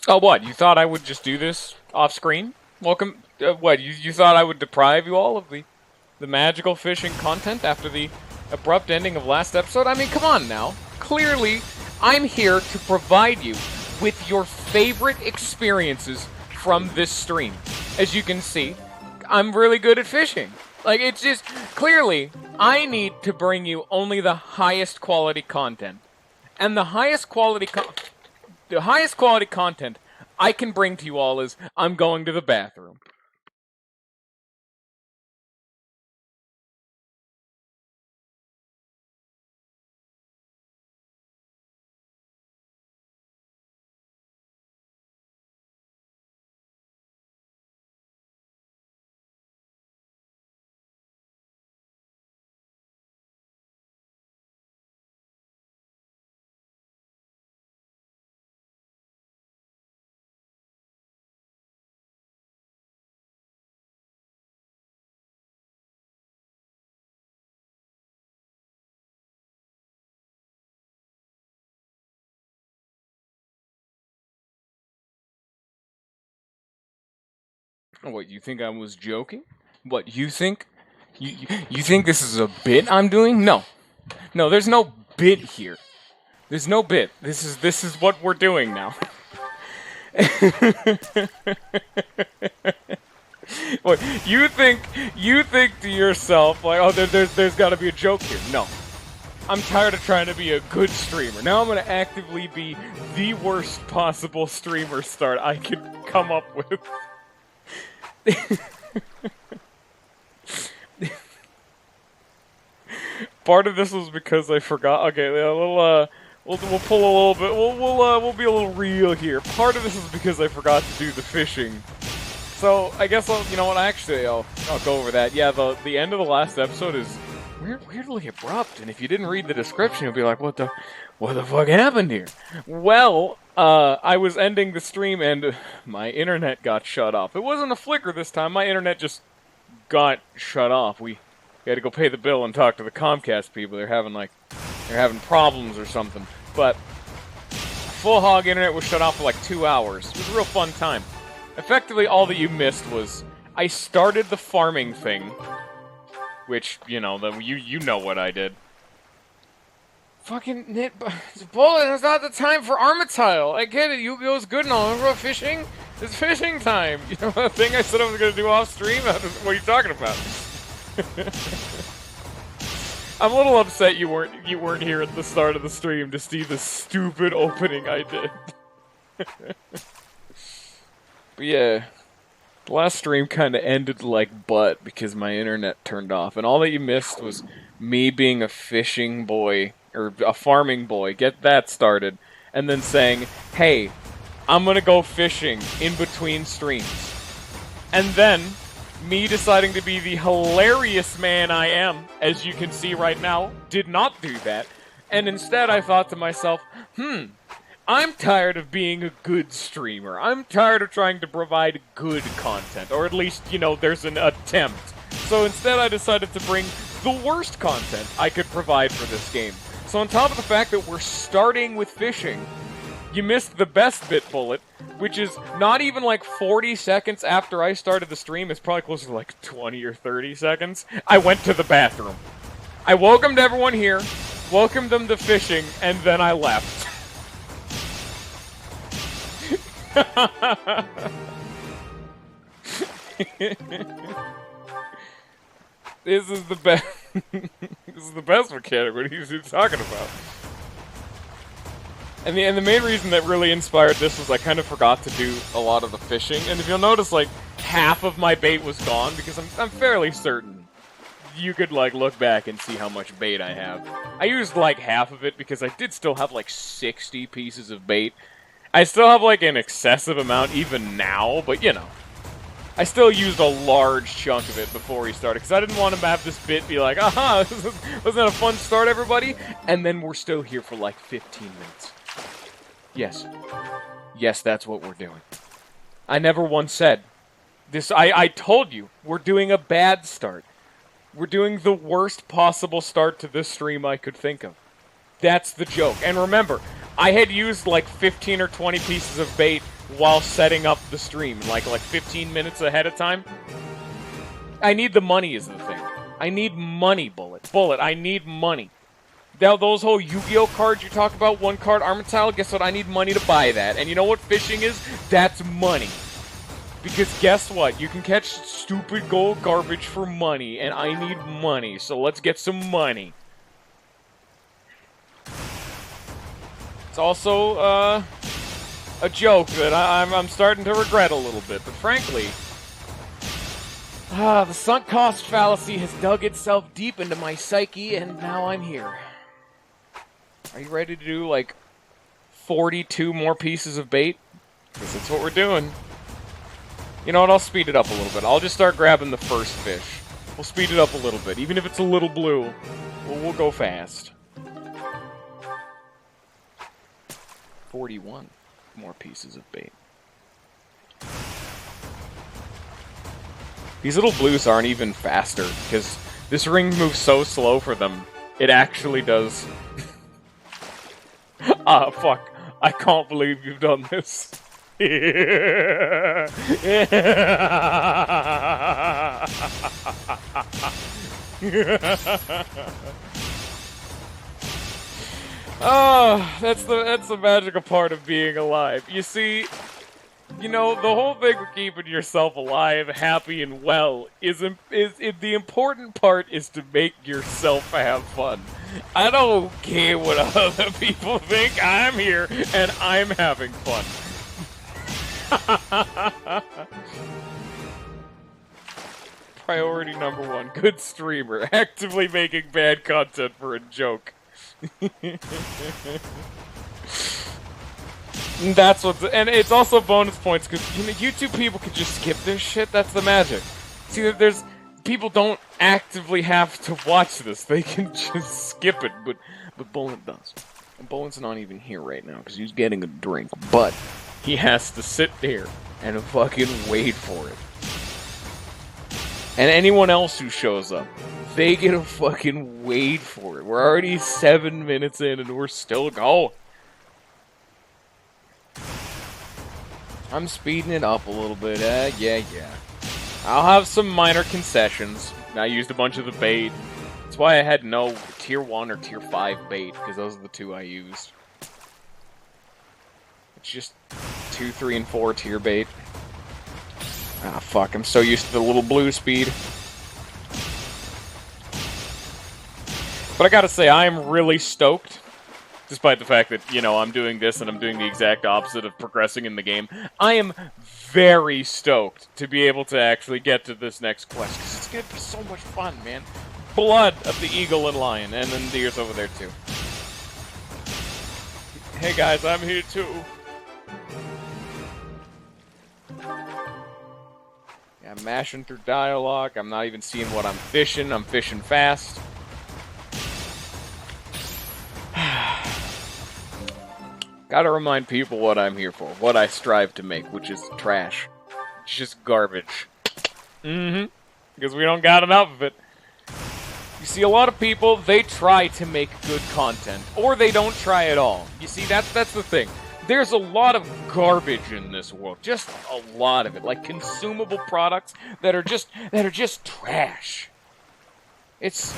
Oh, what? You thought I would just do this off screen? Welcome. What? You thought I would deprive you all of the magical fishing content after the abrupt ending of last episode? I mean, come on now. Clearly, I'm here to provide you with your favorite experiences from this stream. As you can see, I'm really good at fishing. Like, it's just, clearly, I need to bring you only the highest quality content. And the highest quality content I can bring to you all is, I'm going to the bathroom. What, you think I was joking? What, you think? You think this is a bit I'm doing? No. No, there's no bit here. There's no bit. This is what we're doing now. What, you think to yourself, like, oh, there's got to be a joke here. No. I'm tired of trying to be a good streamer. Now I'm going to actively be the worst possible streamer start I could come up with. Part of this was because I forgot. Okay, we'll pull a little bit. We'll be a little real here. Part of this is because I forgot to do the fishing. So I guess I'll go over that. Yeah, the end of the last episode is weirdly abrupt, and if you didn't read the description, you'll be like, what the fuck happened here? Well, I was ending the stream and my internet got shut off. It wasn't a flicker this time. My internet just got shut off. We had to go pay the bill and talk to the Comcast people. They're having problems or something. But full hog internet was shut off for like 2 hours. It was a real fun time. Effectively, all that you missed was I started the farming thing, which, you know what I did. Fucking Bullet, it's not the time for Armitile. I get it, it was good and all. Remember about fishing? It's fishing time. You know that thing I said I was going to do off stream? What are you talking about? I'm a little upset you weren't here at the start of the stream to see the stupid opening I did. But yeah, the last stream kind of ended like butt because my internet turned off, and all that you missed was me being a fishing boy, or a farming boy, get that started, and then saying, hey, I'm gonna go fishing in between streams. And then, me deciding to be the hilarious man I am, as you can see right now, did not do that, and instead I thought to myself, I'm tired of being a good streamer. I'm tired of trying to provide good content, or at least, there's an attempt. So instead I decided to bring the worst content I could provide for this game. So on top of the fact that we're starting with fishing, you missed the best bit, Bullet, which is not even like 40 seconds after I started the stream. It's probably closer to like 20 or 30 seconds. I went to the bathroom. I welcomed everyone here, welcomed them to fishing, and then I left. This is the best. This is the best mechanic. What are you talking about? And the main reason that really inspired this was I kind of forgot to do a lot of the fishing. And if you'll notice, like, half of my bait was gone because I'm fairly certain you could like look back and see how much bait I have. I used like half of it because I did still have like 60 pieces of bait. I still have, like, an excessive amount even now, but, I still used a large chunk of it before we started, because I didn't want to have this bit be like, aha, wasn't that a fun start, everybody? And then we're still here for, like, 15 minutes. Yes. Yes, that's what we're doing. I never once said this. I told you, we're doing a bad start. We're doing the worst possible start to this stream I could think of. That's the joke. And remember, I had used like 15 or 20 pieces of bait while setting up the stream, like 15 minutes ahead of time. I need the money is the thing. I need money, Bullet. Bullet, I need money. Now, those whole Yu-Gi-Oh cards you talk about, one card Armitile, guess what? I need money to buy that. And you know what fishing is? That's money. Because guess what? You can catch stupid gold garbage for money, and I need money. So let's get some money. It's also, a joke that I'm starting to regret a little bit. But frankly, the sunk cost fallacy has dug itself deep into my psyche, and now I'm here. Are you ready to do, like, 42 more pieces of bait? Because that's what we're doing. You know what, I'll speed it up a little bit. I'll just start grabbing the first fish. We'll speed it up a little bit. Even if it's a little blue, we'll go fast. 41 more pieces of bait. These little blues aren't even faster, because this ring moves so slow for them. It actually does... Ah, fuck. I can't believe you've done this. Oh, that's the magical part of being alive. You see, you know, the whole thing with keeping yourself alive, happy, and well is the important part is to make yourself have fun. I don't care what other people think. I'm here, and I'm having fun. Priority number one, good streamer, actively making bad content for a joke. That's what's, and it's also bonus points because YouTube people could just skip this shit. That's the magic. See, there's people don't actively have to watch this; they can just skip it. But Bullet does. And Bullet's not even here right now because he's getting a drink. But he has to sit there and fucking wait for it. And anyone else who shows up, they get to fucking wait for it. We're already 7 minutes in and we're still going. I'm speeding it up a little bit. Yeah. I'll have some minor concessions. I used a bunch of the bait. That's why I had no tier 1 or tier 5 bait, because those are the two I used. It's just 2, 3, and 4 tier bait. Ah, fuck, I'm so used to the little blue speed. But I gotta say, I am really stoked. Despite the fact that, you know, I'm doing this and I'm doing the exact opposite of progressing in the game. I am very stoked to be able to actually get to this next quest. Because it's gonna be so much fun, man. Blood of the eagle and lion. And then deer's over there, too. Hey, guys, I'm here, too. Yeah, I'm mashing through dialogue. I'm not even seeing what I'm fishing. I'm fishing fast. Gotta remind people what I'm here for, what I strive to make, which is trash. It's just garbage. Because we don't got enough of it. You see, a lot of people, they try to make good content, or they don't try at all. You see, that's the thing. There's a lot of garbage in this world, just a lot of it, like consumable products that are just trash. It's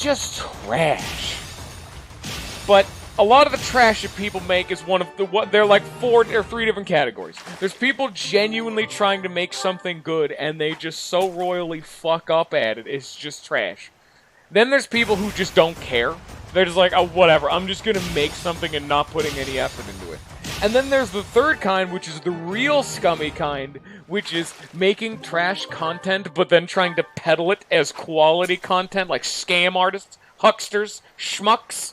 just trash. But a lot of the trash that people make is they're like 4 or 3 different categories. There's people genuinely trying to make something good, and they just so royally fuck up at it, it's just trash. Then there's people who just don't care. They're just like, oh, whatever, I'm just gonna make something and not putting any effort into it. And then there's the third kind, which is the real scummy kind, which is making trash content, but then trying to peddle it as quality content, like scam artists, hucksters, schmucks.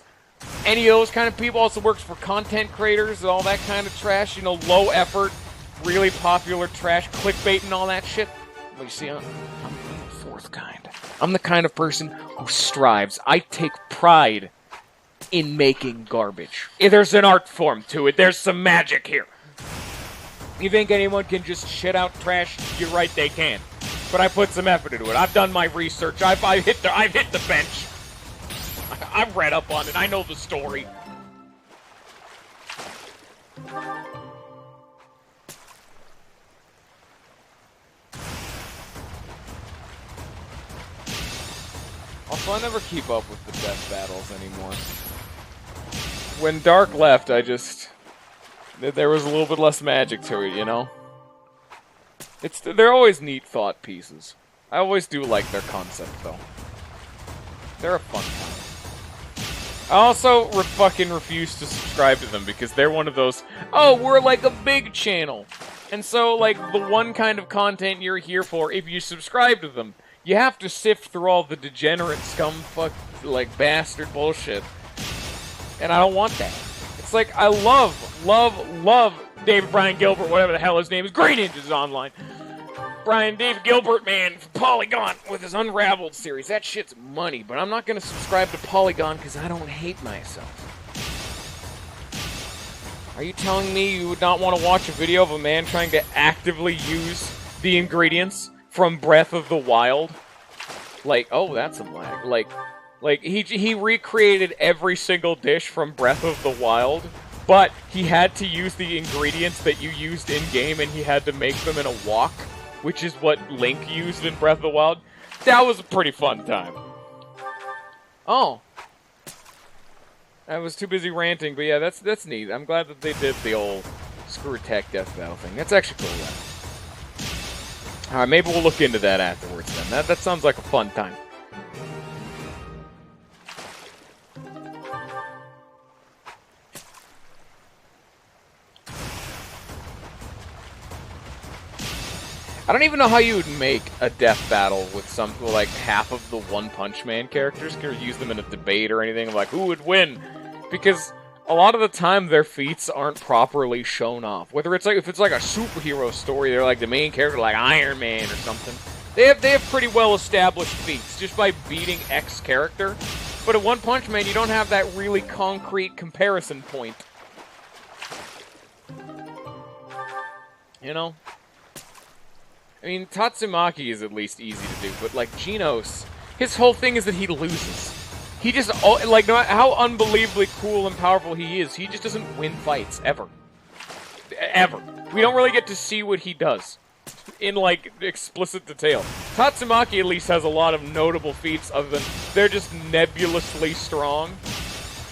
Any of those kind of people. Also works for content creators and all that kind of trash, you know, low effort, really popular trash, clickbait and all that shit. Well, you see, I'm the fourth kind. I'm the kind of person who strives. I take pride in making garbage. There's an art form to it. There's some magic here. You think anyone can just shit out trash? You're right, they can. But I put some effort into it. I've done my research. I've hit the bench. I've read up on it. I know the story. Also, I never keep up with the death battles anymore. When Dark left, I just... There was a little bit less magic to it, you know? They're always neat thought pieces. I always do like their concept, though. They're a fun time. I also fucking refuse to subscribe to them because they're one of those, oh, we're like a big channel. And so, like, the one kind of content you're here for, if you subscribe to them, you have to sift through all the degenerate scumfuck, like, bastard bullshit. And I don't want that. It's like, I love David Brian Gilbert, whatever the hell his name is. Green Ninjas Online. David Gilbert, man, from Polygon with his Unraveled series. That shit's money, but I'm not going to subscribe to Polygon because I don't hate myself. Are you telling me you would not want to watch a video of a man trying to actively use the ingredients from Breath of the Wild? Like, oh, that's some lag. Like he recreated every single dish from Breath of the Wild, but he had to use the ingredients that you used in-game, and he had to make them in a wok, which is what Link used in Breath of the Wild. That was a pretty fun time. Oh. I was too busy ranting, but yeah, that's neat. I'm glad that they did the old screw tech death battle thing. That's actually cool, though. Alright, maybe we'll look into that afterwards, then. That sounds like a fun time. I don't even know how you would make a death battle with like half of the One Punch Man characters, or use them in a debate or anything, like who would win, because a lot of the time their feats aren't properly shown off. Whether it's like, if it's like a superhero story, they're like the main character, like Iron Man or something. They have pretty well established feats just by beating X character. But at One Punch Man, you don't have that really concrete comparison point. You know? I mean, Tatsumaki is at least easy to do, but, like, Genos, his whole thing is that he loses. He just, like, no matter how unbelievably cool and powerful he is, he just doesn't win fights, ever. Ever. We don't really get to see what he does in, like, explicit detail. Tatsumaki at least has a lot of notable feats other than they're just nebulously strong,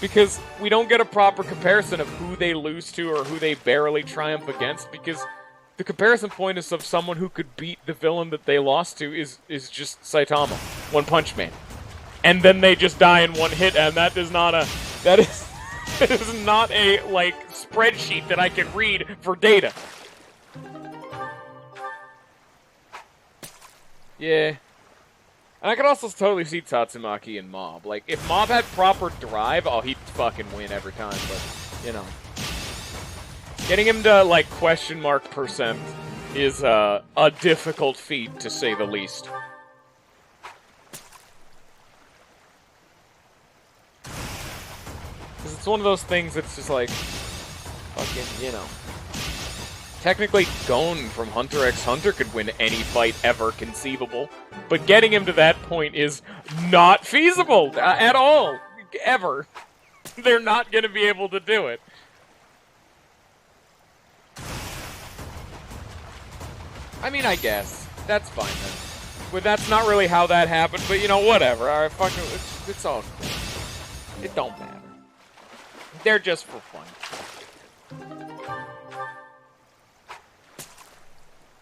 because we don't get a proper comparison of who they lose to or who they barely triumph against, because the comparison point is of someone who could beat the villain that they lost to is just Saitama, One Punch Man. And then they just die in one hit, and that is not a like spreadsheet that I can read for data. Yeah. And I could also totally see Tatsumaki and Mob. Like, if Mob had proper drive, oh, he'd fucking win every time, but, you know. Getting him to, like, question mark % is a difficult feat, to say the least. Because it's one of those things that's just like, fucking, you know. Technically, Gon from Hunter x Hunter could win any fight ever conceivable, but getting him to that point is not feasible at all, ever. They're not going to be able to do it. I mean, I guess. That's fine, then. But that's not really how that happened, but, you know, whatever. Alright, fucking, it's all cool. It don't matter. They're just for fun.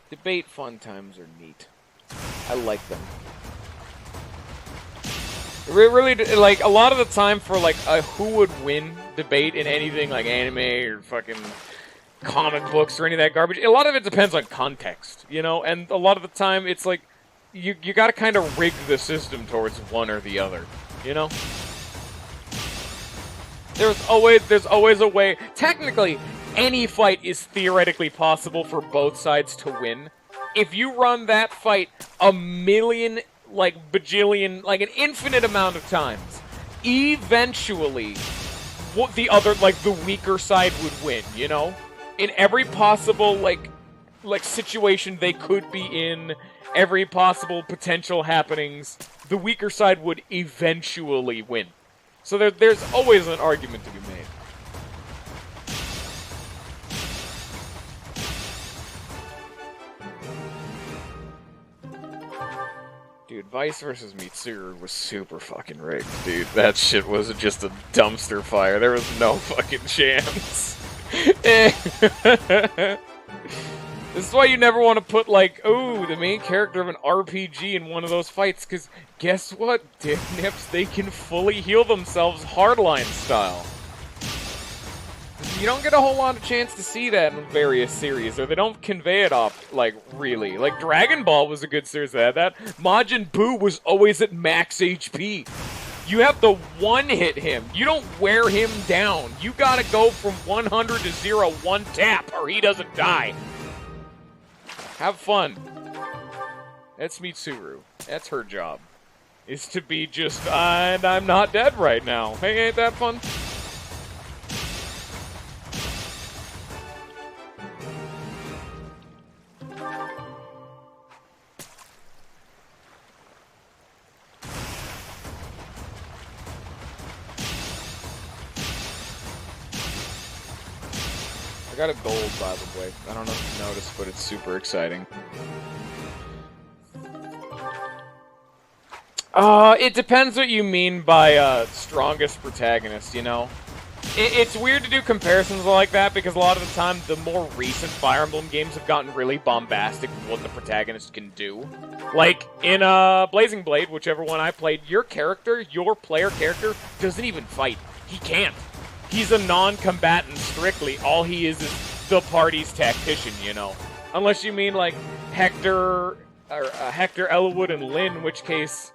Debate fun times are neat. I like them. Really, like, a lot of the time for, like, a who would win debate in anything, like anime or fucking comic books or any of that garbage, a lot of it depends on context, you know? And a lot of the time, it's like, you gotta kind of rig the system towards one or the other, you know? There's always a way. Technically, any fight is theoretically possible for both sides to win. If you run that fight a million, like, bajillion, like, an infinite amount of times, eventually, the other, like, the weaker side would win, you know? In every possible, like situation they could be in, every possible potential happenings, the weaker side would eventually win. So there's always an argument to be made. Dude, Vice versus Mitsuru was super fucking rigged, dude. That shit was just a dumpster fire. There was no fucking chance. This is why you never want to put, like, ooh, the main character of an RPG in one of those fights, because guess what, dick nips? They can fully heal themselves hardline style. You don't get a whole lot of chance to see that in various series, or they don't convey it off, like, really. Like, Dragon Ball was a good series that had that. Majin Buu was always at max HP. You have to one-hit him. You don't wear him down. You gotta go from 100 to 0 one tap, or he doesn't die. Have fun. That's Mitsuru. That's her job. Is to be just, and I'm not dead right now. Hey, ain't that fun? I got a gold, by the way. I don't know if you noticed, but it's super exciting. It depends what you mean by, strongest protagonist, you know? It's weird to do comparisons like that, because a lot of the time, the more recent Fire Emblem games have gotten really bombastic with what the protagonist can do. Like, in, Blazing Blade, whichever one I played, your player character, doesn't even fight. He can't. He's a non-combatant, strictly. All he is the party's tactician, you know? Unless you mean, like, Hector, Elowood, and Lyn, in which case,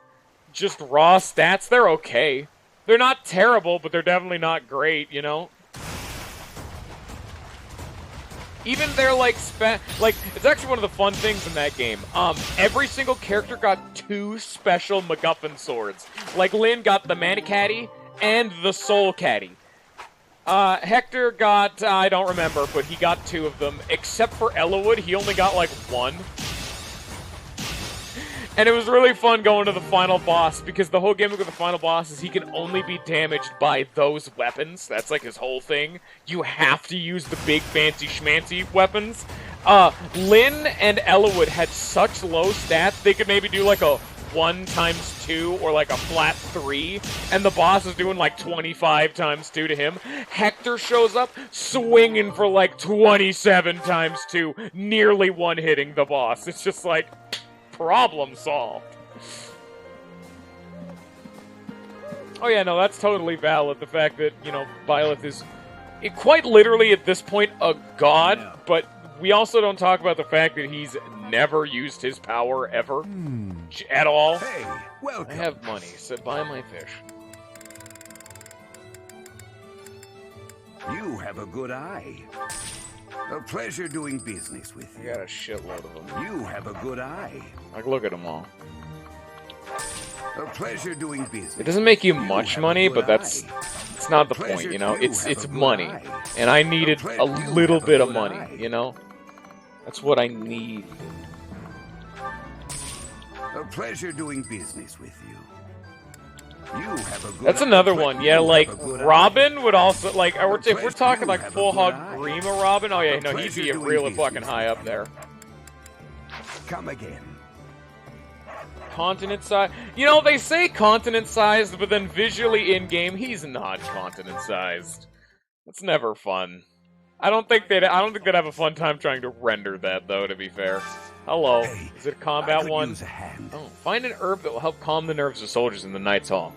just raw stats, they're okay. They're not terrible, but they're definitely not great, you know? Even their, like, it's actually one of the fun things in that game. Every single character got 2 special MacGuffin swords. Like, Lyn got the Manicaddy and the Soul Caddy. Hector got, I don't remember, but he got 2 of them. Except for Elowood, he only got, like, 1. And it was really fun going to the final boss, because the whole gimmick with the final boss is he can only be damaged by those weapons. That's, like, his whole thing. You have to use the big, fancy, schmancy weapons. Lyn and Elowood had such low stats, they could maybe do, like, a 1 times 2 or like a flat 3, and the boss is doing like 25 times 2 to him. Hector shows up swinging for like 27 times 2, nearly one-hitting the boss. It's just like, problem solved. Oh yeah, no, that's totally valid. The fact that, you know, Byleth is quite literally at this point a god, but we also don't talk about the fact that he's never used his power ever. At all. Hey, welcome. I have money, so buy my fish. You have a good eye. A pleasure doing business with I you. got a shitload of them. You have a good eye. Like, look at them all. A pleasure doing business. It doesn't make you much money, but it's not the point, you know? It's money. And I needed a little bit of money, you know? That's what I need. A pleasure doing business with you. You have a good That's another one, yeah, like, Robin would also, like, if we're talking, like, full hog Grima Robin, oh yeah, no, he'd be real fucking high up there. Come again. Continent size. You know, they say continent sized, but then visually in-game, he's not continent sized. It's never fun. I don't think they'd have a fun time trying to render that, though, to be fair. Hello. Hey, is it a combat one? Use a hand. Oh, find an herb that will help calm the nerves of soldiers in the Knight's Hall.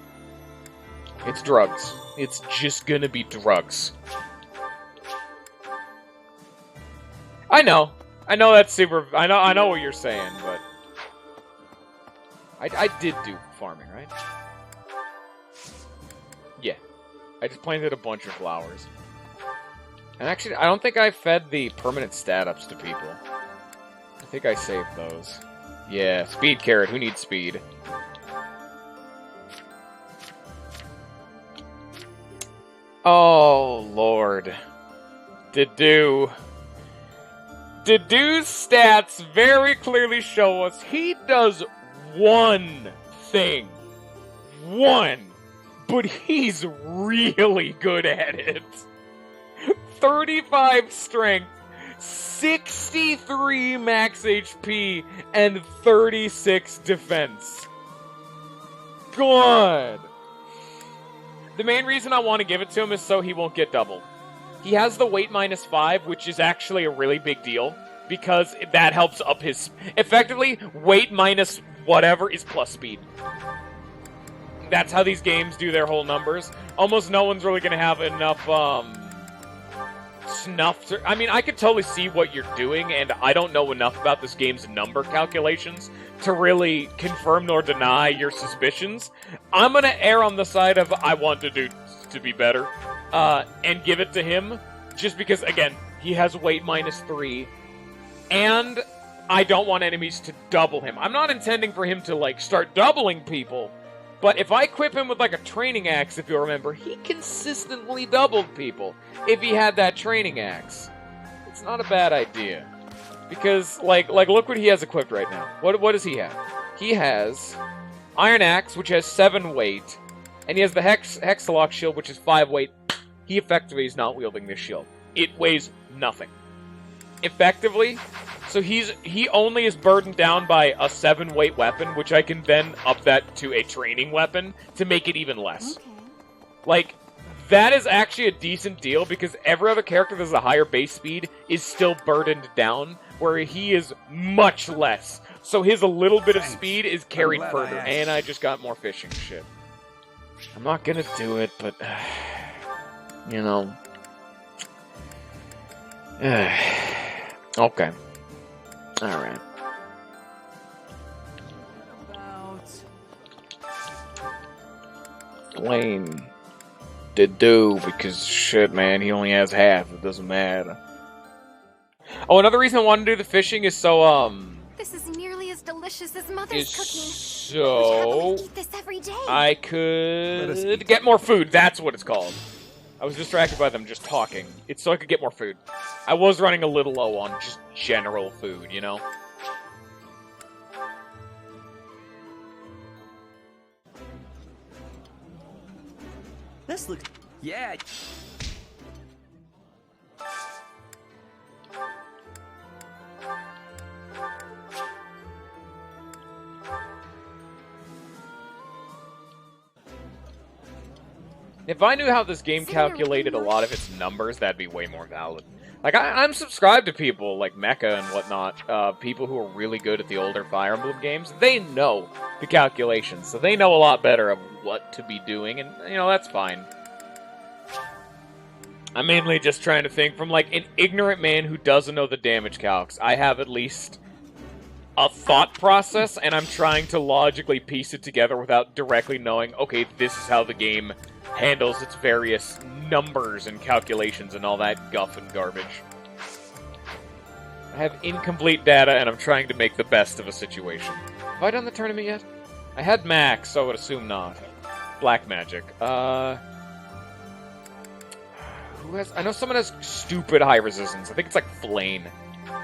It's drugs. It's just gonna be drugs. I know that's super. I know what you're saying, but I did do farming, right? Yeah, I just planted a bunch of flowers. And actually, I don't think I fed the permanent stat ups to people. I think I saved those. Yeah, speed carrot. Who needs speed? Oh, Lord. Dedue. Dedue's stats very clearly show us he does one thing. One. But he's really good at it. 35 strength, 63 max HP, and 36 defense. god! The main reason I want to give it to him is so he won't get doubled. He has the weight -5, which is actually a really big deal, because that helps up his... Effectively, weight minus whatever is plus speed. That's how these games do their whole numbers. Almost no one's really going to have enough, snuff to... I mean, I could totally see what you're doing, and I don't know enough about this game's number calculations to really confirm nor deny your suspicions. I'm going to err on the side of I want to do to be better, and give it to him, just because, again, he has weight -3, and I don't want enemies to double him. I'm not intending for him to, like, start doubling people, but if I equip him with, like, a training axe, if you'll remember, he consistently doubled people if he had that training axe. It's not a bad idea. Because, like look what he has equipped right now. What does he have? He has Iron Axe, which has 7 weight, and he has the Hexalock Shield, which is 5 weight. He effectively is not wielding this shield. It weighs nothing. Effectively, so he only is burdened down by a 7 weight weapon, which I can then up that to a training weapon to make it even less. Okay. Like, that is actually a decent deal, because every other character that has a higher base speed is still burdened down, where he is much less. So his a little bit of speed is carried further, and I just got more fishing shit. I'm not gonna do it, but, you know. Okay. Alright. Lane did do, because shit, man, he only has half. It doesn't matter. Oh, another reason I want to do the fishing is so, This is nearly as delicious as Mother's cooking. So eat this every day. I could get more food. That's what it's called. I was distracted by them just talking. It's so I could get more food. I was running a little low on just general food, you know? This looks... Yeah. If I knew how this game calculated a lot of its numbers, that'd be way more valid. Like, I'm subscribed to people like Mecha and whatnot, people who are really good at the older Fire Emblem games. They know the calculations, so they know a lot better of what to be doing, and, you know, that's fine. I'm mainly just trying to think from, like, an ignorant man who doesn't know the damage calcs. I have at least a thought process, and I'm trying to logically piece it together without directly knowing, okay, this is how the game handles its various numbers and calculations and all that guff and garbage. I have incomplete data, and I'm trying to make the best of a situation. Have I done the tournament yet? I had Max, so I would assume not. Black Magic. Who has... I know someone has stupid high resistance. I think it's like Flane.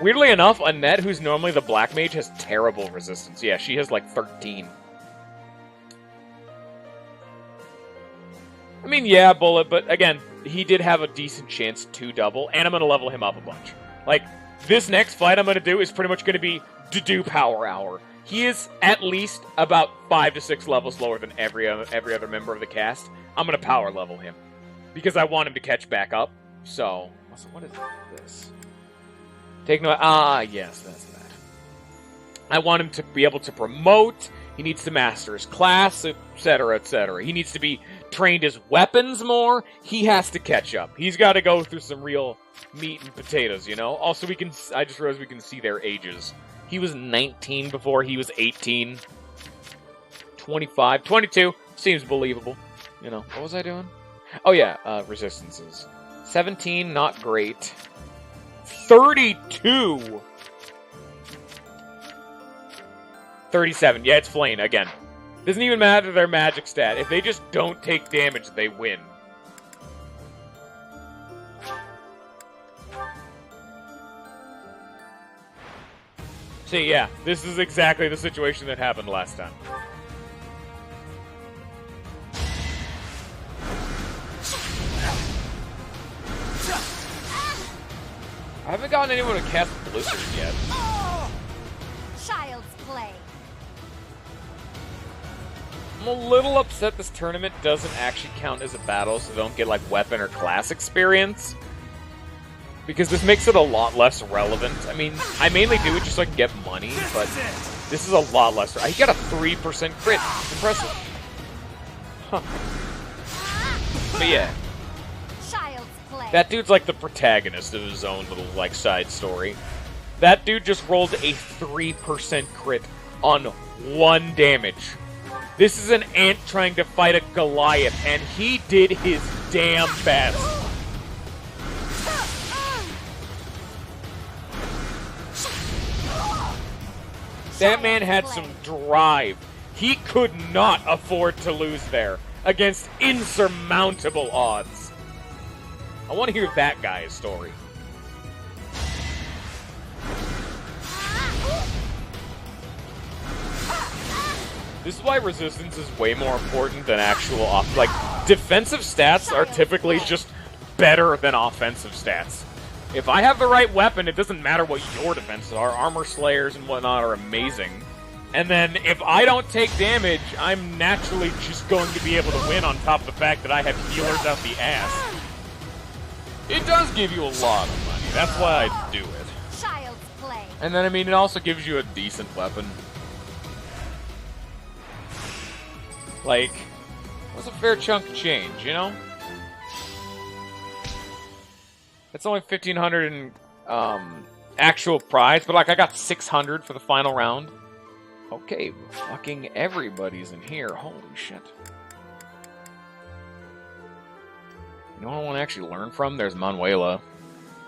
Weirdly enough, Annette, who's normally the Black Mage, has terrible resistance. Yeah, she has like 13. I mean, yeah, Bullet, but again, he did have a decent chance to double, and I'm going to level him up a bunch. Like, this next fight I'm going to do is pretty much going to be to do Power Hour. He is at least about 5 to 6 levels lower than every other member of the cast. I'm going to power level him, because I want him to catch back up. So, what is this? Take no... yes, that's that. I want him to be able to promote. He needs to master his class, etc., etc. He needs to be trained his weapons more. He has to catch up. He's got to go through some real meat and potatoes, you know? Also, I just realized we can see their ages. He was 19 before he was 18. 25. 22. Seems believable. You know, what was I doing? Oh, yeah, resistances. 17, not great. 32! 37. Yeah, it's Flane, again. Doesn't even matter their magic stat. If they just don't take damage, they win. See, yeah, this is exactly the situation that happened last time. I haven't gotten anyone to cast Blizzard yet. Child's play. I'm a little upset this tournament doesn't actually count as a battle, so don't get, like, weapon or class experience. Because this makes it a lot less relevant. I mean, I mainly do it just so I can get money, but this is a lot less. He got a 3% crit. Impressive. Huh. But yeah. Child's play. That dude's like the protagonist of his own little, like, side story. That dude just rolled a 3% crit on 1 damage. This is an ant trying to fight a Goliath, and he did his damn best. That man had some drive. He could not afford to lose there against insurmountable odds. I want to hear that guy's story. This is why resistance is way more important than actual like, defensive stats are typically just better than offensive stats. If I have the right weapon, it doesn't matter what your defenses are. Armor Slayers and whatnot are amazing. And then, if I don't take damage, I'm naturally just going to be able to win on top of the fact that I have healers out the ass. It does give you a lot of money. That's why I do it. Child's play. And then, I mean, it also gives you a decent weapon. Like, that's a fair chunk of change, you know? It's only 1,500 in actual prize, but like I got 600 for the final round. Okay, fucking everybody's in here. Holy shit. You know what I want to actually learn from? There's Manuela.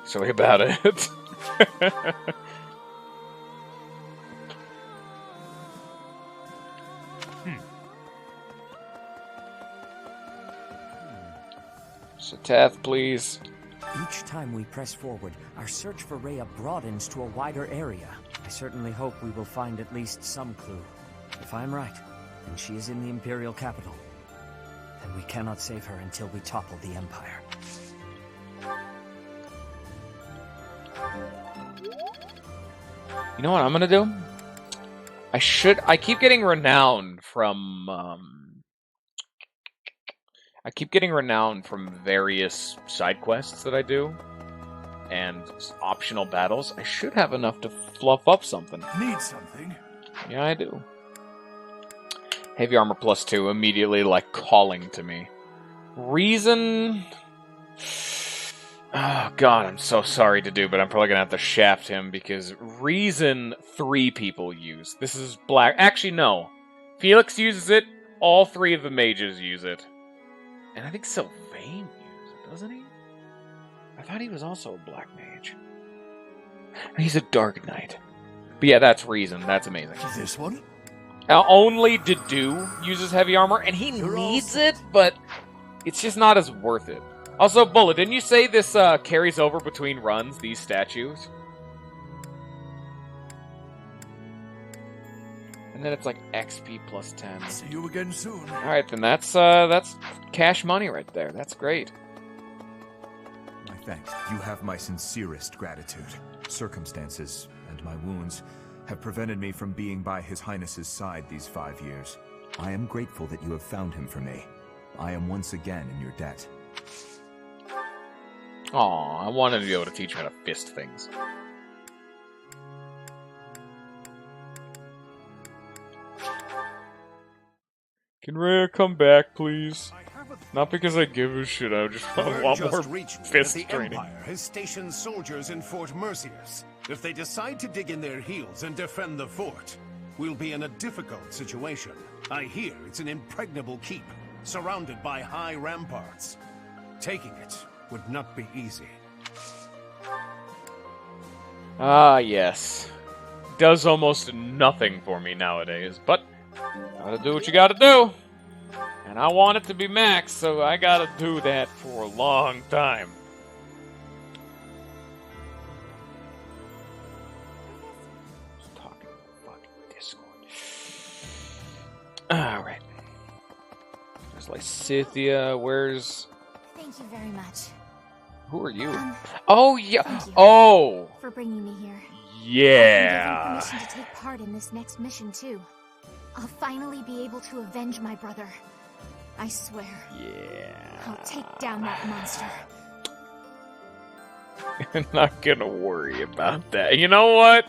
Sorry about it. Satath, please. Each time we press forward, our search for Rhea broadens to a wider area. I certainly hope we will find at least some clue. If I'm right, then she is in the Imperial capital. And we cannot save her until we topple the Empire. You know what I'm gonna do? I keep getting renowned from, I keep getting renowned from various side quests that I do, and optional battles. I should have enough to fluff up something. Need something? Yeah, I do. Heavy armor +2, immediately, like, calling to me. Reason... Oh, God, I'm so sorry to do, but I'm probably gonna have to shaft him, because Reason 3 people use. This is black... Actually, no. Felix uses it, all 3 of the mages use it. And I think Sylvain uses it, doesn't he? I thought he was also a black mage. He's a dark knight. But yeah, that's Reason. That's amazing. This one? Only Dedue uses heavy armor, and he needs it, but it's just not as worth it. Also, Bullet, didn't you say this carries over between runs, these statues? And then it's like XP +10. See you again soon. Alright, then that's cash money right there. That's great. My thanks. You have my sincerest gratitude. Circumstances and my wounds have prevented me from being by His Highness's side these 5 years. I am grateful that you have found him for me. I am once again in your debt. Aw, I wanted to be able to teach him how to fist things. Can Rhea come back, please? Not because I give a shit, I just want a lot more fist training. The Empire has stationed soldiers in Fort Mercius. If they decide to dig in their heels and defend the fort, we'll be in a difficult situation. I hear it's an impregnable keep, surrounded by high ramparts. Taking it would not be easy. Ah, yes. Does almost nothing for me nowadays, but gotta do what you gotta do. And I want it to be max, so I gotta do that for a long time. Just talking about fucking Discord. Alright. There's Lysithia, where's... Thank you very much. Who are you? Oh, yeah! Oh! For bringing me here. Yeah! Permission to take part in this next mission, too. I'll finally be able to avenge my brother. I swear. Yeah. I'll take down that monster. I'm not gonna worry about that. You know what?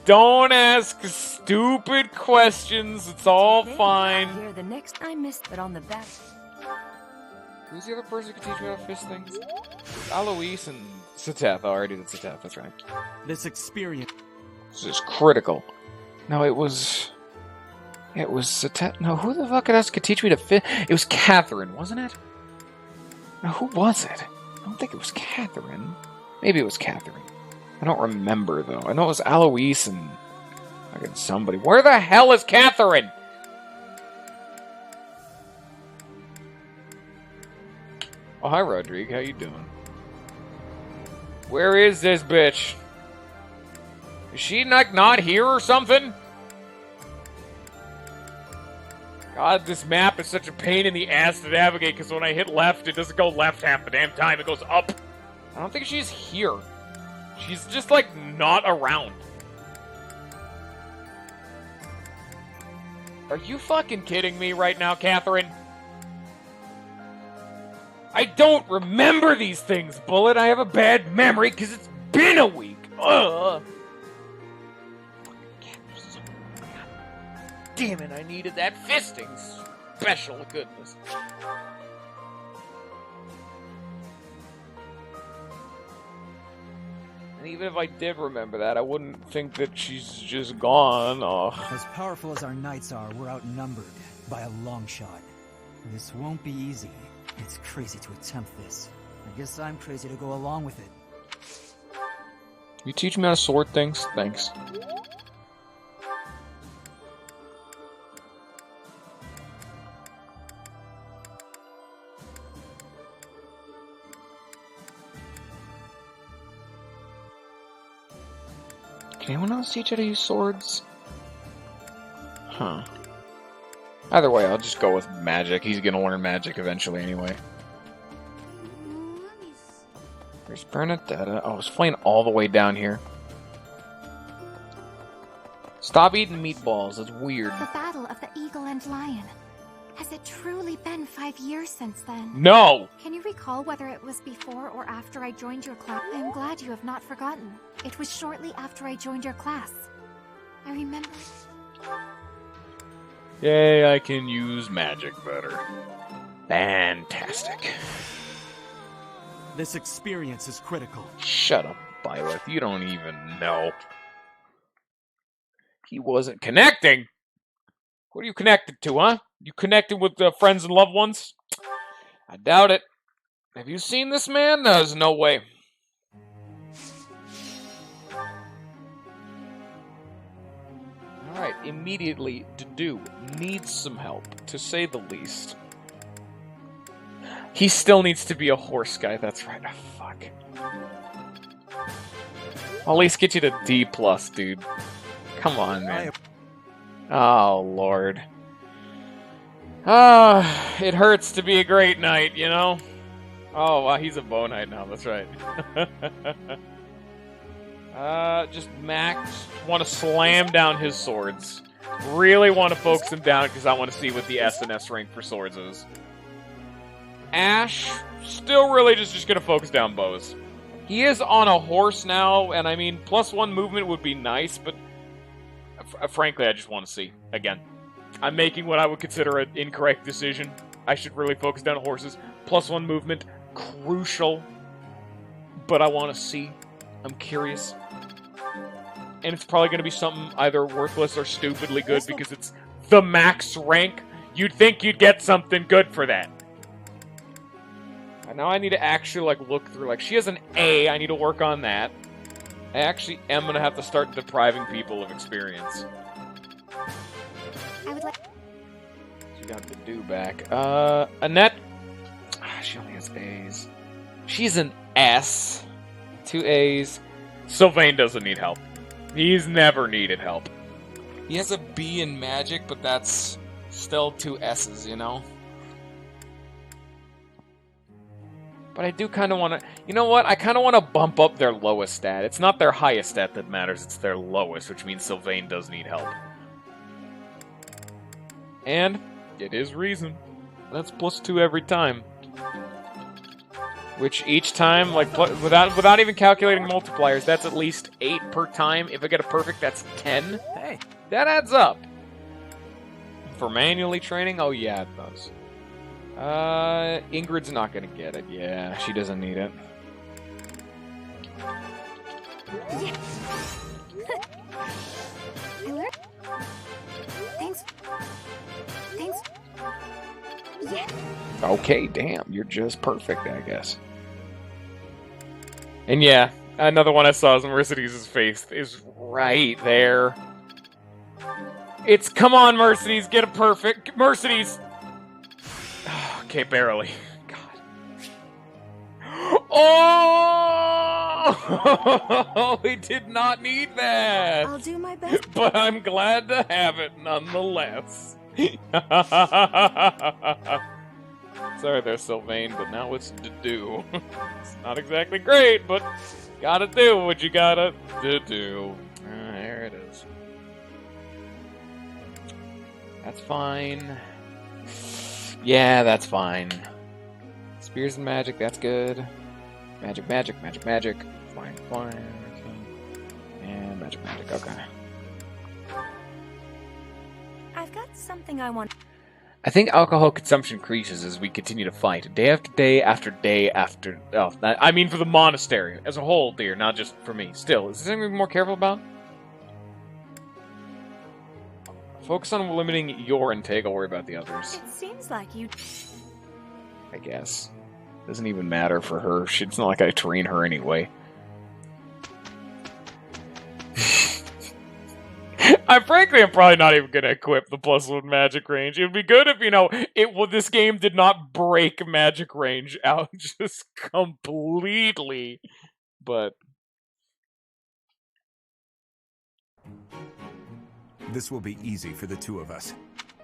Don't ask stupid questions. It's all fine. Here, the next I missed, but on the back. Who's the other person who could teach me how to fish things? Alois and Sateth. Oh, I already did Sateth. That's right. This experience. This is critical. No, it was Sateth. No, who the fuck else could teach me to fish? It was Catherine, wasn't it? No, who was it? I don't think it was Catherine. Maybe it was Catherine. I don't remember, though. I know it was Alois and fucking somebody. Where the hell is Catherine? Oh, hi, Rodrigue. How you doing? Where is this bitch? Is she, like, not here or something? God, this map is such a pain in the ass to navigate, because when I hit left, it doesn't go left half the damn time. It goes up. I don't think she's here. She's just, like, not around. Are you fucking kidding me right now, Catherine? I don't remember these things, Bullet. I have a bad memory because it's been a week. Ugh. Damn it, I needed that fisting special goodness. And even if I did remember that, I wouldn't think that she's just gone. Oh. As powerful as our knights are, we're outnumbered by a long shot. This won't be easy. It's crazy to attempt this. I guess I'm crazy to go along with it. You teach me how to sword things? Thanks. Can anyone else teach how to use swords? Huh. Either way, I'll just go with magic. He's gonna learn magic eventually anyway. There's Bernadetta. Oh, I was playing all the way down here. Stop eating meatballs. It's weird. The Battle of the Eagle and Lion. Has it truly been 5 years since then? No! Can you recall whether it was before or after I joined your class? I am glad you have not forgotten. It was shortly after I joined your class. I remember. Yay, I can use magic better. Fantastic. This experience is critical. Shut up, Byleth. You don't even know. He wasn't connecting? What are you connected to, huh? You connected with friends and loved ones? I doubt it. Have you seen this man? There's no way. Alright, immediately to do. Needs some help, to say the least. He still needs to be a horse guy, that's right. Oh, fuck. I'll at least get you to D+, dude. Come on, man. Oh, Lord. Ah, it hurts to be a great knight, you know? Oh, wow, he's a bow knight now, that's right. Just Max want to slam down his swords. Really want to focus him down because I want to see what the SNS rank for swords is. Ash, still really just going to focus down bows. He is on a horse now, and I mean, +1 movement would be nice, but frankly, I just want to see. Again, I'm making what I would consider an incorrect decision. I should really focus down horses. +1 movement, crucial, but I want to see. I'm curious. And it's probably going to be something either worthless or stupidly good because it's the max rank. You'd think you'd get something good for that. And now I need to actually like look through. Like, she has an A. I need to work on that. I actually am going to have to start depriving people of experience. I would like. She got the do back. Annette. She only has A's. She's an S. 2 A's. Sylvain doesn't need help. He's never needed help. He has a B in magic, but that's still 2 S's, you know? But I do kind of want to... You know what? I kind of want to bump up their lowest stat. It's not their highest stat that matters, it's their lowest, which means Sylvain does need help. And it is reason. That's +2 every time. Which each time, like, without even calculating multipliers, that's at least 8 per time. If I get a perfect, that's 10. Hey, that adds up. For manually training, oh yeah, it does. Ingrid's not gonna get it. Yeah, she doesn't need it. Yeah. I learned. Thanks. Thanks. Yeah. Okay, damn, you're just perfect, I guess. And yeah, another one I saw is Mercedes' face is right there. It's, come on, Mercedes, get a perfect. Mercedes! Okay, barely. God. Oh! We did not need that! I'll do my best. But I'm glad to have it nonetheless. Sorry there, Sylvain, but now it's to do. It's not exactly great, but gotta do what you gotta do. There it is. That's fine. Yeah, that's fine. Spears and magic, that's good. Magic, magic, magic, magic. Fine, fine. And magic, magic, okay. I've got something I want. I think alcohol consumption increases as we continue to fight, day after day after day after... Oh, I mean for the monastery as a whole, dear, not just for me. Still, is there something to be more careful about? Focus on limiting your intake, I'll worry about the others. It seems like you. I guess. Doesn't even matter for her. It's not like I train her anyway. I'm probably not even gonna equip the +1 magic range. It would be good if, you know, this game did not break magic range out just completely. But This will be easy for the two of us.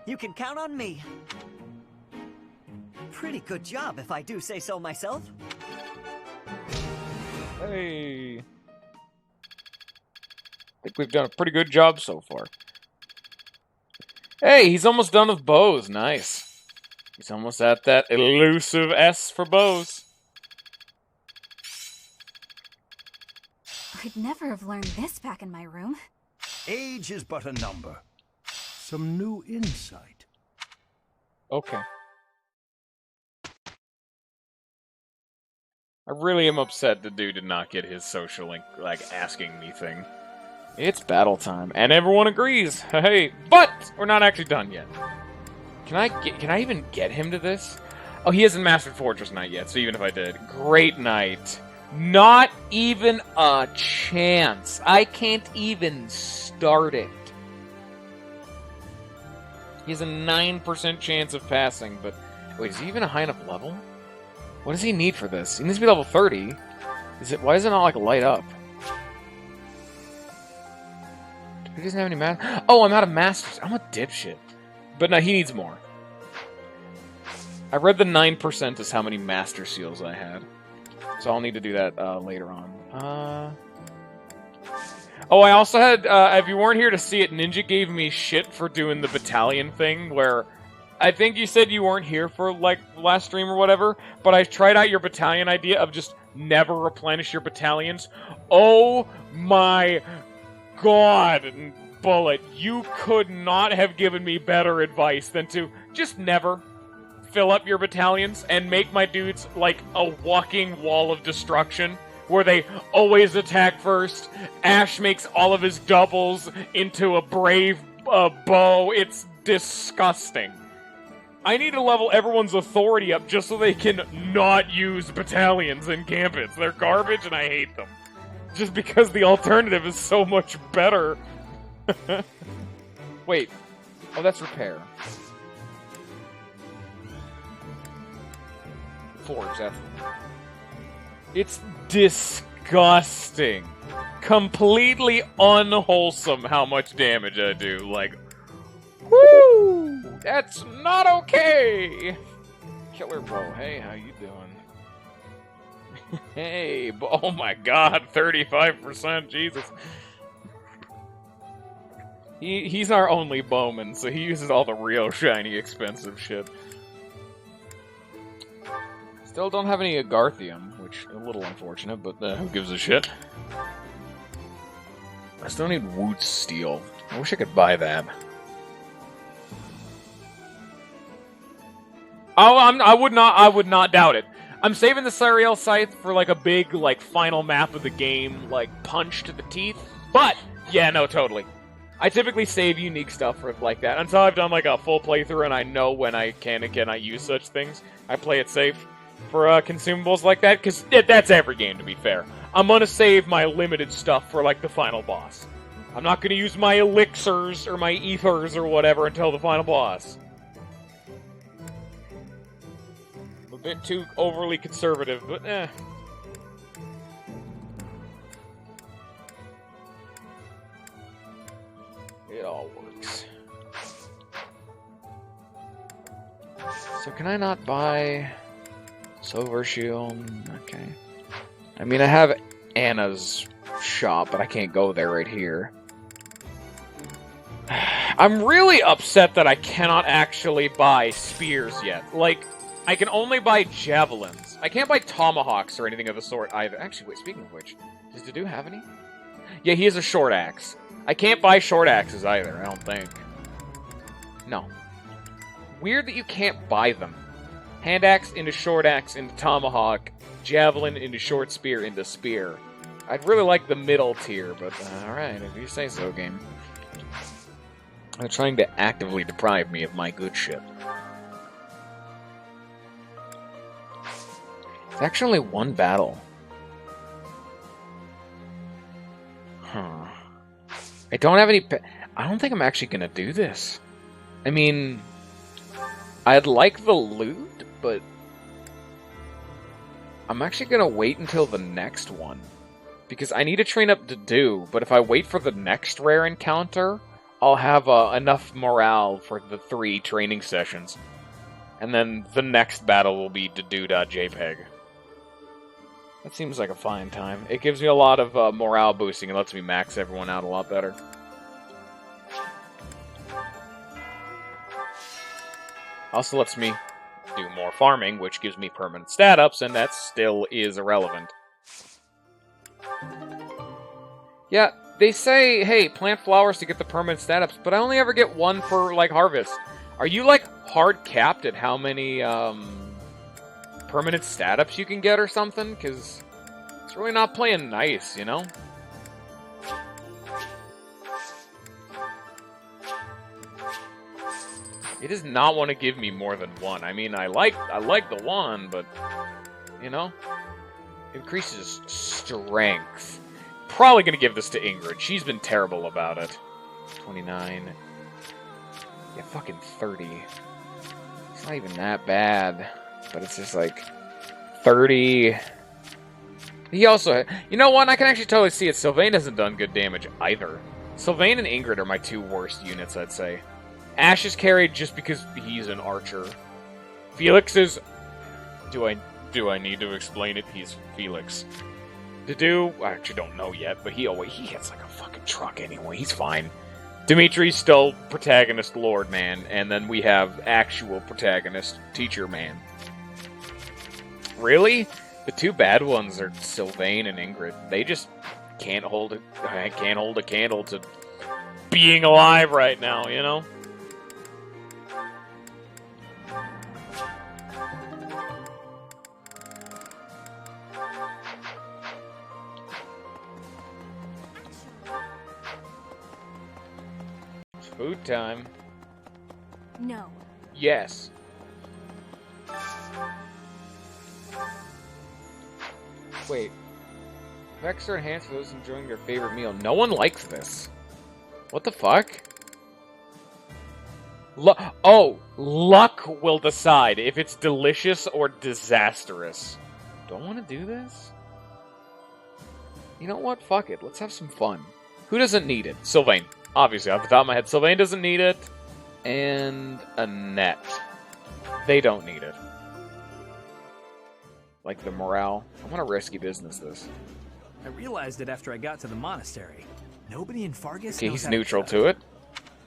You can count on me. Pretty good job, if I do say so myself. hey, I think we've done a pretty good job so far. Hey, he's almost done with bows. Nice. He's almost at that elusive S for bows. I'd never have learned this back in my room. Age is but a number. Some new insight. Okay. I really am upset the dude did not get his social link, like, asking me thing. It's battle time, and everyone agrees. Hey, but we're not actually done yet. Can I even get him to this? Oh, he hasn't mastered Fortress Knight yet, so even if I did, Great Knight. Not even a chance. I can't even start it. He has a 9% chance of passing, but wait, is he even a high enough level? What does he need for this? He needs to be level 30. Why is it not like light up? He doesn't have any master. Oh, I'm out of masters. I'm a dipshit. But no, he needs more. I read the 9% is how many master seals I had. So I'll need to do that later on. Oh, I also had, if you weren't here to see it, Ninja gave me shit for doing the battalion thing, where I think you said you weren't here for, like, last stream or whatever, but I tried out your battalion idea of just never replenish your battalions. Oh my god, Bullet, you could not have given me better advice than to just never fill up your battalions and make my dudes like a walking wall of destruction where they always attack first. Ash makes all of his doubles into a brave bow. It's disgusting. I need to level everyone's authority up just so they can not use battalions in Gambits. They're garbage and I hate them. Just because the alternative is so much better. Wait. Oh, that's repair. Forge, that's... It's disgusting. Completely unwholesome how much damage I do. Like, woo! That's not okay! Killer Bow, hey, how you doing? Hey, oh my god, 35%, Jesus. He's our only bowman, so he uses all the real shiny, expensive shit. Still don't have any Agarthium, which is a little unfortunate, but who gives a shit? I still need Woot's Steel. I wish I could buy that. Oh, I would not doubt it. I'm saving the Sariel Scythe for like a big like final map of the game, like punch to the teeth. But yeah, no, totally. I typically save unique stuff for like that until I've done like a full playthrough and I know when I can and cannot use such things. I play it safe for consumables like that because that's every game, to be fair. I'm gonna save my limited stuff for like the final boss. I'm not gonna use my elixirs or my ethers or whatever until the final boss. A bit too overly conservative, but eh. It all works. So can I not buy Silver Shield? Okay. I mean, I have Anna's shop, but I can't go there right here. I'm really upset that I cannot actually buy spears yet. Like, I can only buy javelins. I can't buy tomahawks or anything of the sort either. Actually, wait, speaking of which, does Dedue have any? Yeah, he has a short axe. I can't buy short axes either, I don't think. No. Weird that you can't buy them. Hand axe into short axe into tomahawk, javelin into short spear into spear. I'd really like the middle tier, but alright, if you say so, game. They're trying to actively deprive me of my good shit. It's actually only one battle. Huh. I don't have any... I don't think I'm actually gonna do this. I mean... I'd like the loot, but... I'm actually gonna wait until the next one. Because I need to train up Dedue, but if I wait for the next rare encounter, I'll have enough morale for the 3 training sessions. And then the next battle will be Dedue.jpg. That seems like a fine time. It gives me a lot of morale boosting and lets me max everyone out a lot better. Also lets me do more farming, which gives me permanent stat ups, and that still is irrelevant. Yeah, they say, hey, plant flowers to get the permanent stat ups, but I only ever get 1 per, like, harvest. Are you, like, hard capped at how many, permanent stat ups you can get or something? Because it's really not playing nice, you know? It does not want to give me more than 1. I mean, I like the 1, but, you know? Increases strength. Probably gonna give this to Ingrid. She's been terrible about it. 29. Yeah, fucking 30. It's not even that bad. But it's just like 30. He also, you know what? I can actually totally see it. Sylvain hasn't done good damage either. Sylvain and Ingrid are my 2 worst units, I'd say. Ash is carried just because he's an archer. Felix is... Do I need to explain it? He's Felix. Dedue, I actually don't know yet, but he hits like a fucking truck anyway. He's fine. Dimitri's still protagonist lord man, and then we have actual protagonist teacher man. Really? The 2 bad ones are Sylvain and Ingrid. They just can't hold a candle to being alive right now, you know? It's food time. No. Yes. Wait. Effects are enhanced for those enjoying their favorite meal. No one likes this. What the fuck? Luck will decide if it's delicious or disastrous. Don't want to do this? You know what? Fuck it. Let's have some fun. Who doesn't need it? Sylvain. Obviously, off the top of my head, Sylvain doesn't need it. And Annette. They don't need it. Like the morale. I'm gonna risky business this. I realized it after I got to the monastery. Nobody in Fargus Okay, knows he's how neutral cook. to it.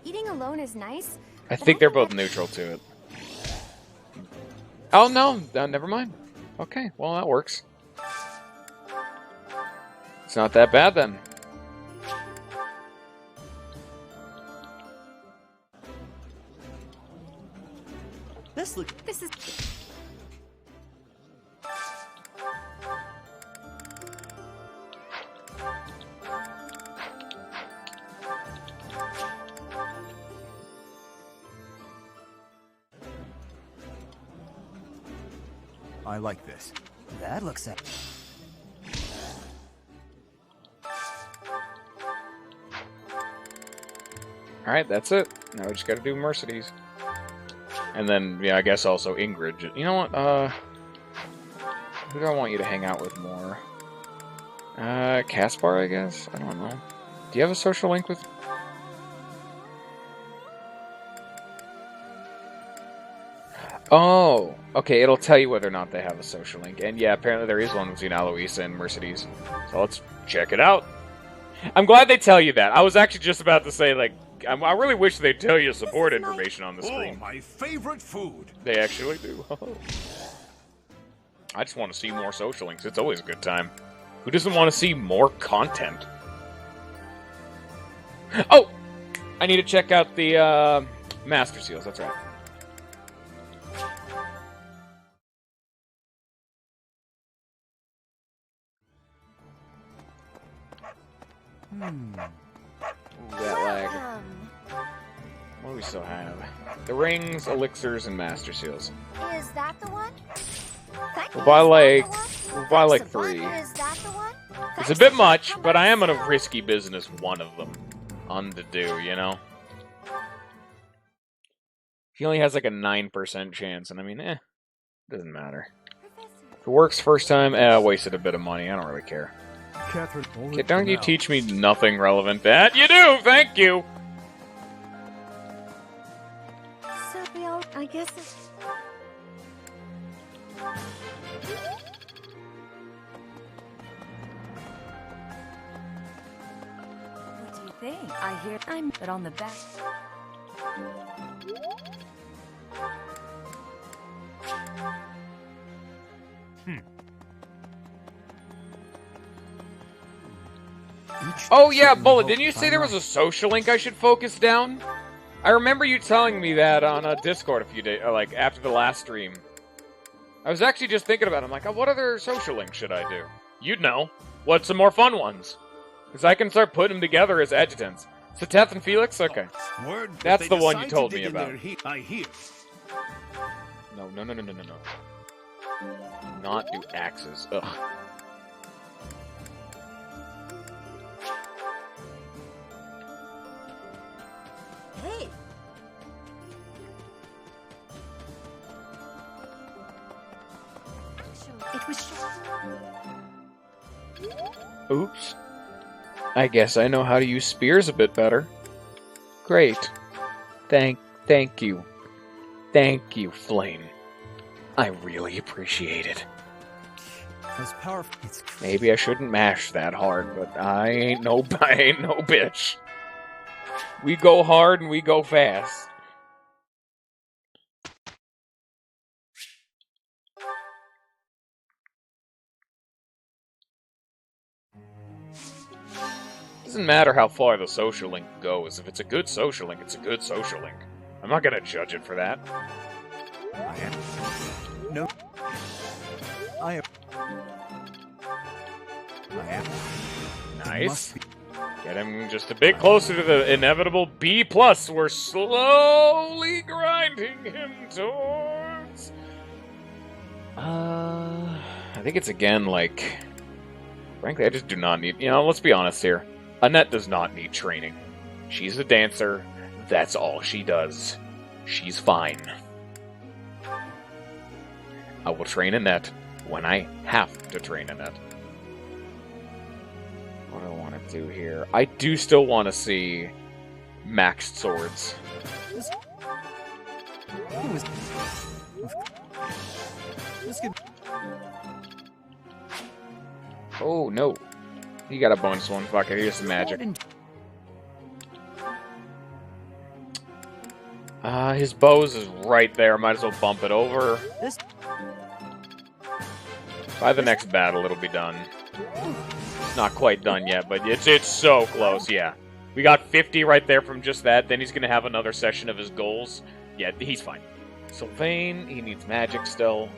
Eating alone is nice. I think they're both neutral to it. Oh, no. Never mind. Okay, well, that works. It's not that bad, then. This is... I like this. That looks like... Alright, that's it. Now we just gotta do Mercedes. And then, yeah, I guess also Ingrid. You know what, who do I want you to hang out with more? Caspar, I guess? I don't know. Do you have a social link with... Oh, okay, it'll tell you whether or not they have a social link. And yeah, apparently there is one between Aloysia and Mercedes. So let's check it out. I'm glad they tell you that. I was actually just about to say, like, I really wish they'd tell you support information on the screen. Oh, my favorite food. They actually do. I just want to see more social links. It's always a good time. Who doesn't want to see more content? Oh! I need to check out the Master Seals, that's right. Ooh, that lag. What do we still have? The rings, elixirs, and Master Seals. Is that the one? We'll buy like 3. Is that the one? It's a bit much, but I am in a risky business one of them on the do, you know? He only has like a 9% chance, and I mean, doesn't matter. If it works first time, wasted a bit of money, I don't really care. Catherine, Okay, don't you teach me nothing relevant. That you do, thank you! So, I guess it's... What do you think? I hear I'm but on the back. Oh yeah, Bullet, didn't you say there was a social link I should focus down? I remember you telling me that on Discord a few days, like after the last stream. I was actually just thinking about it. I'm like, oh, what other social links should I do? You'd know. What's some more fun ones? Because I can start putting them together as adjutants. Sateth and Felix? Okay. Word, That's the one you told me about. I hear. No. Not do axes. Ugh. Hey, It was Oops. I guess I know how to use spears a bit better. Great. Thank you. Thank you, Flame. I really appreciate it. As powerful. It's Maybe I shouldn't mash that hard, but I ain't no bitch. We go hard and we go fast. Doesn't matter how far the social link goes. If it's a good social link, it's a good social link. I'm not gonna judge it for that. I am. No. I am. I am. Nice. Get him just a bit closer to the inevitable B+. We're slowly grinding him towards... I think it's again, like... Frankly, I just do not need... You know, let's be honest here. Annette does not need training. She's a dancer. That's all she does. She's fine. I will train Annette when I have to train Annette. What do I want to do here? I do still want to see maxed swords. Oh, no. He got a bonus one. Fuck it, here's some magic. His bows is right there. Might as well bump it over. This By the next battle, it'll be done. Not quite done yet, but it's so close, yeah. We got 50 right there from just that. Then he's going to have another session of his goals. Yeah, he's fine. Sylvain, he needs magic still.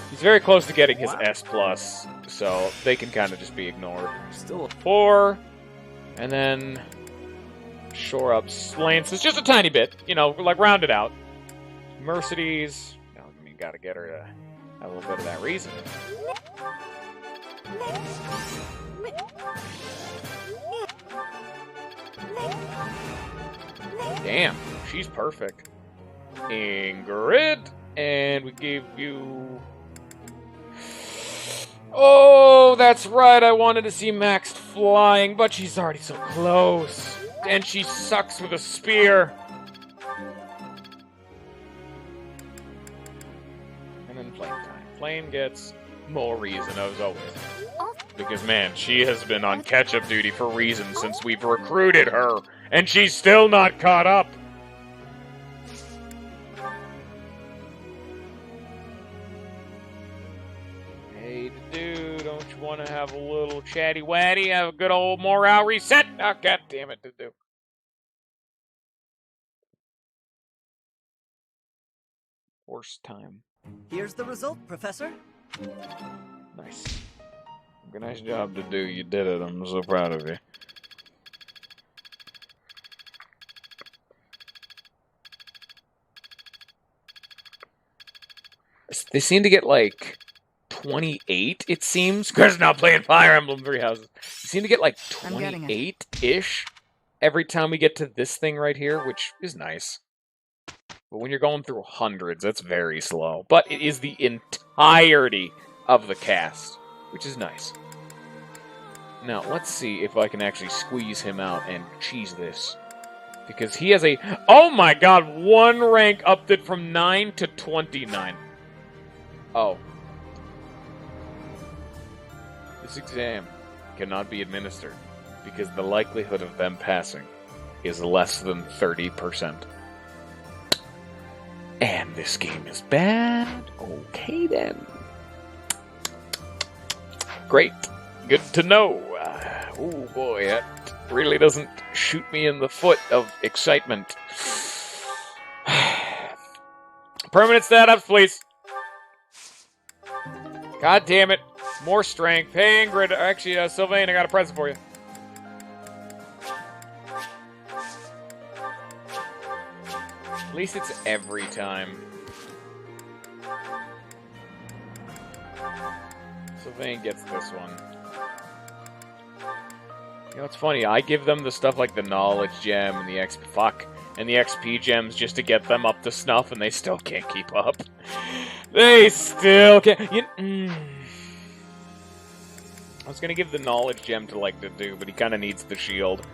He's very close to getting his S+, so they can kind of just be ignored. still 4, and then shore up Lance is just a tiny bit, you know, like round it out. Mercedes, you know, I mean, gotta get her to have a little bit of that reason. Damn, she's perfect. Ingrid, and we gave you... Oh, that's right, I wanted to see Max flying, but she's already so close. And she sucks with a spear. And then Flame time. Flame gets more reason as always. Because, man, she has been on catch-up duty for reason since we've recruited her. And she's still not caught up. Hey, dude, don't you want to have a little chatty-watty? Have a good old morale reset? Oh, God damn it, dude. Worst time. Here's the result, Professor. Nice. Nice job to do. You did it. I'm so proud of you. They seem to get like 28, it seems. Because now playing Fire Emblem Three Houses. They seem to get like 28-ish every time we get to this thing right here, which is nice. But when you're going through hundreds, that's very slow. But it is the entirety of the cast, which is nice. Now, let's see if I can actually squeeze him out and cheese this. Because he has a... Oh my god, one rank upped it from 9 to 29. Oh. This exam cannot be administered because the likelihood of them passing is less than 30%. And this game is bad. Okay, then. Great. Good to know. Oh, boy, that really doesn't shoot me in the foot of excitement. Permanent stat-ups, please. God damn it. More strength. Hey, Ingrid. Actually, Sylvain, I got a present for you. At least it's every time. Sylvain gets this one. You know, it's funny. I give them the stuff like the knowledge gem and the XP gems just to get them up to snuff, and they still can't keep up. They still can't. I was gonna give the knowledge gem to like the dude, but he kind of needs the shield.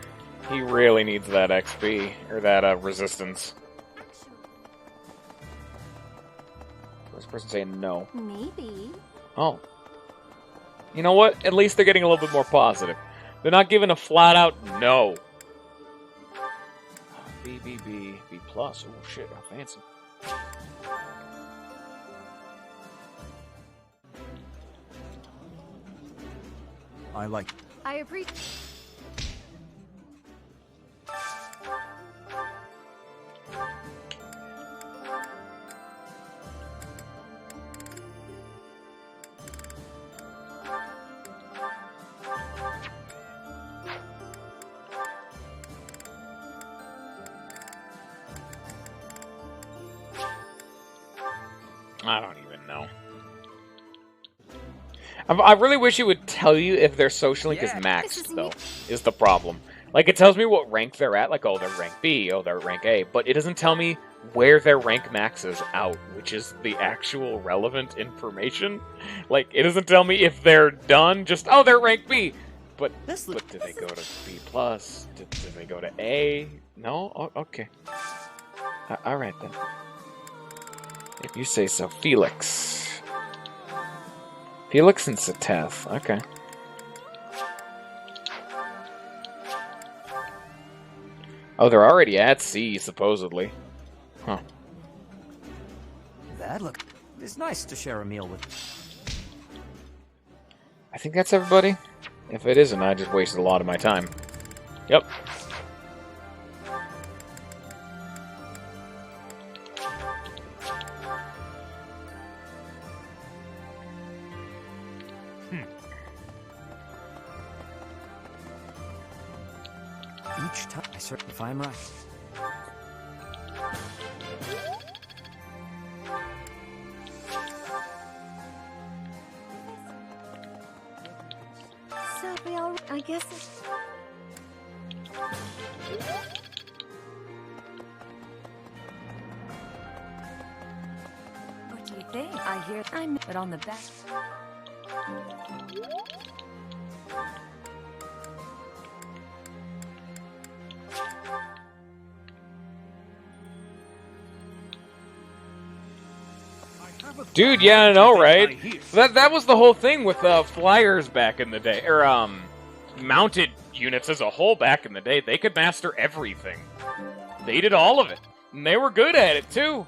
He really needs that XP or that resistance. First person saying no. Maybe. Oh. You know what? At least they're getting a little bit more positive. They're not giving a flat-out no. B, B, B, B+. Oh, shit. How fancy. I like... I appreciate... I don't even know. I really wish it would tell you if their social link is maxed, though, is the problem. Like, it tells me what rank they're at, like, oh, they're rank B, oh, they're rank A, but it doesn't tell me where their rank maxes out, which is the actual relevant information. Like, it doesn't tell me if they're done, just, oh, they're rank B. But did they go to B+? Did they go to A? No? Oh, okay. Alright, then. If you say so. Felix. Felix and Sateth. Okay. Oh, they're already at sea, supposedly. Huh. That look. It's nice to share a meal with. I think that's everybody. If it isn't, I just wasted a lot of my time. Yep. Each time, if I'm right. So we all, I guess it's... What do you think? I hear I'm but on the back. Dude, yeah, I know, right? That was the whole thing with flyers back in the day, or mounted units as a whole back in the day. They could master everything. They did all of it, and they were good at it too.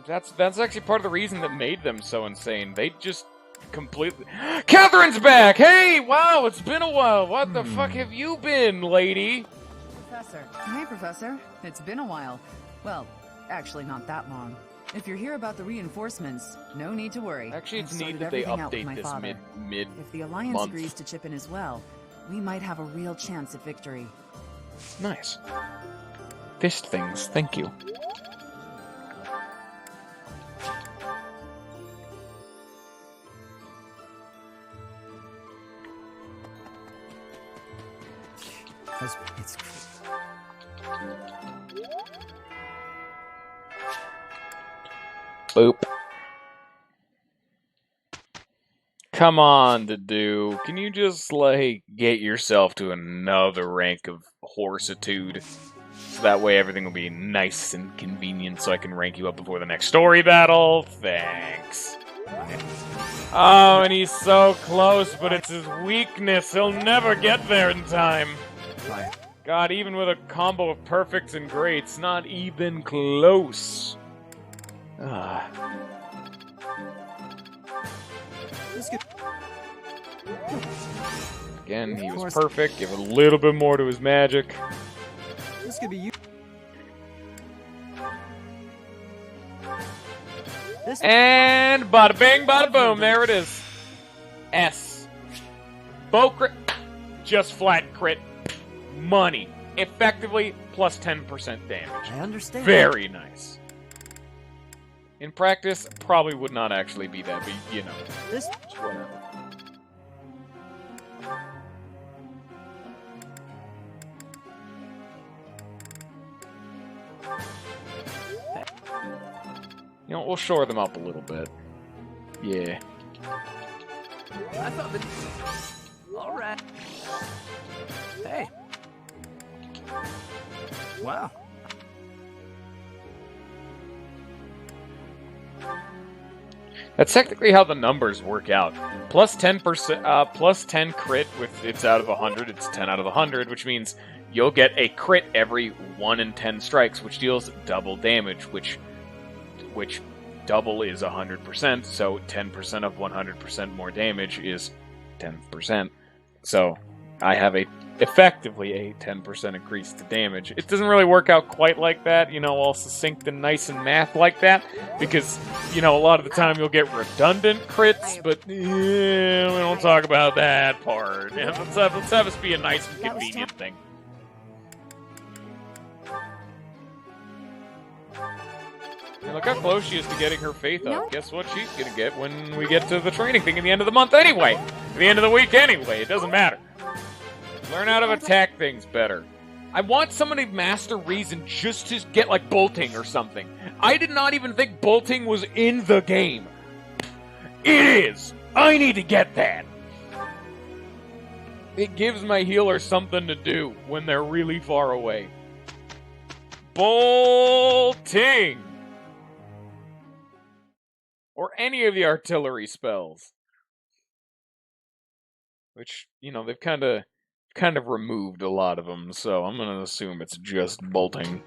That's actually part of the reason that made them so insane. They just completely. Catherine's back! Hey, wow, it's been a while. What the fuck have you been, lady? Professor. Hey, Professor. It's been a while. Well, actually not that long. If you're here about the reinforcements, no need to worry. Actually, it's I've neat sorted that they everything out with update my this father. mid If the Alliance month. agrees to chip in as well, we might have a real chance at victory. Nice. Fist things, thank you. It's. Boop. Come on, Dedu. Can you just, like, get yourself to another rank of horsitude? So that way everything will be nice and convenient so I can rank you up before the next story battle? Thanks. Oh, and he's so close, but it's his weakness. He'll never get there in time. God, even with a combo of perfects and greats, not even close. Ah. Again, he was perfect. Give a little bit more to his magic. This could be you. And bada bing, bada boom. There it is. S. Bow crit. Just flat crit. Money. Effectively plus 10% damage. I understand. Very nice. In practice, probably would not actually be that, but you know. This. Whatever. You know, we'll shore them up a little bit. Yeah. I thought that. All right. Hey. Wow. That's technically how the numbers work out. Plus 10%, plus 10 crit with it's out of 100. It's 10 out of 100, which means you'll get a crit every 1 in 10 strikes, which deals double damage, which double is 100%. So 10% of 100% more damage is 10%. So I have effectively a 10% increase to damage. It doesn't really work out quite like that, you know, all succinct and nice and math like that, because, you know, a lot of the time you'll get redundant crits, but yeah, we don't talk about that part. Yeah, let's have us be a nice and convenient thing. And look how close she is to getting her faith up. Guess what she's gonna get when we get to the training thing at the end of the month anyway? At the end of the week anyway, it doesn't matter. Learn how to attack things better. I want someone to master reason just to get, like, bolting or something. I did not even think bolting was in the game. It is! I need to get that! It gives my healer something to do when they're really far away. Bolting! Or any of the artillery spells. Which, you know, they've kind of kind of removed a lot of them, so I'm gonna assume it's just bolting.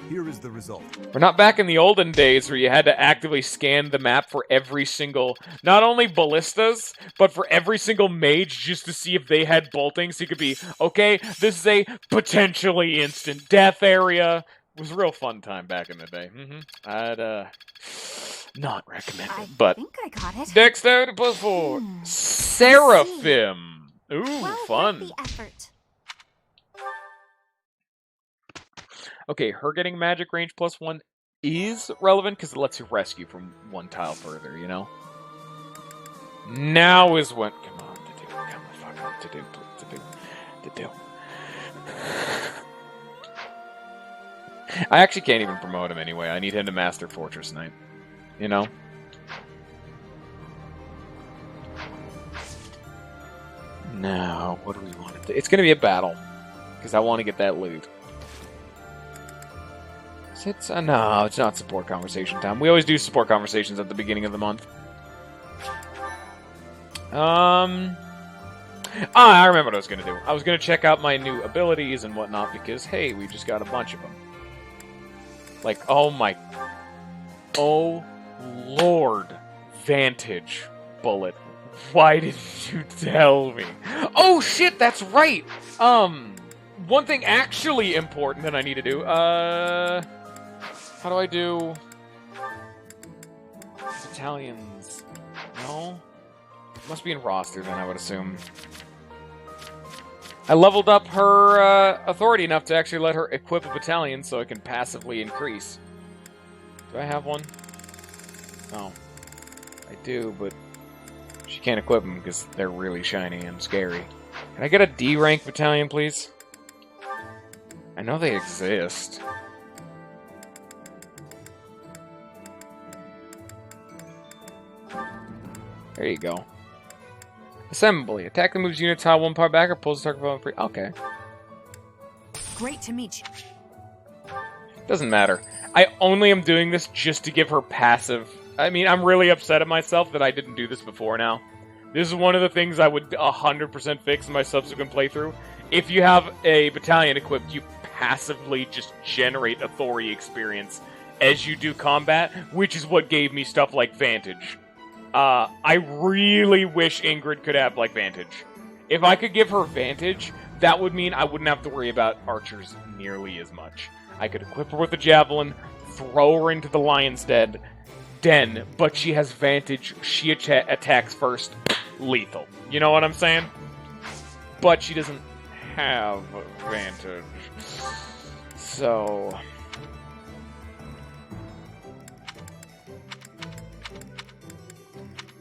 Here is the result. We're not back in the olden days where you had to actively scan the map for every single, not only ballistas, but for every single mage just to see if they had bolting, so you could be, okay, this is a potentially instant death area. It was a real fun time back in the day. I'd, not recommend it, but... I think I got it. Dexterity +4. Seraphim. Ooh, Well, fun. worth the effort. Okay, her getting magic range +1 is relevant because it lets you rescue from one tile further, you know? Now is when... Come on, to do. Come the fuck on, to do. I actually can't even promote him anyway. I need him to master Fortress Knight. You know? Now, what do we want to do? It's going to be a battle. Because I want to get that loot. It's no, it's not support conversation time. We always do support conversations at the beginning of the month. I remember what I was going to do. I was going to check out my new abilities and whatnot because, hey, we just got a bunch of them. Like, oh Lord, Vantage Bullet. Why didn't you tell me? Oh shit, that's right! One thing actually important that I need to do, how do I do... Battalions? No? It must be in roster then, I would assume. I leveled up her authority enough to actually let her equip a battalion so it can passively increase. Do I have one? Oh. I do, but she can't equip them because they're really shiny and scary. Can I get a D rank battalion, please? I know they exist. There you go. Assembly. Attack that moves unit tile 1 part back or pulls the target from free. Okay. Great to meet you. Doesn't matter. I only am doing this just to give her passive. I mean, I'm really upset at myself that I didn't do this before now. This is one of the things I would 100% fix in my subsequent playthrough. If you have a battalion equipped, you passively just generate authority experience as you do combat, which is what gave me stuff like Vantage. I really wish Ingrid could have, like, Vantage. If I could give her Vantage, that would mean I wouldn't have to worry about archers nearly as much. I could equip her with a javelin, throw her into the lion's den, but she has Vantage, she attacks first, lethal. You know what I'm saying? But she doesn't have Vantage. So...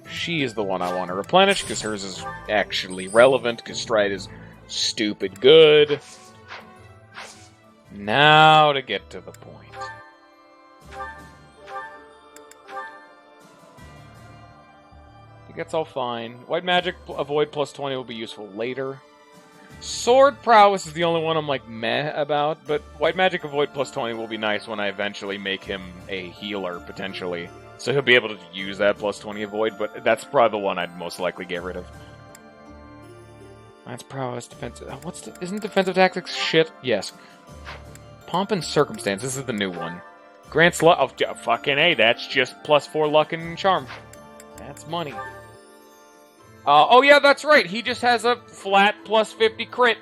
she is the one I want to replenish, because hers is actually relevant, because Stride is stupid good. Now to get to the point. I think that's all fine. White Magic Avoid +20 will be useful later. Sword Prowess is the only one I'm like meh about, but White Magic Avoid +20 will be nice when I eventually make him a healer, potentially. So he'll be able to use that +20 avoid, but that's probably the one I'd most likely get rid of. That's prowess, defensive... isn't defensive tactics shit? Yes. Pomp and Circumstance, this is the new one. Grants luck... oh, fucking A, that's just +4 luck and charm. That's money. Oh yeah, that's right, he just has a flat +50 crit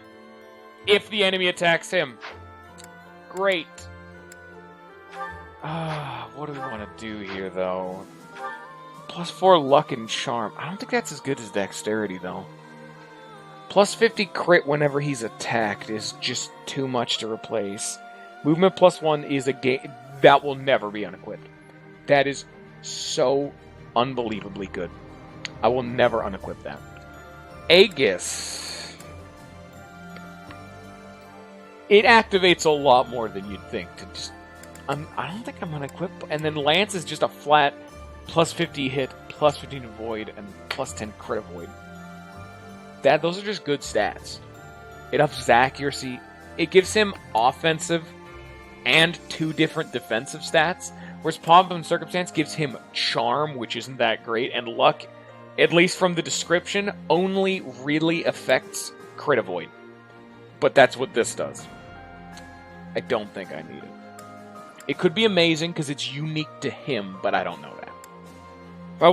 if the enemy attacks him. Great. What do we want to do here, though? +4 luck and charm. I don't think that's as good as dexterity, though. +50 crit whenever he's attacked is just too much to replace. Movement +1 is a game that will never be unequipped. That is so unbelievably good. I will never unequip that. Aegis. It activates a lot more than you'd think to just... I don't think I'm gonna equip. And then Lance is just a flat +50 hit, +15 avoid, and +10 crit avoid. Those are just good stats. It ups his accuracy. It gives him offensive and 2 different defensive stats. Whereas Pomp and Circumstance gives him charm, which isn't that great, and luck at least from the description, only really affects crit avoid. But that's what this does. I don't think I need it. It could be amazing because it's unique to him, but I don't know that.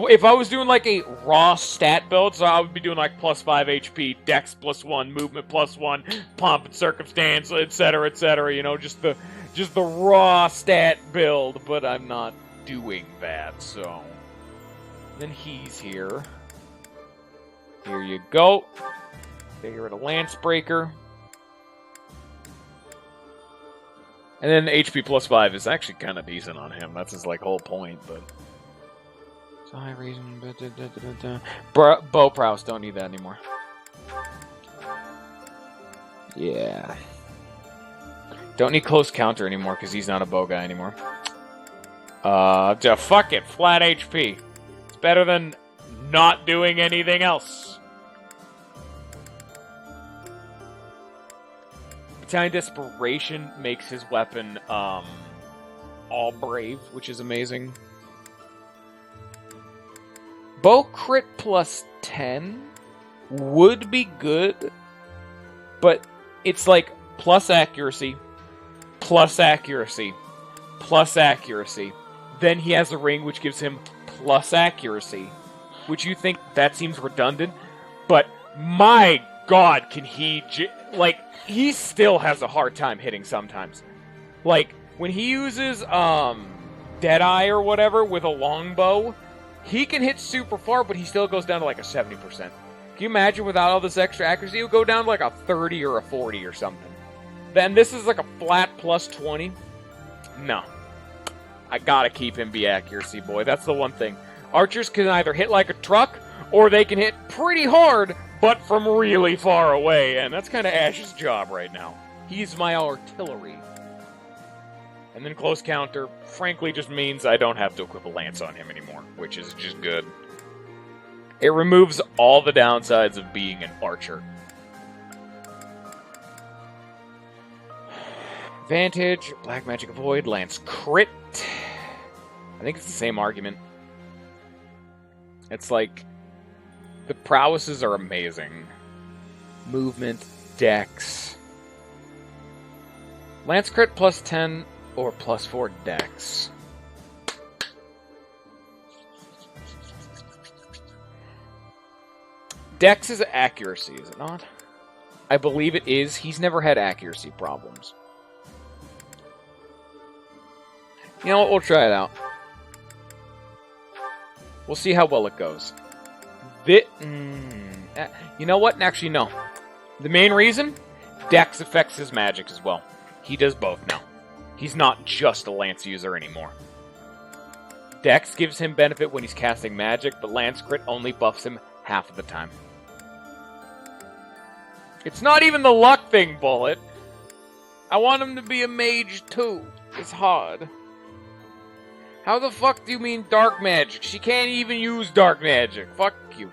If I was doing like a raw stat build, so I would be doing like +5 HP, Dex +1, Movement +1, Pomp and Circumstance, etc., you know, just the raw stat build, but I'm not doing that, so... Then he's here. Here you go. Get rid of Lancebreaker. And then HP +5 is actually kind of decent on him. That's his like whole point, but... So high reason... Bow prowess, don't need that anymore. Yeah. Don't need close counter anymore, because he's not a bow guy anymore. Fuck it, flat HP. It's better than not doing anything else. Battalion Desperation makes his weapon, all brave, which is amazing. Bow crit +10 would be good, but it's like plus accuracy, plus accuracy, plus accuracy. Then he has a ring which gives him plus accuracy, which you think that seems redundant, but my god, can he... like, he still has a hard time hitting sometimes. Like, when he uses, Deadeye or whatever with a longbow, he can hit super far, but he still goes down to like a 70%. Can you imagine without all this extra accuracy? It would go down to like a 30 or a 40 or something. Then this is like a flat +20. No. I gotta keep him be accuracy, boy. That's the one thing. Archers can either hit like a truck, or they can hit pretty hard, but from really far away. And that's kind of Ash's job right now. He's my artillery. And then close counter, frankly, just means I don't have to equip a lance on him anymore, which is just good. It removes all the downsides of being an archer. Advantage, Black Magic Avoid, Lance Crit. I think it's the same argument. It's like, the prowesses are amazing. Movement, Dex. Lance Crit +10 or +4 Dex. Dex is accuracy, is it not? I believe it is. He's never had accuracy problems. You know what? We'll try it out. We'll see how well it goes. You know what? Actually, no. The main reason? Dex affects his magic as well. He does both now. He's not just a lance user anymore. Dex gives him benefit when he's casting magic, but Lance Crit only buffs him half of the time. It's not even the luck thing, Bullet. I want him to be a mage too. It's hard. How the fuck do you mean dark magic? She can't even use dark magic. Fuck you.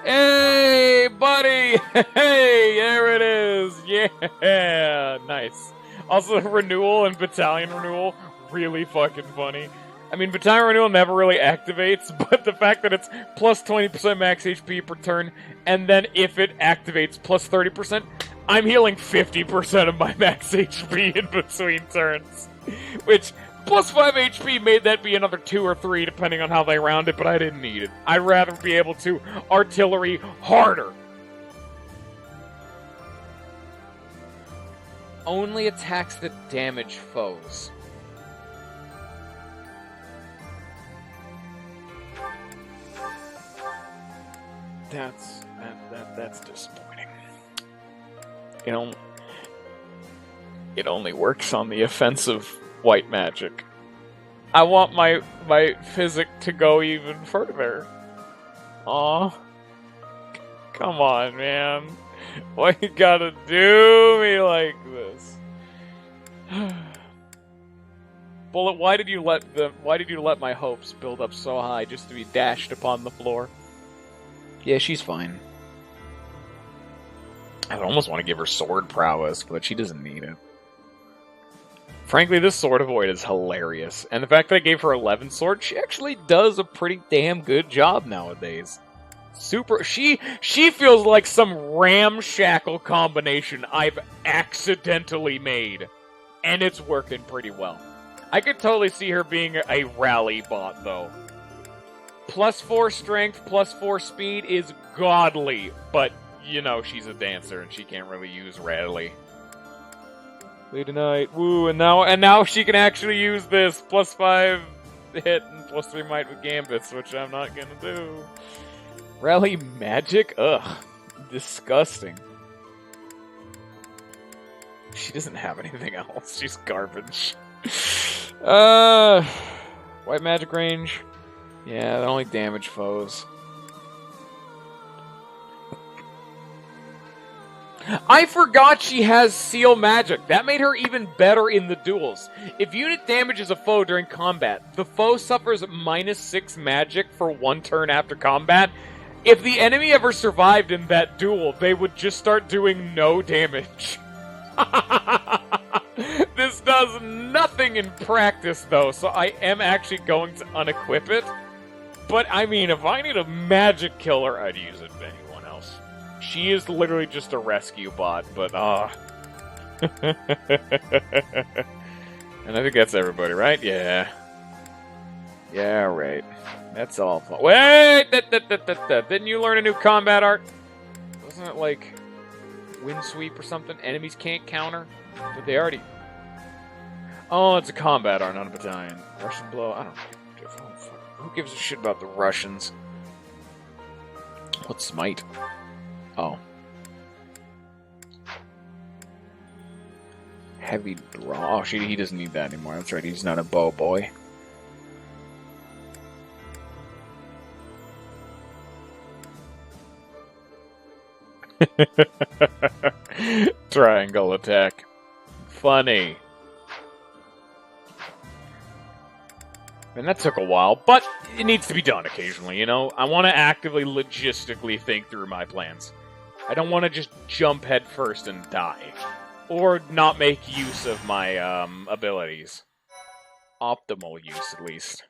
Hey, buddy! Hey, there it is! Yeah! Nice. Also, renewal and battalion renewal, really fucking funny. I mean, battalion renewal never really activates, but the fact that it's plus 20% max HP per turn, and then if it activates plus 30%, I'm healing 50% of my max HP in between turns. Which, plus 5 HP made that be another 2 or 3, depending on how they round it, but I didn't need it. I'd rather be able to artillery harder. Only attacks that damage foes. That's disappointing. It only works on the offensive white magic. I want my physic to go even further. Aw. Come on, man. Why you gotta do me like this? Bullet, why did you let my hopes build up so high just to be dashed upon the floor? Yeah, she's fine. I would almost want to give her sword prowess, but she doesn't need it. Frankly, this Sword of Void is hilarious. And the fact that I gave her 11 swords, she actually does a pretty damn good job nowadays. Super. She feels like some ramshackle combination I've accidentally made. And it's working pretty well. I could totally see her being a rally bot, though. +4 strength, +4 speed is godly. But, you know, she's a dancer and she can't really use rally. Lead tonight, woo, and now she can actually use this +5 hit and +3 might with gambits, which I'm not gonna do. Rally magic? Ugh. Disgusting. She doesn't have anything else. She's garbage. White magic range. Yeah, they only damage foes. I forgot she has seal magic. That made her even better in the duels. If unit damages a foe during combat, the foe suffers -6 magic for 1 turn after combat. If the enemy ever survived in that duel, they would just start doing no damage. This does nothing in practice, though, so I am actually going to unequip it. But, I mean, if I need a magic killer, I'd use it, Benny. She is literally just a rescue bot, but And I think that's everybody, right? Yeah. Yeah, right. That's all. Wait! Didn't you learn a new combat art? Wasn't it like wind sweep or something? Enemies can't counter? But they already... Oh, it's a combat art, not a battalion. Russian blow? I don't know. Who gives a shit about the Russians? What's smite? Oh. Heavy draw. Oh, he doesn't need that anymore. That's right, he's not a bow boy. Triangle attack. Funny. And that took a while, but it needs to be done occasionally, you know? I want to actively, logistically think through my plans. I don't want to just jump head first and die. Or not make use of my, abilities. Optimal use, at least.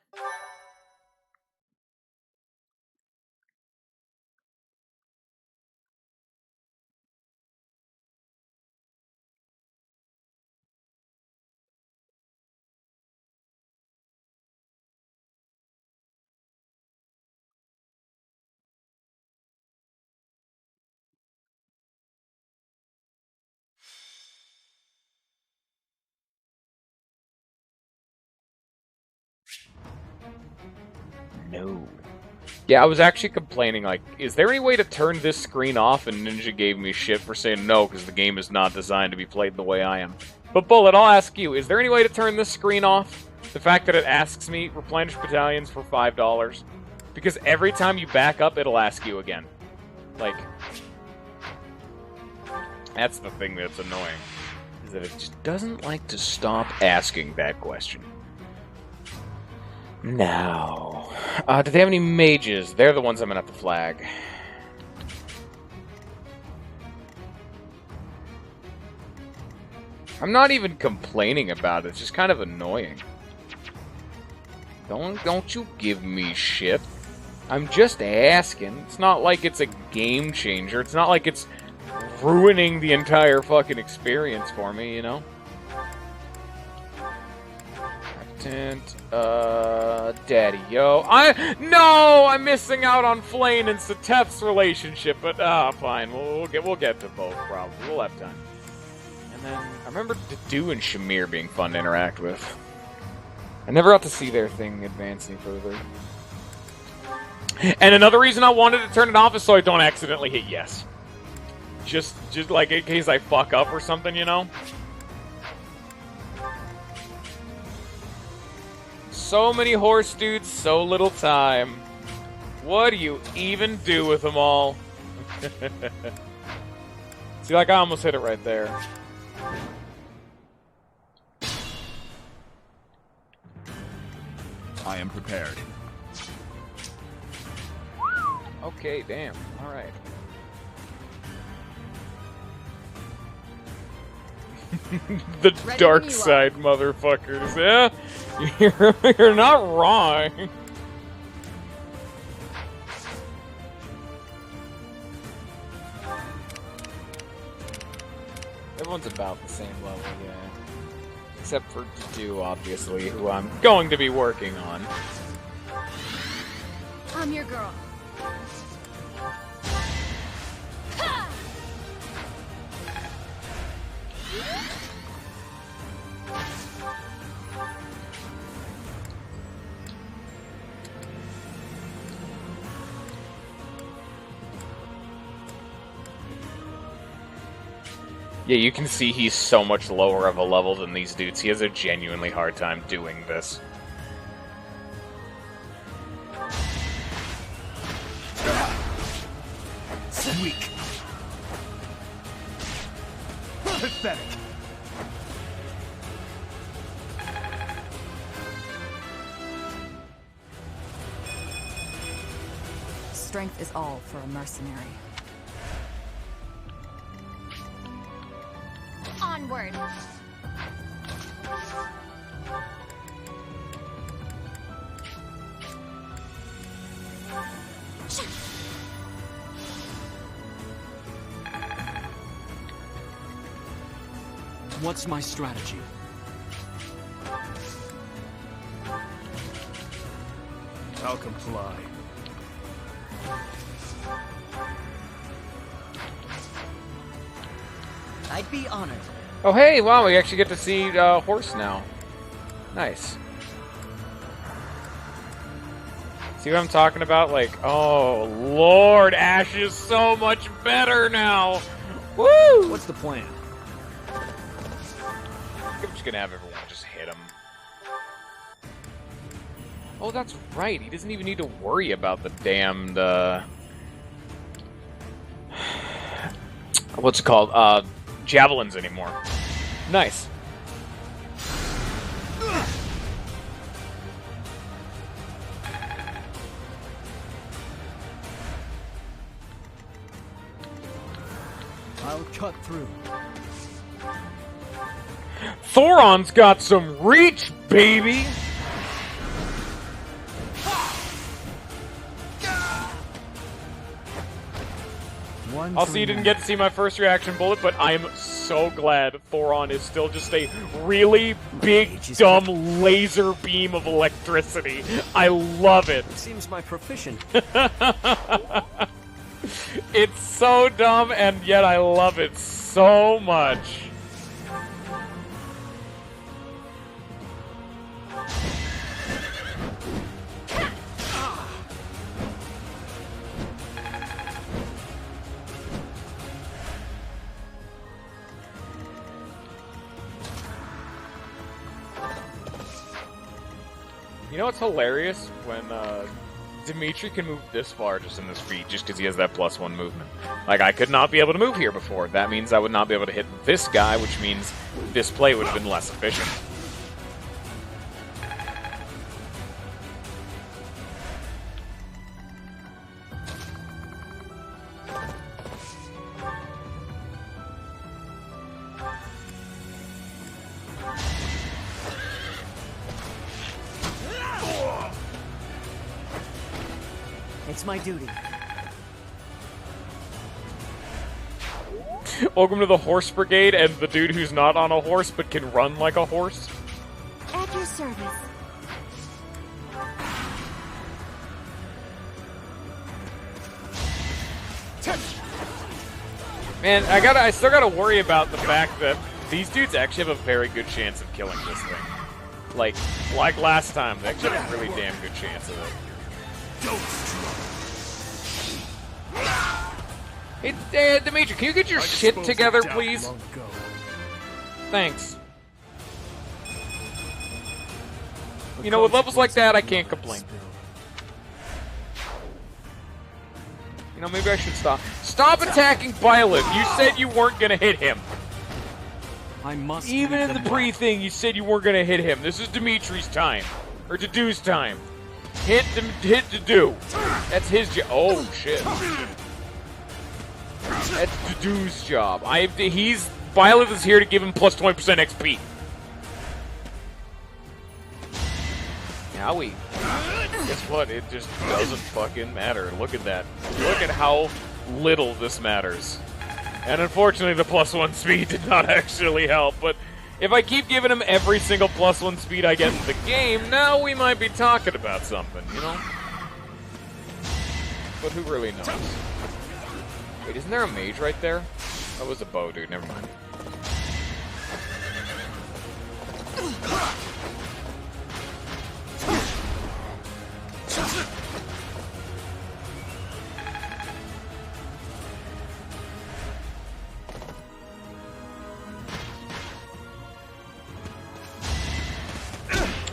No. Yeah, I was actually complaining, like, is there any way to turn this screen off? And Ninja gave me shit for saying no, because the game is not designed to be played the way I am. But Bullet, I'll ask you, is there any way to turn this screen off? The fact that it asks me, replenish battalions for $5. Because every time you back up, it'll ask you again. Like, that's the thing that's annoying. Is that it just doesn't like to stop asking that question. Now, do they have any mages? They're the ones I'm gonna have to flag. I'm not even complaining about it. It's just kind of annoying. Don't you give me shit. I'm just asking. It's not like it's a game changer. It's not like it's ruining the entire fucking experience for me, you know? Daddy, yo. I'm missing out on Flane and Sateth's relationship, but, fine. We'll get to both, probably. We'll have time. And then, I remember Dedu and Shamir being fun to interact with. I never got to see their thing advance any further. And another reason I wanted to turn it off is so I don't accidentally hit yes. Just like, in case I fuck up or something, you know? So many horse dudes, so little time. What do you even do with them all? See, like, I almost hit it right there. I am prepared. Okay, damn. Alright. The Ready dark when you side, motherfuckers. Yeah, you're not wrong. Everyone's about the same level, yeah. Except for Dew, obviously, who I'm going to be working on. I'm your girl. Yeah, you can see he's so much lower of a level than these dudes. He has a genuinely hard time doing this. Weak. Pathetic. Strength is all for a mercenary. Onward. What's my strategy? I'll comply. I'd be honored. Oh, hey, wow, we actually get to see Horse now. Nice. See what I'm talking about? Like, oh, Lord, Ash is so much better now. Woo! What's the plan? I'm just gonna have everyone just hit him. Oh, that's right. He doesn't even need to worry about the damned, what's it called? Javelins anymore. Nice. I'll cut through. Thoron's got some reach, baby! Also, you didn't get to see my first reaction bullet, but I'm so glad Thoron is still just a really big, dumb laser beam of electricity. I love it. Seems my proficient. It's so dumb, and yet I love it so much. You know what's hilarious? When Dimitri can move this far just in this feat, just because he has that +1 movement. Like, I could not be able to move here before. That means I would not be able to hit this guy, which means this play would have been less efficient. It's my duty. Welcome to the Horse Brigade and the dude who's not on a horse but can run like a horse. At your service. Man, I still gotta worry about the fact that these dudes actually have a very good chance of killing this thing. Like last time, they actually have a really damn good chance of it. Hey, Dimitri, can you get your shit together, please? Thanks. You know, with levels like that, I can't complain. You know, maybe I should stop. Stop attacking Violet! You said you weren't gonna hit him. I must. Even in the pre-thing, you said you weren't gonna hit him. This is Dimitri's time. Or Dedew's time. Hit Dedew. That's his job. Oh, shit. That's Dedew's job. He's Byleth is here to give him plus 20% XP. Yowie. Guess what? It just doesn't fucking matter. Look at that. Look at how little this matters. And unfortunately, the +1 speed did not actually help, but if I keep giving him every single +1 speed I get in the game, now we might be talking about something, you know? But who really knows? Wait, isn't there a mage right there? That was a bow, dude. Never mind.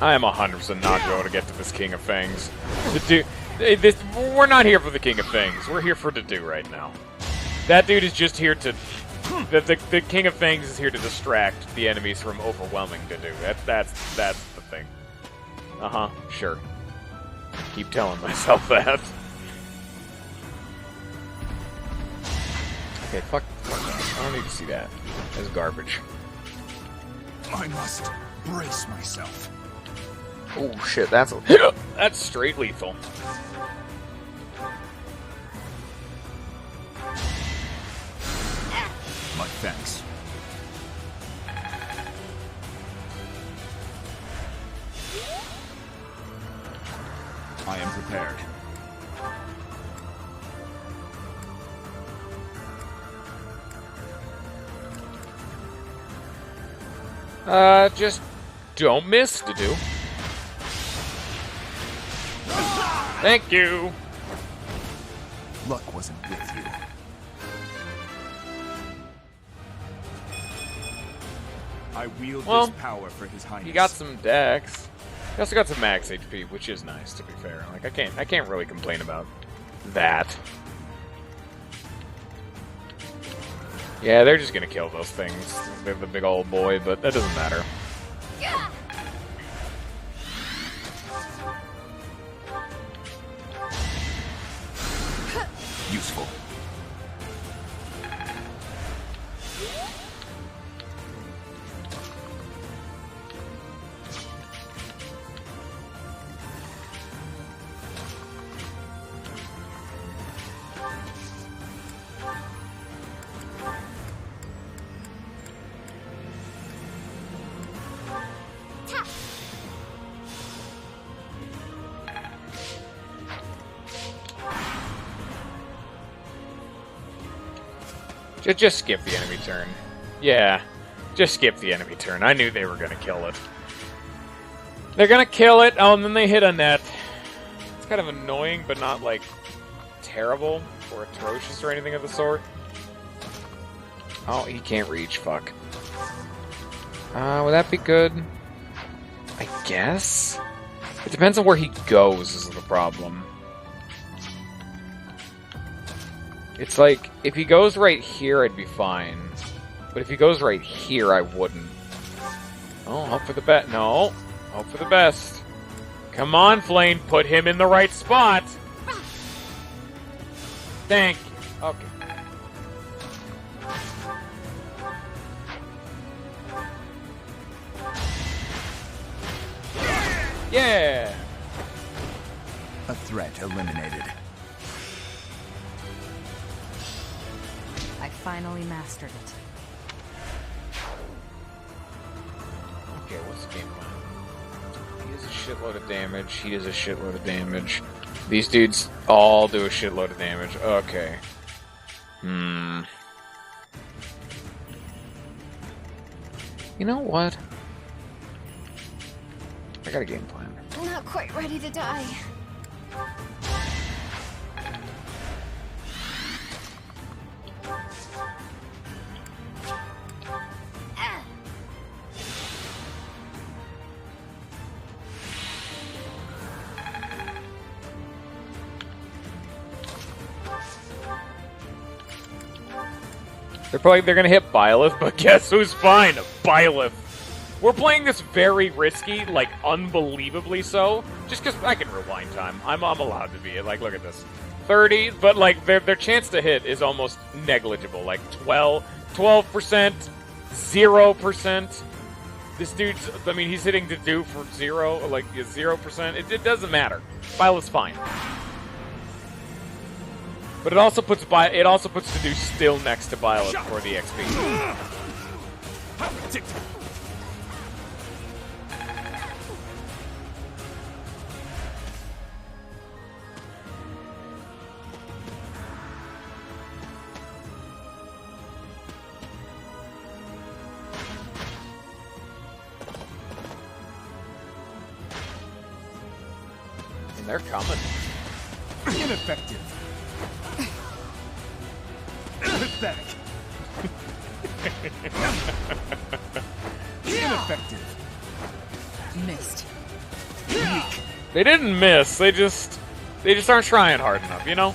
I am 100% not going to get to this King of Fangs. We're not here for the King of Fangs. We're here for Dedue right now. That dude is just here to... The King of Fangs is here to distract the enemies from overwhelming Dedue. That's the thing. Uh-huh, sure. Keep telling myself that. Okay, fuck that. I don't need to see that. That's garbage. I must brace myself. Oh shit, that's straight lethal. My thanks. I am prepared. Just don't miss, Dedue. Thank you. Luck wasn't with you. I wield this power for His Highness. He got some dex. He also got some max HP, which is nice, to be fair. Like I can't really complain about that. Yeah, they're just gonna kill those things. They're the big old boy, but that doesn't matter. Useful. Just skip the enemy turn. Yeah, just skip the enemy turn. I knew they were gonna kill it. They're gonna kill it, oh, and then they hit a net. It's kind of annoying, but not, like, terrible or atrocious or anything of the sort. Oh, he can't reach, fuck. Would that be good? I guess? It depends on where he goes is the problem. It's like, if he goes right here, I'd be fine. But if he goes right here, I wouldn't. Oh, hope for the best. No. Hope for the best. Come on, Flame. Put him in the right spot. Thank you. Okay. Yeah! A threat eliminated. I finally mastered it. Okay, what's the game plan? He does a shitload of damage. He does a shitload of damage. These dudes all do a shitload of damage. Okay. You know what? I got a game plan. Not quite ready to die. They're gonna hit Byleth, but guess who's fine? Byleth. We're playing this very risky, like unbelievably so, just because I can rewind time. I'm allowed to be. Like, look at this, 30, but like their chance to hit is almost negligible, like 12%, 0%. This dude's, I mean, he's hitting to do for 0, like 0%. It doesn't matter. Violet's fine. But it also puts to do still next to Violet for the XP. And they're coming. Ineffective. Pathetic. Ineffective. Missed. Weak. They didn't miss. They just aren't trying hard enough, you know?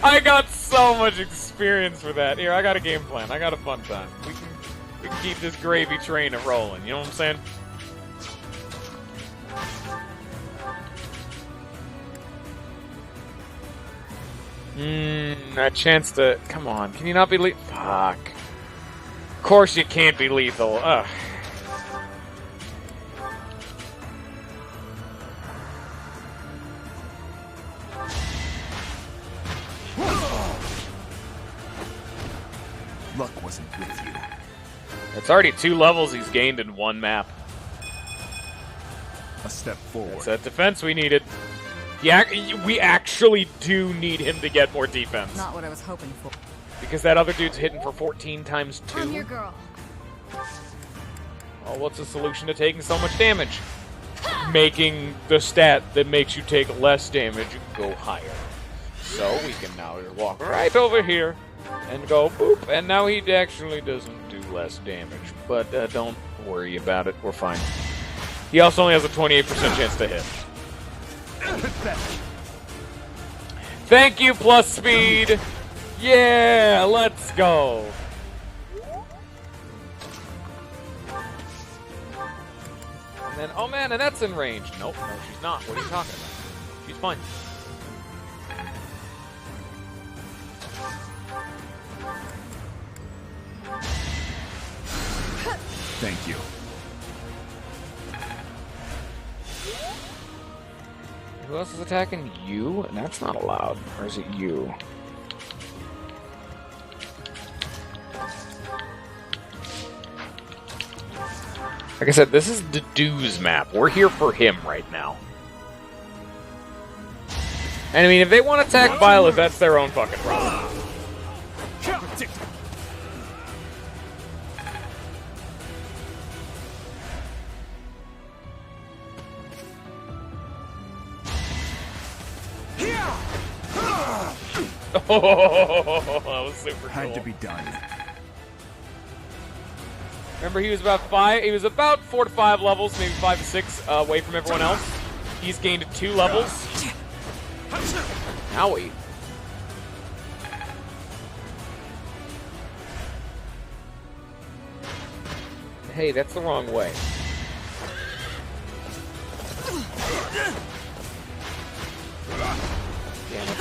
I got so much experience for that. Here, I got a game plan. I got a fun time. We can keep this gravy train rolling. You know what I'm saying? A chance to... Come on, can you not be lethal? Fuck. Of course you can't be lethal. Ugh. Luck wasn't with you. It's already 2 levels he's gained in 1 map. A step forward. It's that defense we needed. We actually do need him to get more defense. Not what I was hoping for. Because that other dude's hitting for 14 times 2. I'm your girl. Well, what's the solution to taking so much damage? Making the stat that makes you take less damage go higher. So we can now just walk right over here and go boop, and now he actually doesn't do less damage. But don't worry about it, we're fine. He also only has a 28% chance to hit. Thank you, plus speed! Yeah, let's go! And then, oh man, Annette's in range. Nope, no, she's not. What are you talking about? She's fine. Thank you. Who else is attacking you? And that's not allowed. Or is it you? Like I said, this is Dedue's map. We're here for him right now. And I mean, if they want to attack Violet, that's their own fucking problem. Oh, that was super cool. Had to be done. Remember, he was about 4 to 5 levels, maybe 5 to 6 away from everyone else. He's gained 2 levels. Owie. Hey, that's the wrong way. Damn it.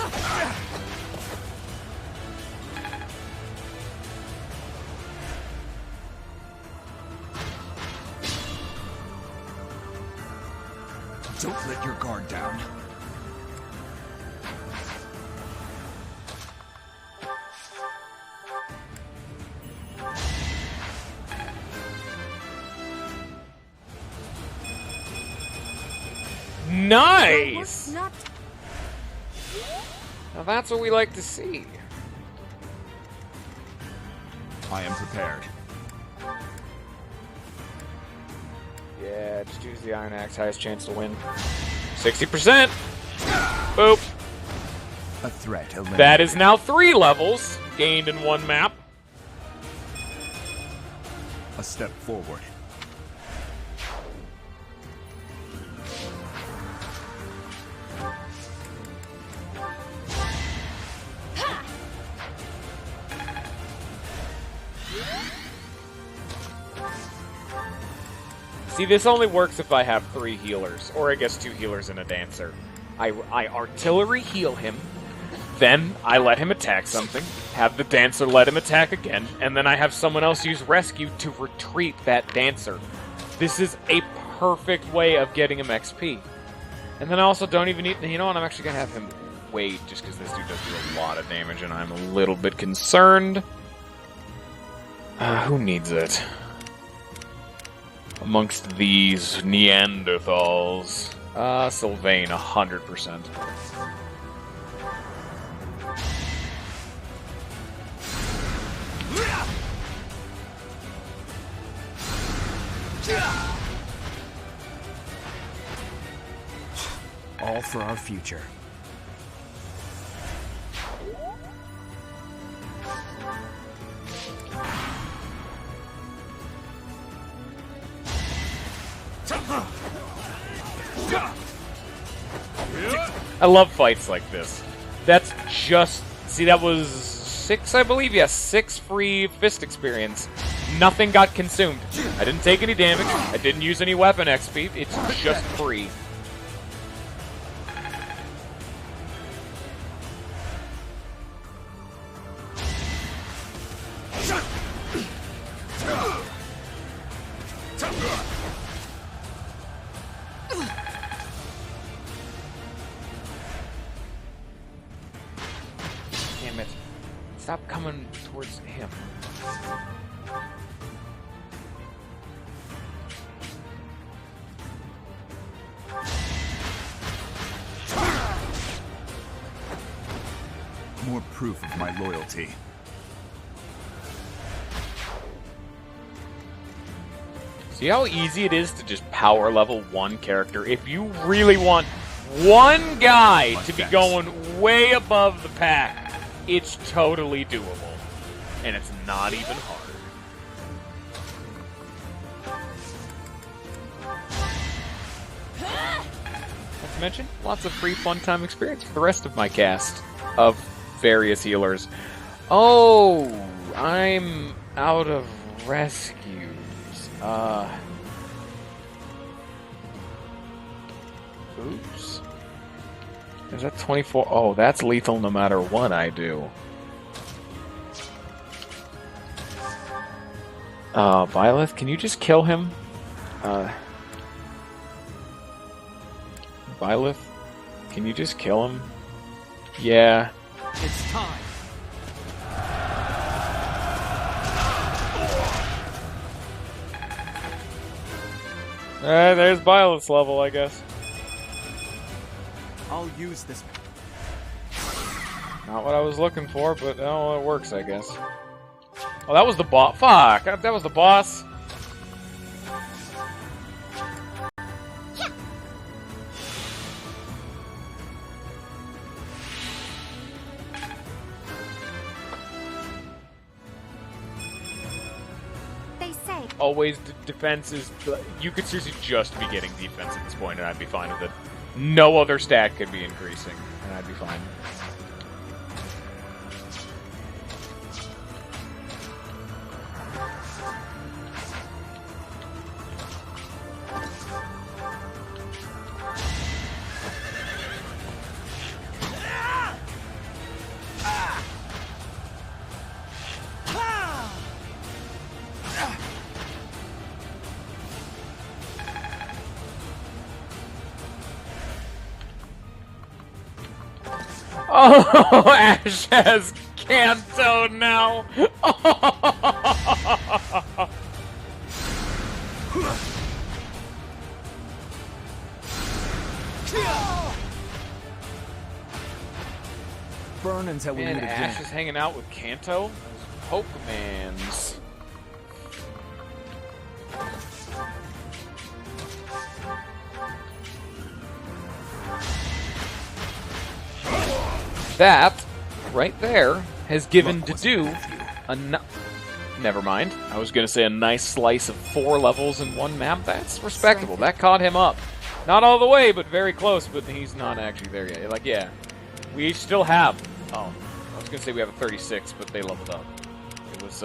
Don't let your guard down. Nice! Not... Now that's what we like to see. I am prepared. Yeah, just use the Iron Axe, highest chance to win. 60%! Boop! A threat eliminated. That is now 3 levels, gained in 1 map. A step forward. See, this only works if I have 3 healers, or I guess 2 healers and a dancer. I artillery heal him, Then I let him attack something, have the dancer let him attack again, and then I have someone else use rescue to retreat that dancer. This is a perfect way of getting him XP. And then I also don't even need... You know what? I'm actually going to have him wait, just because this dude does do a lot of damage, and I'm a little bit concerned. Who needs it? Amongst these Neanderthals. Sylvain, 100%. All for our future. I love fights like this. That's just... See, that was 6, I believe? Yes, 6 free fist experience. Nothing got consumed. I didn't take any damage. I didn't use any weapon XP. It's just free. Damn it. Stop coming towards him. More proof of my loyalty. See how easy it is to just power level one character? If you really want one guy to be going way above the pack, it's totally doable. And it's not even hard. Not to mention, lots of free fun time experience for the rest of my cast of various healers. Oh, I'm out of rescues. Oops. Is that 24? Oh, that's lethal no matter what I do. Byleth, can you just kill him? Byleth, can you just kill him? Yeah. It's time. There's Byleth's level, I guess. I'll use this. Not what I was looking for, but oh, it works, I guess. Oh, that was the boss. Fuck! That was the boss. Always defense is... You could seriously just be getting defense at this point, and I'd be fine with it. No other stat could be increasing, and I'd be fine. Oh, Ash has Kanto now. Burn until we meet again. Ash is hanging out with Kanto. Pokemans. That, right there, has given Dedue a never mind. I was going to say a nice slice of 4 levels in one map. That's respectable. That caught him up. Not all the way, but very close, but he's not actually there yet. Like, yeah. We still have... Oh, I was going to say we have a 36, but they leveled up. It was,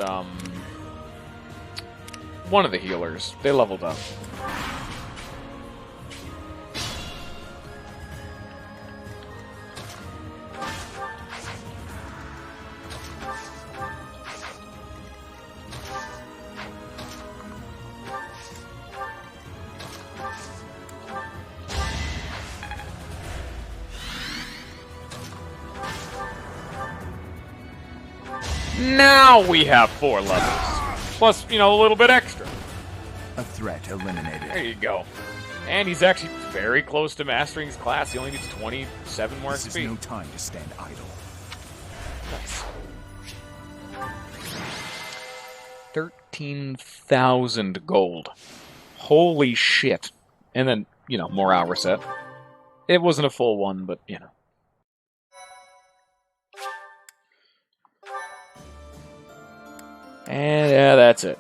one of the healers. They leveled up. Now we have 4 levels. Plus, you know, a little bit extra. A threat eliminated. There you go. And he's actually very close to mastering his class. He only needs 27 more This XP. is no time to stand idle. Nice. 13,000 gold. Holy shit. And then, you know, morale reset. It wasn't a full one, but, you know. And yeah, that's it.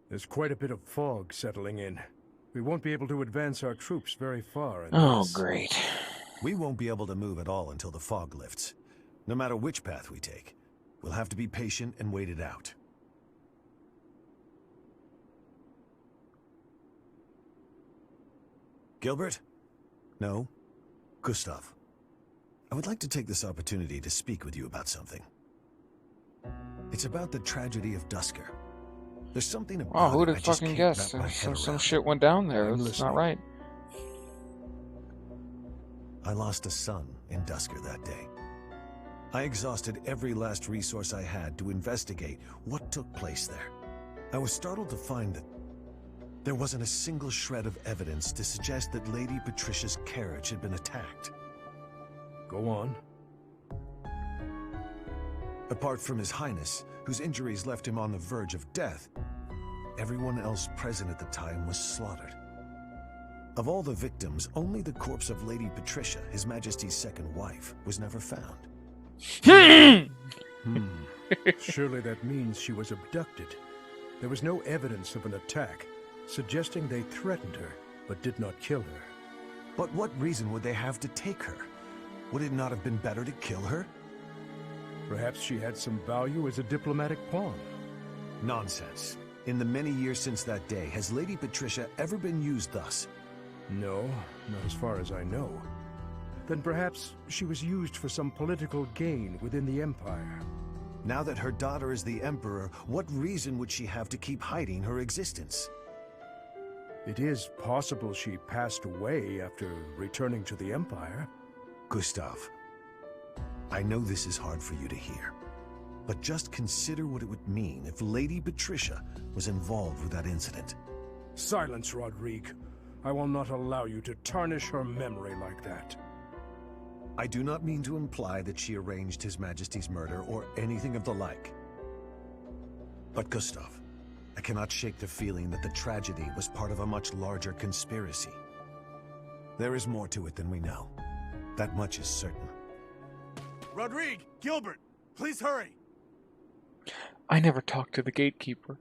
There's quite a bit of fog settling in. We won't be able to advance our troops very far in Oh, this. great. We won't be able to move at all until the fog lifts. No matter which path we take, we'll have to be patient and wait it out. Gilbert? No? Gustav. I would like to take this opportunity to speak with you about something. It's about the tragedy of Dusker. There's something about Oh, who'd it I have just fucking can't guessed? wrap my head Some around. shit went down there. I'm That's listening. not right. I lost a son in Dusker that day. I exhausted every last resource I had to investigate what took place there. I was startled to find that there wasn't a single shred of evidence to suggest that Lady Patricia's carriage had been attacked. Go on. Apart from His Highness, whose injuries left him on the verge of death, everyone else present at the time was slaughtered. Of all the victims, only the corpse of Lady Patricia, His Majesty's second wife, was never found. Surely that means she was abducted. There was no evidence of an attack, suggesting they threatened her, but did not kill her. But what reason would they have to take her? Would it not have been better to kill her? Perhaps she had some value as a diplomatic pawn. Nonsense. In the many years since that day, has Lady Patricia ever been used thus? No, not as far as I know. Then perhaps she was used for some political gain within the Empire. Now that her daughter is the Emperor, what reason would she have to keep hiding her existence? It is possible she passed away after returning to the Empire. Gustav, I know this is hard for you to hear, but just consider what it would mean if Lady Patricia was involved with that incident. Silence, Rodrigue. I will not allow you to tarnish her memory like that. I do not mean to imply that she arranged His Majesty's murder or anything of the like. But Gustav, I cannot shake the feeling that the tragedy was part of a much larger conspiracy. There is more to it than we know. That much is certain. Rodrigue! Gilbert! Please hurry! I never talked to the gatekeeper.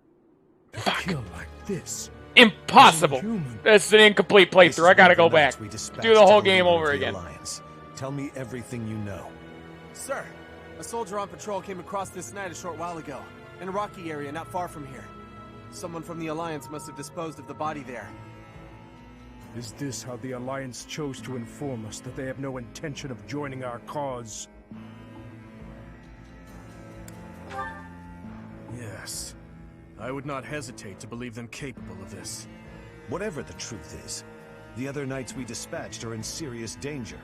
A kill like this. Impossible! Inhuman. That's an incomplete playthrough. I gotta go back. Do the whole game over again. Tell me everything you know. Sir, a soldier on patrol came across this night a short while ago, in a rocky area not far from here. Someone from the Alliance must have disposed of the body there. Is this how the Alliance chose to inform us that they have no intention of joining our cause? Yes. I would not hesitate to believe them capable of this. Whatever the truth is, the other knights we dispatched are in serious danger.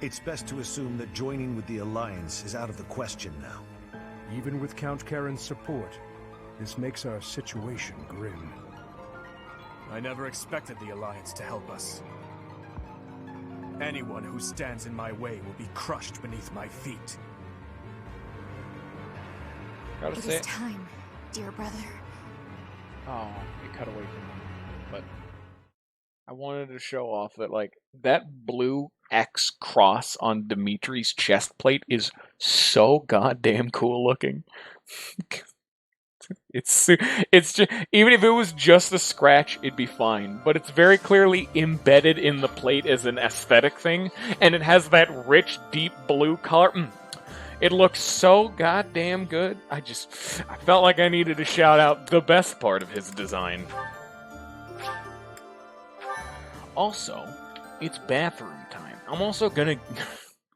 It's best to assume that joining with the Alliance is out of the question now. Even with Count Karen's support, this makes our situation grim. I never expected the Alliance to help us. Anyone who stands in my way will be crushed beneath my feet. Gotta It say is time, dear brother. Oh, it cut away from me. But I wanted to show off that, like, that blue X cross on Dimitri's chest plate is so goddamn cool looking. It's just, even if it was just a scratch, it'd be fine. But it's very clearly embedded in the plate as an aesthetic thing, and it has that rich, deep blue color. It looks so goddamn good. I felt like I needed to shout out the best part of his design. Also, it's bathroom time. I'm also gonna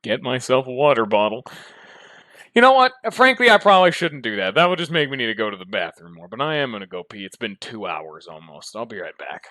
get myself a water bottle. You know what? Frankly, I probably shouldn't do that. That would just make me need to go to the bathroom more, but I am gonna go pee. It's been 2 hours almost. I'll be right back.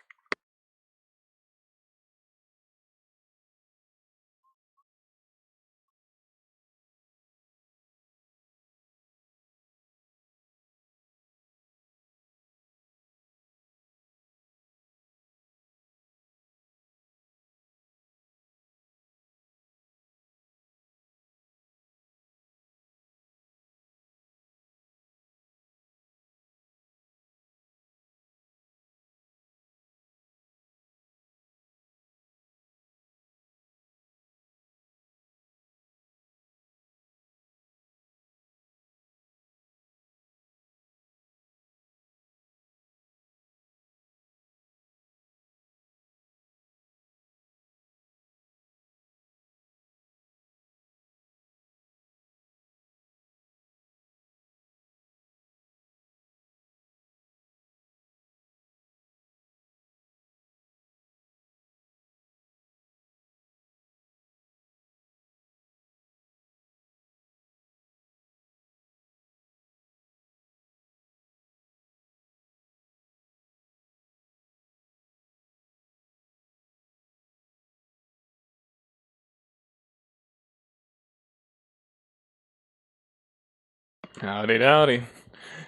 Howdy dowdy.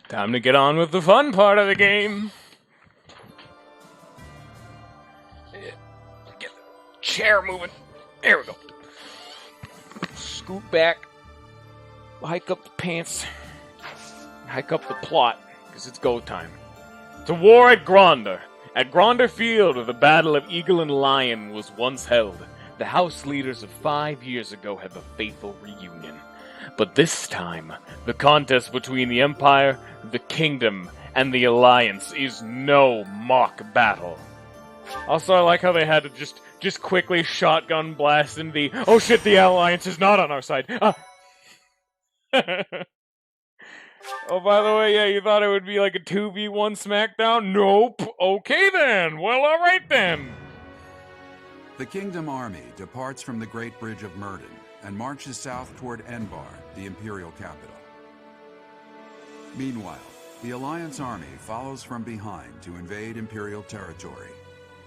Time to get on with the fun part of the game. Get the chair moving. There we go. Scoot back. Hike up the pants. Hike up the plot, because it's go time. To war at Gronder. At Gronder Field, where the Battle of Eagle and Lion was once held, the House leaders of 5 years ago had the fateful reunion. But this time, the contest between the Empire, the Kingdom, and the Alliance is no mock battle. Also, I like how they had to just quickly shotgun blast into the, oh shit, the Alliance is not on our side. Ah. Oh, by the way, yeah, you thought it would be like a 2v1 SmackDown? Nope. Okay then. Well, alright then. The Kingdom Army departs from the Great Bridge of Murden and marches south toward Enbar, the Imperial capital. Meanwhile, the Alliance army follows from behind to invade Imperial territory,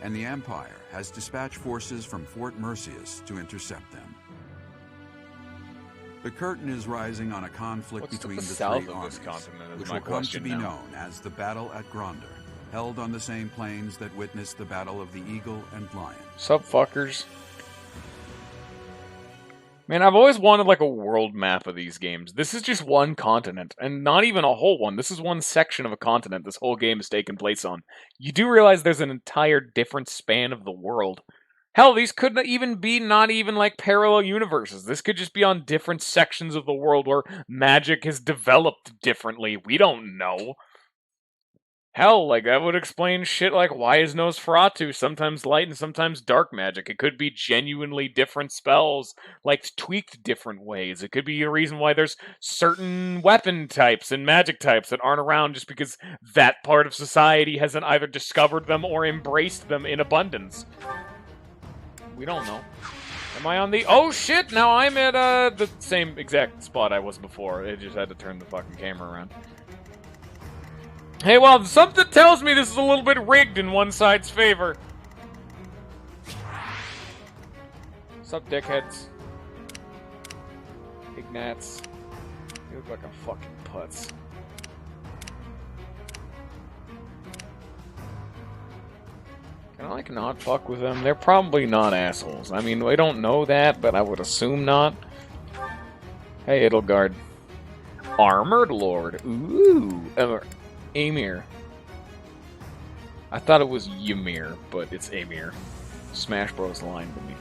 and the Empire has dispatched forces from Fort Merceus to intercept them. The curtain is rising on a conflict between the three armies, which will come to be known as the Battle at Gronder, held on the same plains that witnessed the Battle of the Eagle and Lion. Sup, fuckers? Man, I've always wanted like a world map of these games. This is just one continent, and not even a whole one. This is one section of a continent this whole game is taking place on. You do realize there's an entire different span of the world. Hell, these could even be not even like parallel universes. This could just be on different sections of the world where magic is developed differently. We don't know. Hell, like, that would explain shit like why is Nosferatu sometimes light and sometimes dark magic. It could be genuinely different spells, like, tweaked different ways. It could be a reason why there's certain weapon types and magic types that aren't around just because that part of society hasn't either discovered them or embraced them in abundance. We don't know. Am I on the... Oh, shit! Now I'm at, the same exact spot I was before. I just had to turn the fucking camera around. Hey, well, something tells me this is a little bit rigged in one side's favor. Sup, dickheads? Ignats. You look like a fucking putz. Can I, like, not fuck with them? They're probably not assholes. I mean, we don't know that, but I would assume not. Hey, Edelgard. Armored Lord. Ooh. Amir. I thought it was Ymir, but it's Amir. Smash Bros. Line to me.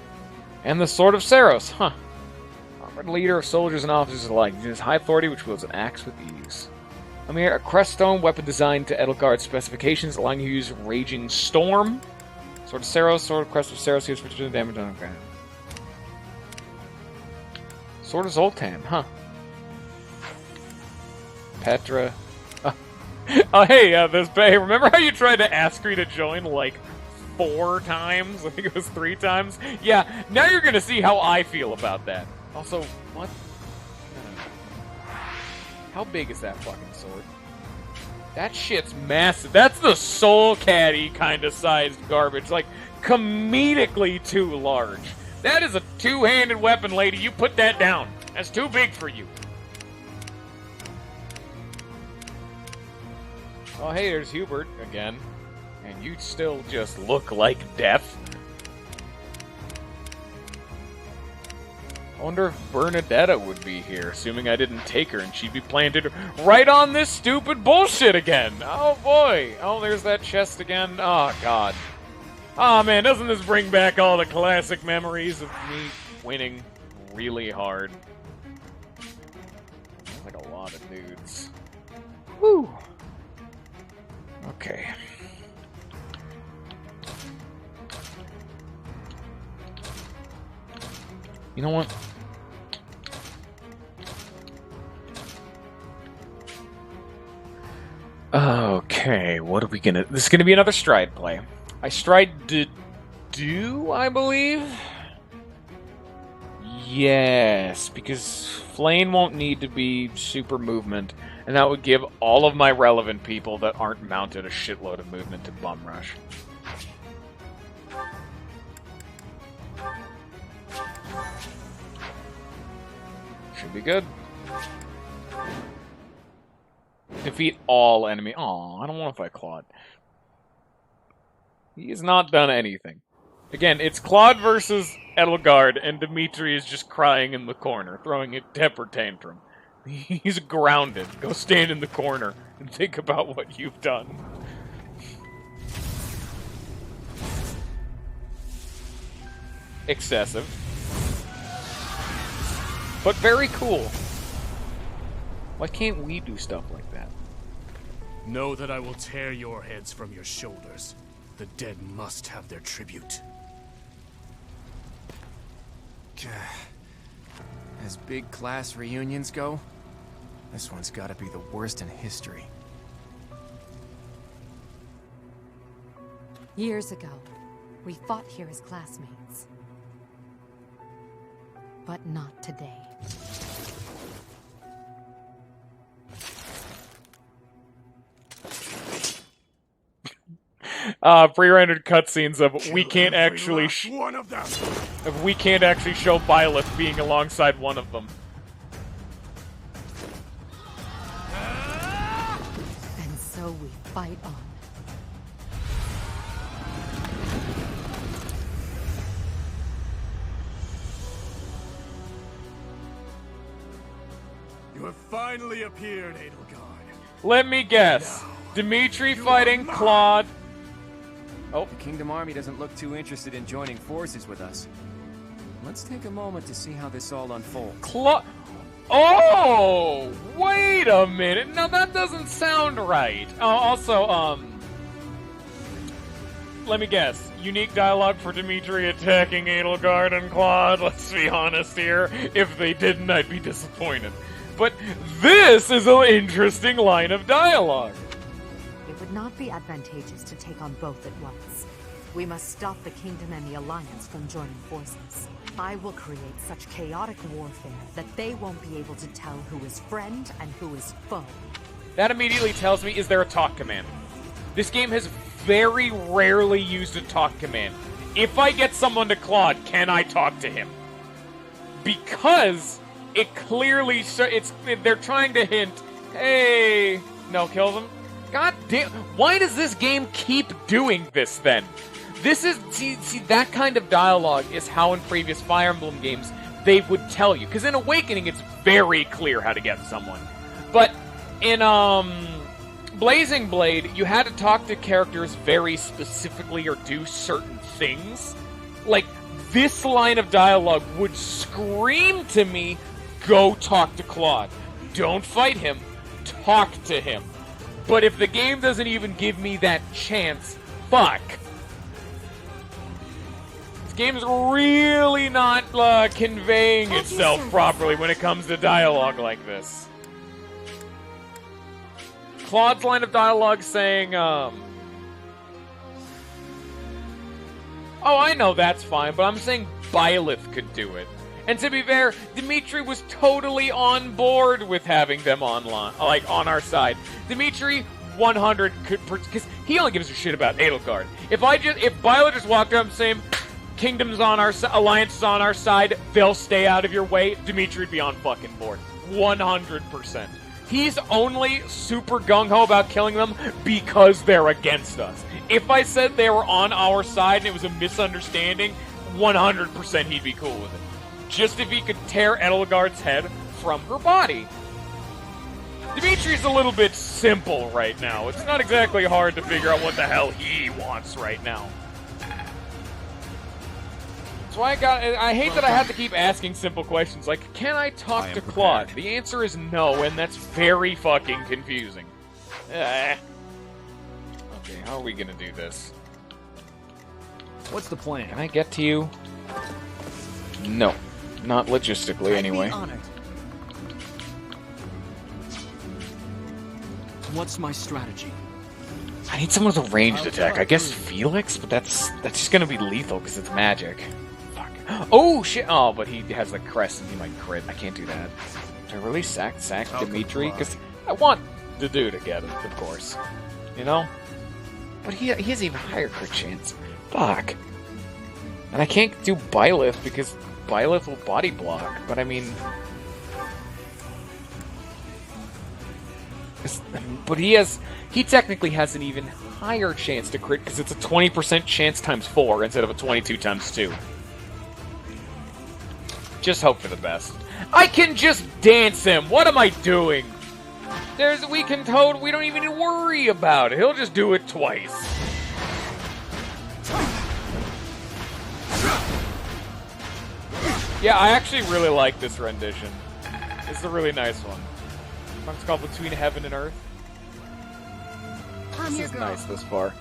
And the Sword of Saros, huh. Armored leader of soldiers and officers alike. He has high authority, which wields an axe with ease. Amir, a creststone weapon designed to Edelgard's specifications, allowing you to use Raging Storm. Sword of Saros, Sword of Crest of Saros, heals for damage on okay. Sword of Zoltan, huh. Petra. Oh, hey, hey, remember how you tried to ask me to join, like, 4 times? I think it was 3 times? Yeah, now you're gonna see how I feel about that. Also, what? How big is that fucking sword? That shit's massive. That's the Soul Caddy kind of sized garbage. Like, comedically too large. That is a 2-handed weapon, lady. You put that down. That's too big for you. Oh, hey, there's Hubert again. And you still just look like death. I wonder if Bernadetta would be here, assuming I didn't take her and she'd be planted right on this stupid bullshit again. Oh, boy. Oh, there's that chest again. Oh, God. Oh, man, doesn't this bring back all the classic memories of me winning really hard? Like a lot of dudes. Whew. Okay. You know what? Okay, what are we gonna... This is gonna be another stride play. I stride to do, I believe? Yes, because Flame won't need to be super movement, and that would give all of my relevant people that aren't mounted a shitload of movement to Bum Rush. Should be good. Defeat all enemy. Aw, I don't want to fight Claude. He has not done anything. Again, it's Claude versus Edelgard, and Dimitri is just crying in the corner, throwing a temper tantrum. He's grounded. Go stand in the corner and think about what you've done. Excessive. But very cool. Why can't we do stuff like that? Know that I will tear your heads from your shoulders. The dead must have their tribute. As big class reunions go, this one's gotta be the worst in history. Years ago, we fought here as classmates. But not today. Pre-rendered cutscenes of we can't actually we can't actually show Byleth being alongside one of them. And so we fight on. You have finally appeared, Edelgard. Let me guess. No. Dimitri fighting Claude. Oh, the Kingdom Army doesn't look too interested in joining forces with us. Let's take a moment to see how this all unfolds. Oh! Wait a minute. No, that doesn't sound right. Also, let me guess. Unique dialogue for Dimitri attacking Edelgard and Claude. Let's be honest here. If they didn't, I'd be disappointed. But this is an interesting line of dialogue. It would not be advantageous to take on both at once. We must stop the Kingdom and the Alliance from joining forces. I will create such chaotic warfare that they won't be able to tell who is friend and who is foe. That immediately tells me, is there a talk command? This game has very rarely used a talk command. If I get someone to Claude, can I talk to him? Because it clearly... they're trying to hint, hey... No, kill them. God damn... Why does this game keep doing this, then? This is... See, that kind of dialogue is how in previous Fire Emblem games they would tell you. Because in Awakening, it's very clear how to get someone. But in, Blazing Blade, you had to talk to characters very specifically or do certain things. Like, this line of dialogue would scream to me, go talk to Claude. Don't fight him. Talk to him. But if the game doesn't even give me that chance, fuck. This game's really not conveying itself properly when it comes to dialogue like this. Claude's line of dialogue saying, oh, I know that's fine, but I'm saying Byleth could do it. And to be fair, Dimitri was totally on board with having them online, like, on our side. Dimitri, 100 could, because he only gives a shit about Edelgard. If Byleth just walked up saying, Kingdom's on our side, Alliance is on our side, they'll stay out of your way, Dimitri'd be on fucking board. 100%. He's only super gung-ho about killing them because they're against us. If I said they were on our side and it was a misunderstanding, 100% he'd be cool with it. Just if he could tear Edelgard's head from her body. Dimitri's a little bit simple right now. It's not exactly hard to figure out what the hell he wants right now. So I hate that I have to keep asking simple questions like, can I talk to Claude? The answer is no, and that's very fucking confusing. Okay, how are we gonna do this? What's the plan? Can I get to you? No. Not logistically, anyway. What's my strategy? I need someone with a ranged attack. I guess Felix, but that's just gonna be lethal because it's magic. Oh, shit! Oh, but he has the crest and he might crit. I can't do that. Do I really sack Dimitri? Because I want the dude to get it, of course. You know? But he has even higher crit chance. Fuck. And I can't do Byleth because Byleth will body block. But I mean... But he technically has an even higher chance to crit because it's a 20% chance times 4 instead of a 22 times 2. Just hope for the best. I can just dance him! What am I doing? We don't even need to worry about it. He'll just do it twice. Yeah, I actually really like this rendition. It's a really nice one. It's called Between Heaven and Earth. This is nice this far.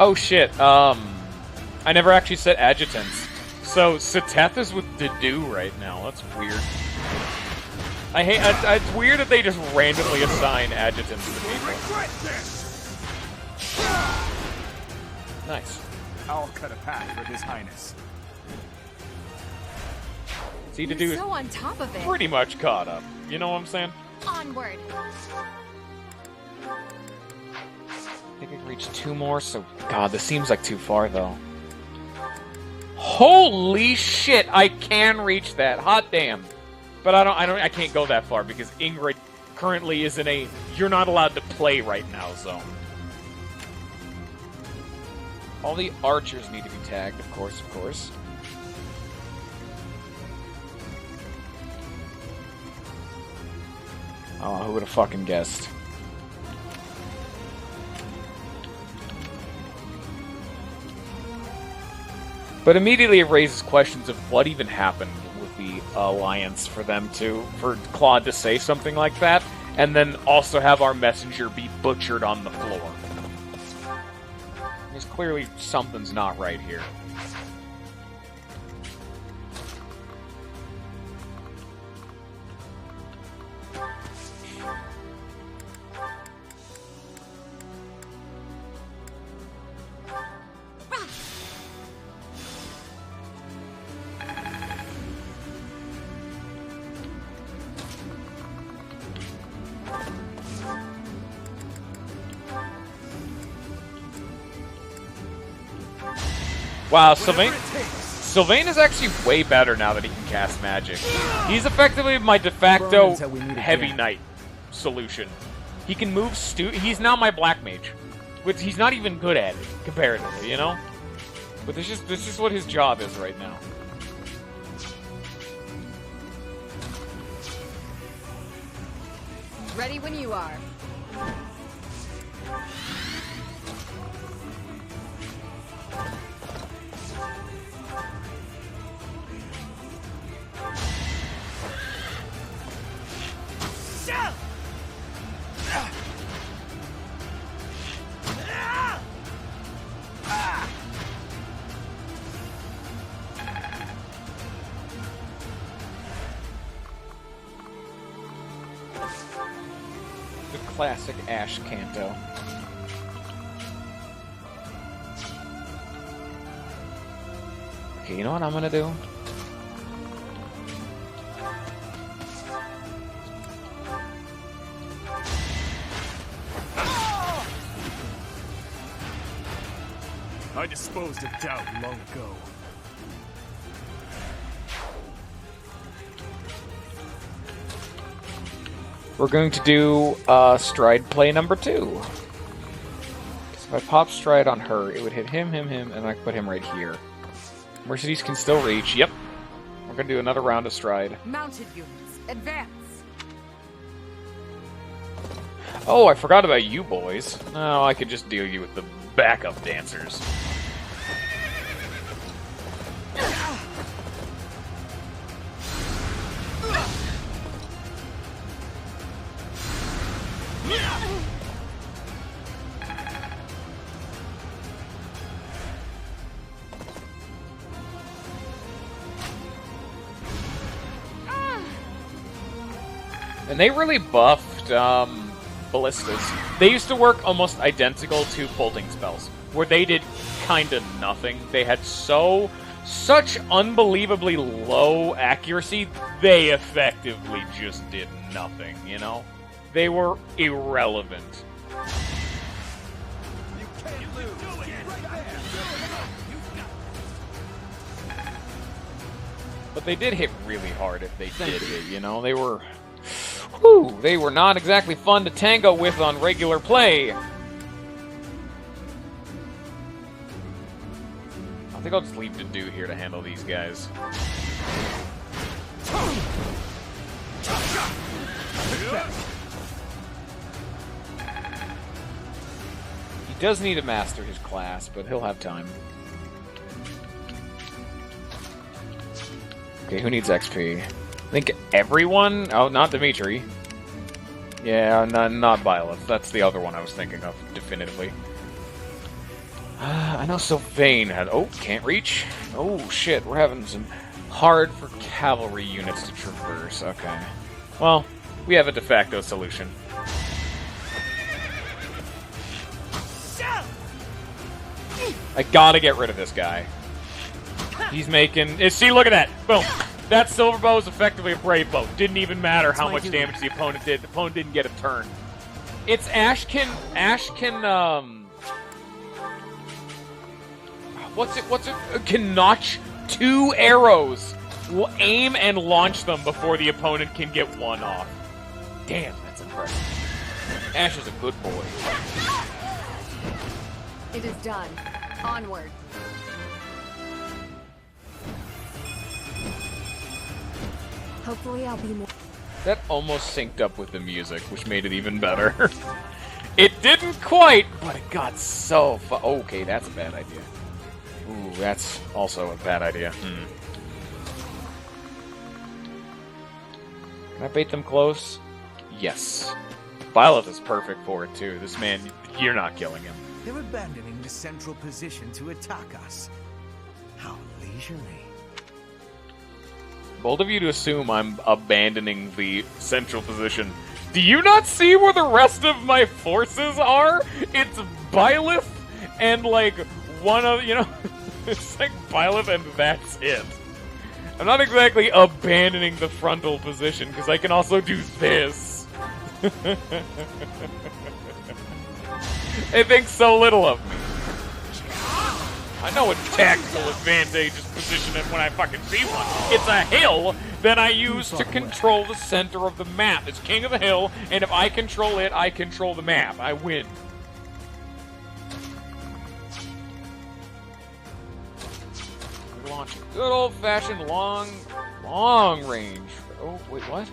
Oh shit, I never actually said adjutants. So, Seteth is with Dedu right now. That's weird. It's weird that they just randomly assign adjutants to people. Nice. I'll cut a path for His Highness. See, Dedu is so on top of it. Pretty much caught up. You know what I'm saying? Onward. I think I can reach 2 more, so... God, this seems like too far, though. Holy shit, I can reach that. Hot damn. But I can't go that far, because Ingrid currently is in a you're not allowed to play right now zone. All the archers need to be tagged, of course, of course. Oh, who would have fucking guessed? But immediately it raises questions of what even happened with the Alliance for Claude to say something like that, and then also have our messenger be butchered on the floor. There's clearly something's not right here. Wow, Sylvain is actually way better now that he can cast magic. He's effectively my de facto heavy knight solution. He can move he's now my black mage, which he's not even good at it comparatively, you know? But this is what his job is right now. Ready when you are. classic Ash Kanto. Okay, you know what I'm gonna do? I disposed of doubt long ago. We're going to do Stride play number 2. If I pop Stride on her, it would hit him, and I put him right here. Mercedes can still reach. Yep. We're going to do another round of Stride. Mounted units, advance! Oh, I forgot about you boys. Oh, I could just deal you with the backup dancers. And they really buffed ballistas. They used to work almost identical to bolting spells, where they did kinda nothing. They had such unbelievably low accuracy, they effectively just did nothing, you know? They were irrelevant. But they did hit really hard if they did hit, you know? They were... Whew, they were not exactly fun to tango with on regular play. I think I'll just leave Dedue here to handle these guys. He does need to master his class, but he'll have time. Okay, who needs XP? I think everyone? Oh, not Dimitri. Yeah, not Byleth. That's the other one I was thinking of, definitively. I know Sylvain had... Oh, can't reach. Oh, shit, we're having some hard for cavalry units to traverse. Okay. Well, we have a de facto solution. I gotta get rid of this guy. He's making... See, look at that! Boom! That silver bow is effectively a brave bow. Didn't even matter how much damage the opponent did. The opponent didn't get a turn. It's Ashkin, what's it? Can notch 2 arrows, aim and launch them before the opponent can get one off. Damn, that's impressive. Ash is a good boy. It is done. Onward. Hopefully I'll be more... That almost synced up with the music, which made it even better. It didn't quite, but it got so okay, that's a bad idea. Ooh, that's also a bad idea. Can I bait them close? Yes. Byleth is perfect for it, too. This man, you're not killing him. They're abandoning the central position to attack us. How leisurely. Bold of you to assume I'm abandoning the central position. Do you not see where the rest of my forces are? It's Byleth and, like, one of, you know... It's like Byleth and that's it. I'm not exactly abandoning the frontal position, because I can also do this. They think so little of me. I know what tactical advantage is positioned when I fucking see one. It's a hill that I use to control the center of the map. It's king of the hill, and if I control it, I control the map. I win. Launch a good old-fashioned long range. Oh, wait, what?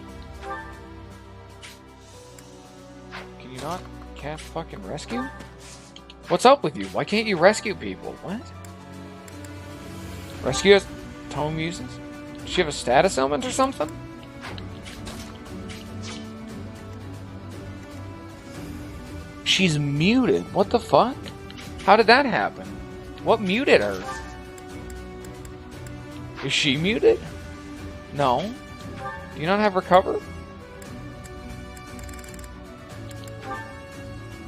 Can you not cast fucking rescue? What's up with you? Why can't you rescue people? What? Rescue as Tome uses? Does she have a status element or something? She's muted. What the fuck? How did that happen? What muted her? Is she muted? No. Do you not have recover?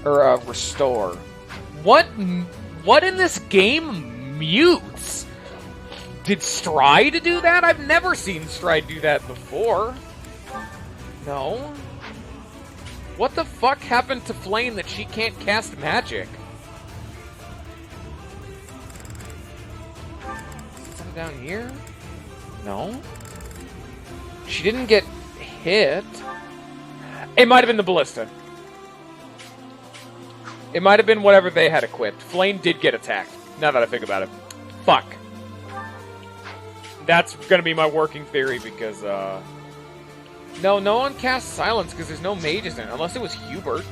Or, restore. What in this game mutes? Did Stride do that? I've never seen Stride do that before. No. What the fuck happened to Flame that she can't cast magic? Something down here? No. She didn't get hit. It might have been the ballista. It might have been whatever they had equipped. Flame did get attacked, now that I think about it. Fuck. That's gonna be my working theory because, no one casts Silence because there's no mages in it, unless it was Hubert.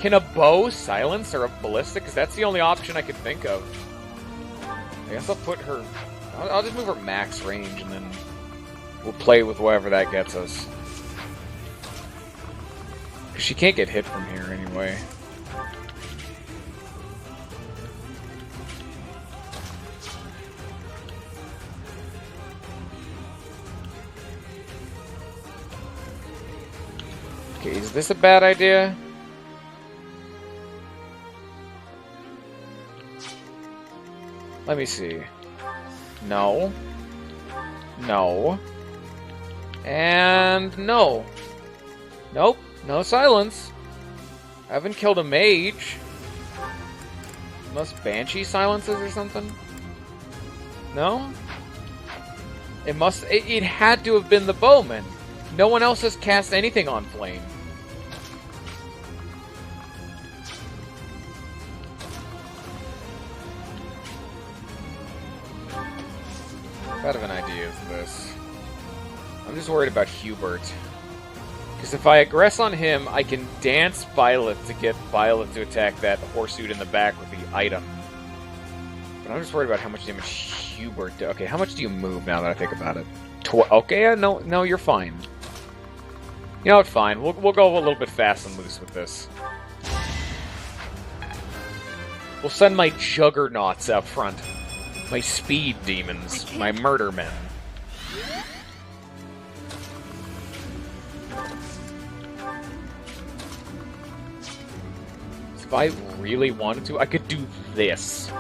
Can a bow silence or a ballista? Because that's the only option I could think of. I guess I'll put her... I'll just move her max range and then we'll play with whatever that gets us. Because she can't get hit from here anyway. Okay, is this a bad idea? Let me see. No. No. And no. Nope. No silence. I haven't killed a mage. Unless Banshee silences or something? No? It must... It had to have been the bowman. No one else has cast anything on Flame. What kind of an idea is this? I'm just worried about Hubert. Because if I aggress on him, I can dance Violet to get Violet to attack that Horsuit in the back with the item. But I'm just worried about how much damage Hubert does. Okay, how much do you move now that I think about it? Okay, no, you're fine. You know what, fine. We'll go a little bit fast and loose with this. We'll send my Juggernauts out front. My speed demons. My murder men. If I really wanted to, I could do this.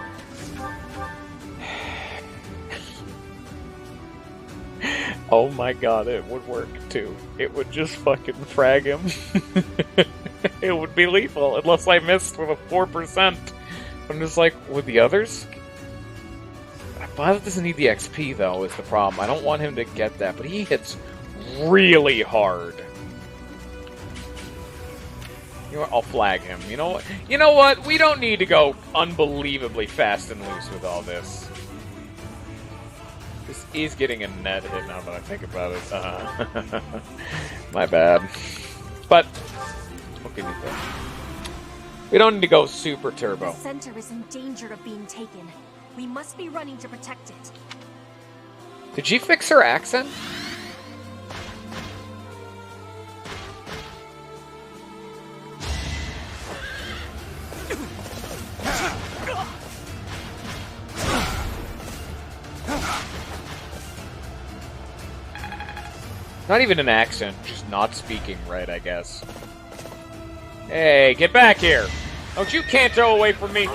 Oh my god, it would work too. It would just fucking frag him. It would be lethal, unless I missed with a 4%. I'm just like, with the others? Violet doesn't need the XP though, is the problem. I don't want him to get that, but he hits really hard. You know what? I'll flag him. You know what? You know what? We don't need to go unbelievably fast and loose with all this. This is getting a net hit now that I think about it. My bad. But, what can you do? We don't need to go super turbo. The center is in danger of being taken. We must be running to protect it. Did she fix her accent? Not even an accent, just not speaking right, I guess. Hey, get back here! Don't you canto away from me!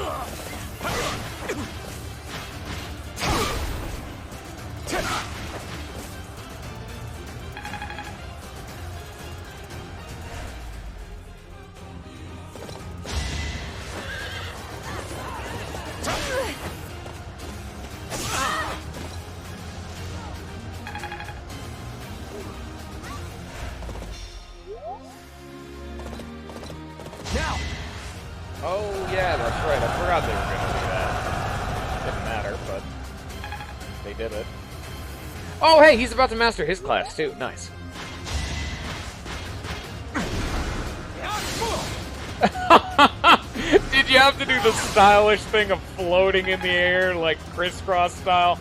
Oh, yeah, that's right. I forgot they were going to do that. Didn't matter, but they did it. Oh, hey, he's about to master his class, too. Nice. Did you have to do the stylish thing of floating in the air, like crisscross style?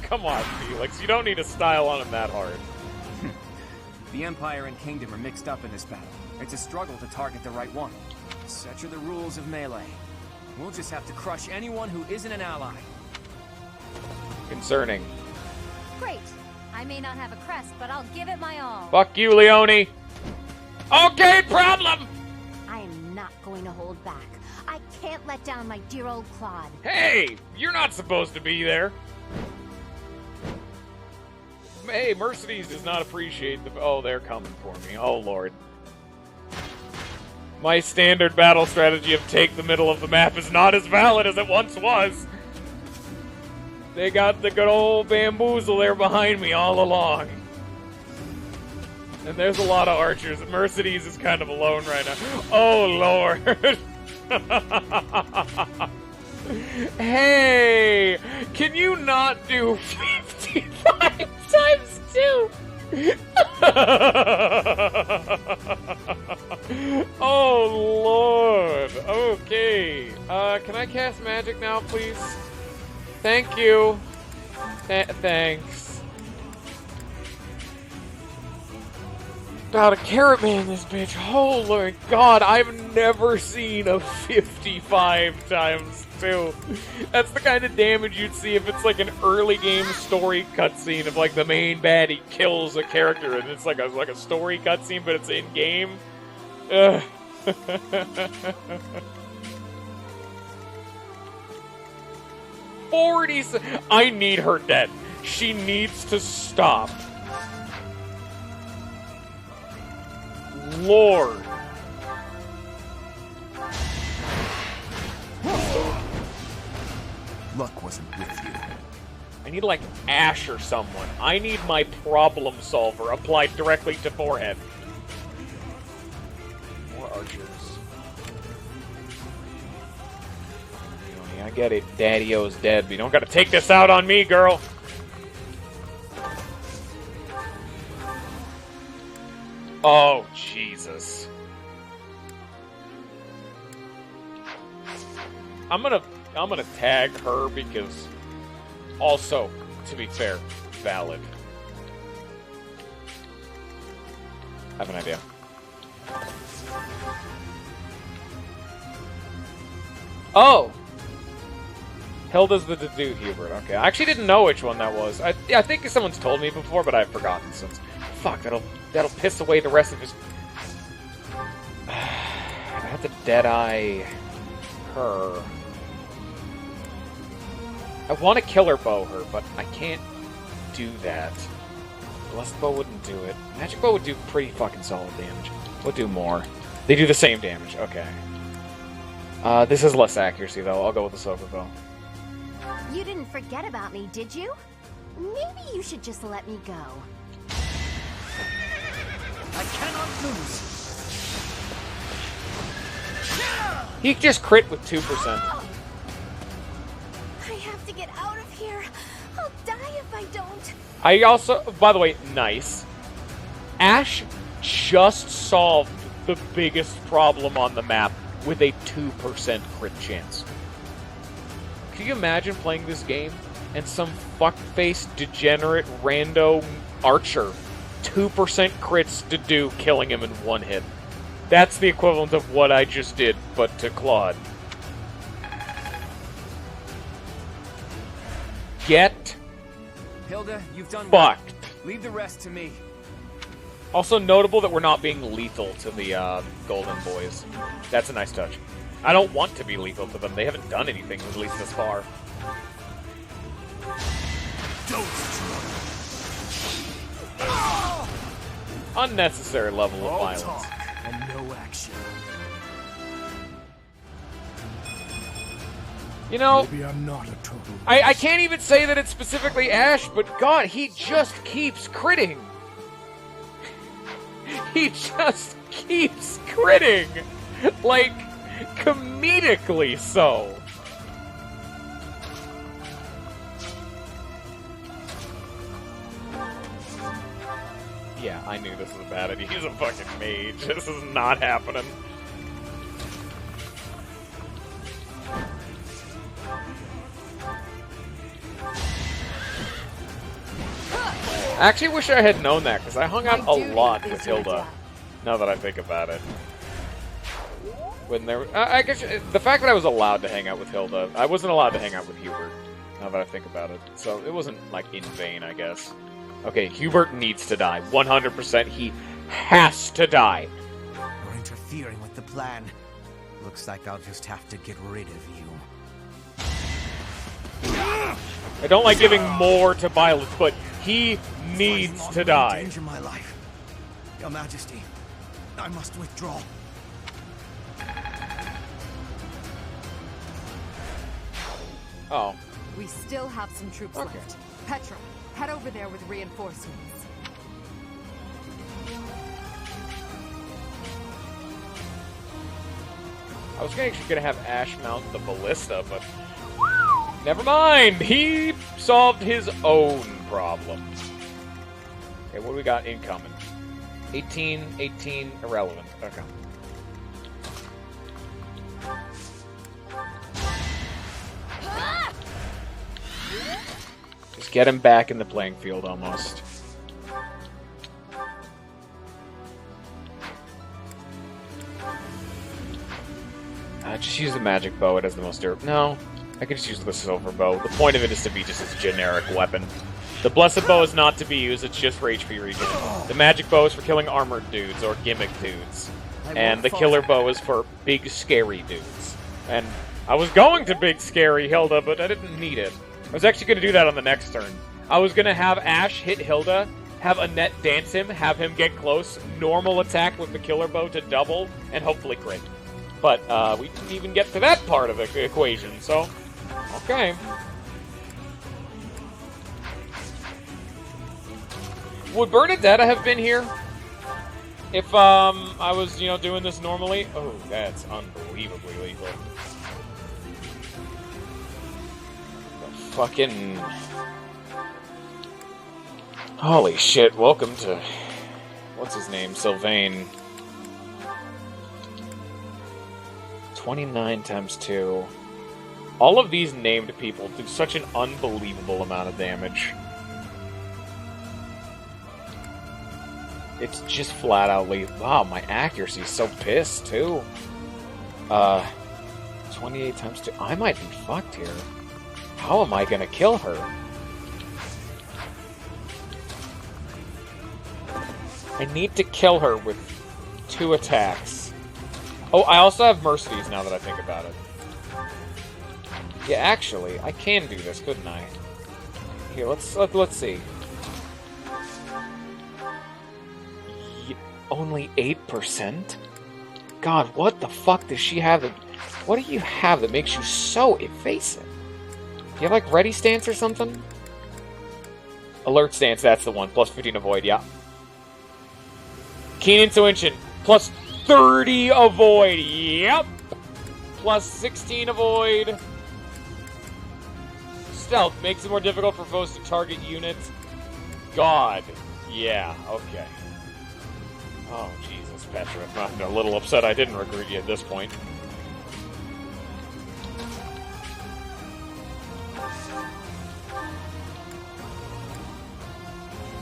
Come on, Felix. You don't need to style on him that hard. The Empire and Kingdom are mixed up in this battle. It's a struggle to target the right one. Such are the rules of melee. We'll just have to crush anyone who isn't an ally. Concerning. Great. I may not have a crest, but I'll give it my all. Fuck you, Leone! Okay, problem! I am not going to hold back. I can't let down my dear old Claude. Hey! You're not supposed to be there! Hey, Mercedes does not appreciate the... Oh, they're coming for me. Oh, Lord. My standard battle strategy of take the middle of the map is not as valid as it once was. They got the good old bamboozle there behind me all along. And there's a lot of archers. Mercedes is kind of alone right now. Oh, Lord. Hey, can you not do 55 times 2? Oh, Lord. Okay. Can I cast magic now, please? Thank you. Thanks. God, a carrot man, this bitch. Holy God, I've never seen a 55 times 2. That's the kind of damage you'd see if it's like an early game story cutscene of like the main baddie kills a character and it's like a story cutscene, but it's in game. Ugh. 40. I need her dead. She needs to stop. Lord. Luck wasn't with you. I need like Ash or someone. I need my problem solver applied directly to forehead. More archers. I get it. Daddy-O's dead, but you don't gotta take this out on me, girl. Oh, Jesus. I'm gonna tag her because also, to be fair, valid. I have an idea. Oh! Hilda's the Dedu Hubert. Okay, I actually didn't know which one that was. I think someone's told me before, but I've forgotten since. Fuck, that'll piss away the rest of his... I have to Deadeye her. I want to killer bow her, but I can't do that. Blessed bow wouldn't do it. Magic bow would do pretty fucking solid damage. We'll do more. They do the same damage. Okay. This is less accuracy, though. I'll go with the silver bow. You didn't forget about me, did you? Maybe you should just let me go. I cannot lose. He just crit with 2%. I have to get out of here. I'll die if I don't. I also, by the way, nice. Ash just solved the biggest problem on the map with a 2% crit chance. Can you imagine playing this game and some fuck-faced, degenerate, rando archer 2% crits to do, killing him in one hit? That's the equivalent of what I just did, but to Claude. Get Hilda, you've done fucked. Well. Leave the rest to me. Also notable that we're not being lethal to the Golden Boys. That's a nice touch. I don't want to be lethal to them. They haven't done anything, at least this far. Unnecessary level of violence. Talk and no action. You know, maybe I'm not a total. I can't even say that it's specifically Ash, but God, he just keeps critting. He just keeps critting. Like, comedically so. Yeah, I knew this was a bad idea. He's a fucking mage. This is not happening. I actually wish I had known that, because I hung out a lot with Hilda, now that I think about it. When there, I guess the fact that I was allowed to hang out with Hilda, I wasn't allowed to hang out with Hubert, now that I think about it. So it wasn't, like, in vain, I guess. Okay, Hubert needs to die. 100%, he has to die. interfering with the plan. Looks like I'll just have to get rid of you. I don't like giving more to Byleth, but he needs to die. Endanger my life. Your Majesty, I must withdraw. Oh. We still have some troops left. Petra, head over there with reinforcements. I was actually going to have Ash mount the ballista, but never mind. He solved his own problem. Okay, what do we got incoming? 18, 18, irrelevant. Okay. Just get him back in the playing field almost. Just use the magic bow. It has the most durable. No, I could just use the silver bow. The point of it is to be just as a generic weapon. The blessed bow is not to be used. It's just for HP regen. The magic bow is for killing armored dudes or gimmick dudes, and the killer bow is for big scary dudes. And I was going to big scary Hilda, but I didn't need it. I was actually going to do that on the next turn. I was going to have Ash hit Hilda, have Annette dance him, have him get close, normal attack with the killer bow to double, and hopefully crit. But we didn't even get to that part of the equation, so okay. Would Bernadetta have been here if I was, you know, doing this normally? Oh, that's unbelievably lethal. Fucking holy shit! Welcome to what's his name, Sylvain. 29 times 2. All of these named people do such an unbelievable amount of damage. It's just flat out lethal. Wow, my accuracy is so pissed, too. 28 times 2. I might be fucked here. How am I gonna kill her? I need to kill her with 2 attacks. Oh, I also have Mercedes now that I think about it. Yeah, actually, I can do this, couldn't I? Here, let's see. Only 8%? God, what the fuck does she have that... What do you have that makes you so evasive? Do you have, like, ready stance or something? Alert stance, that's the one. Plus 15 avoid, yeah. Keen intuition. Plus 30 avoid, yep. Plus 16 avoid. Stealth makes it more difficult for foes to target units. God, yeah, okay. Oh, Jesus, Petra. I'm a little upset I didn't recruit you at this point.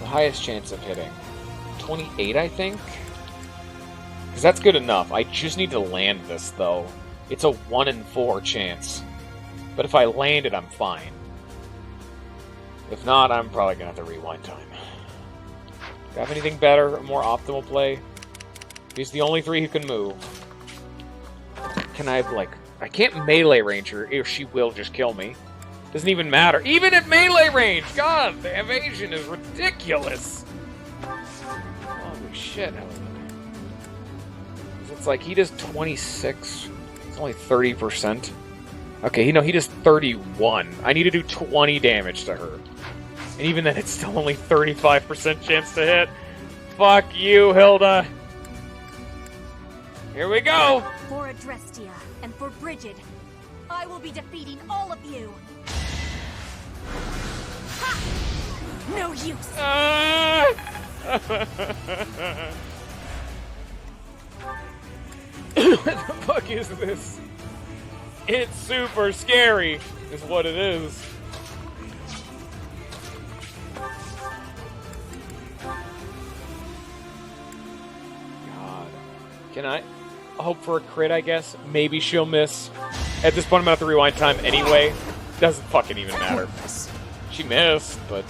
The highest chance of hitting. 28, I think? Because that's good enough. I just need to land this, though. It's a 1 in 4 chance. But if I land it, I'm fine. If not, I'm probably going to have to rewind time. Do you have anything better, a more optimal play? He's the only 3 who can move. Can I, like... I can't melee range her, or she will just kill me. Doesn't even matter. Even at melee range! God, the evasion is ridiculous! Holy shit. It's like he does 26. It's only 30%. Okay, he does 31. I need to do 20 damage to her. And even then, it's still only 35% chance to hit. Fuck you, Hilda. Here we go. For Adrestia and for Brigid, I will be defeating all of you. Ha! No use. What the fuck is this? It's super scary, is what it is. God. Can I hope for a crit, I guess? Maybe she'll miss. At this point, I'm gonna have to rewind time anyway. Doesn't fucking even matter. She missed, but...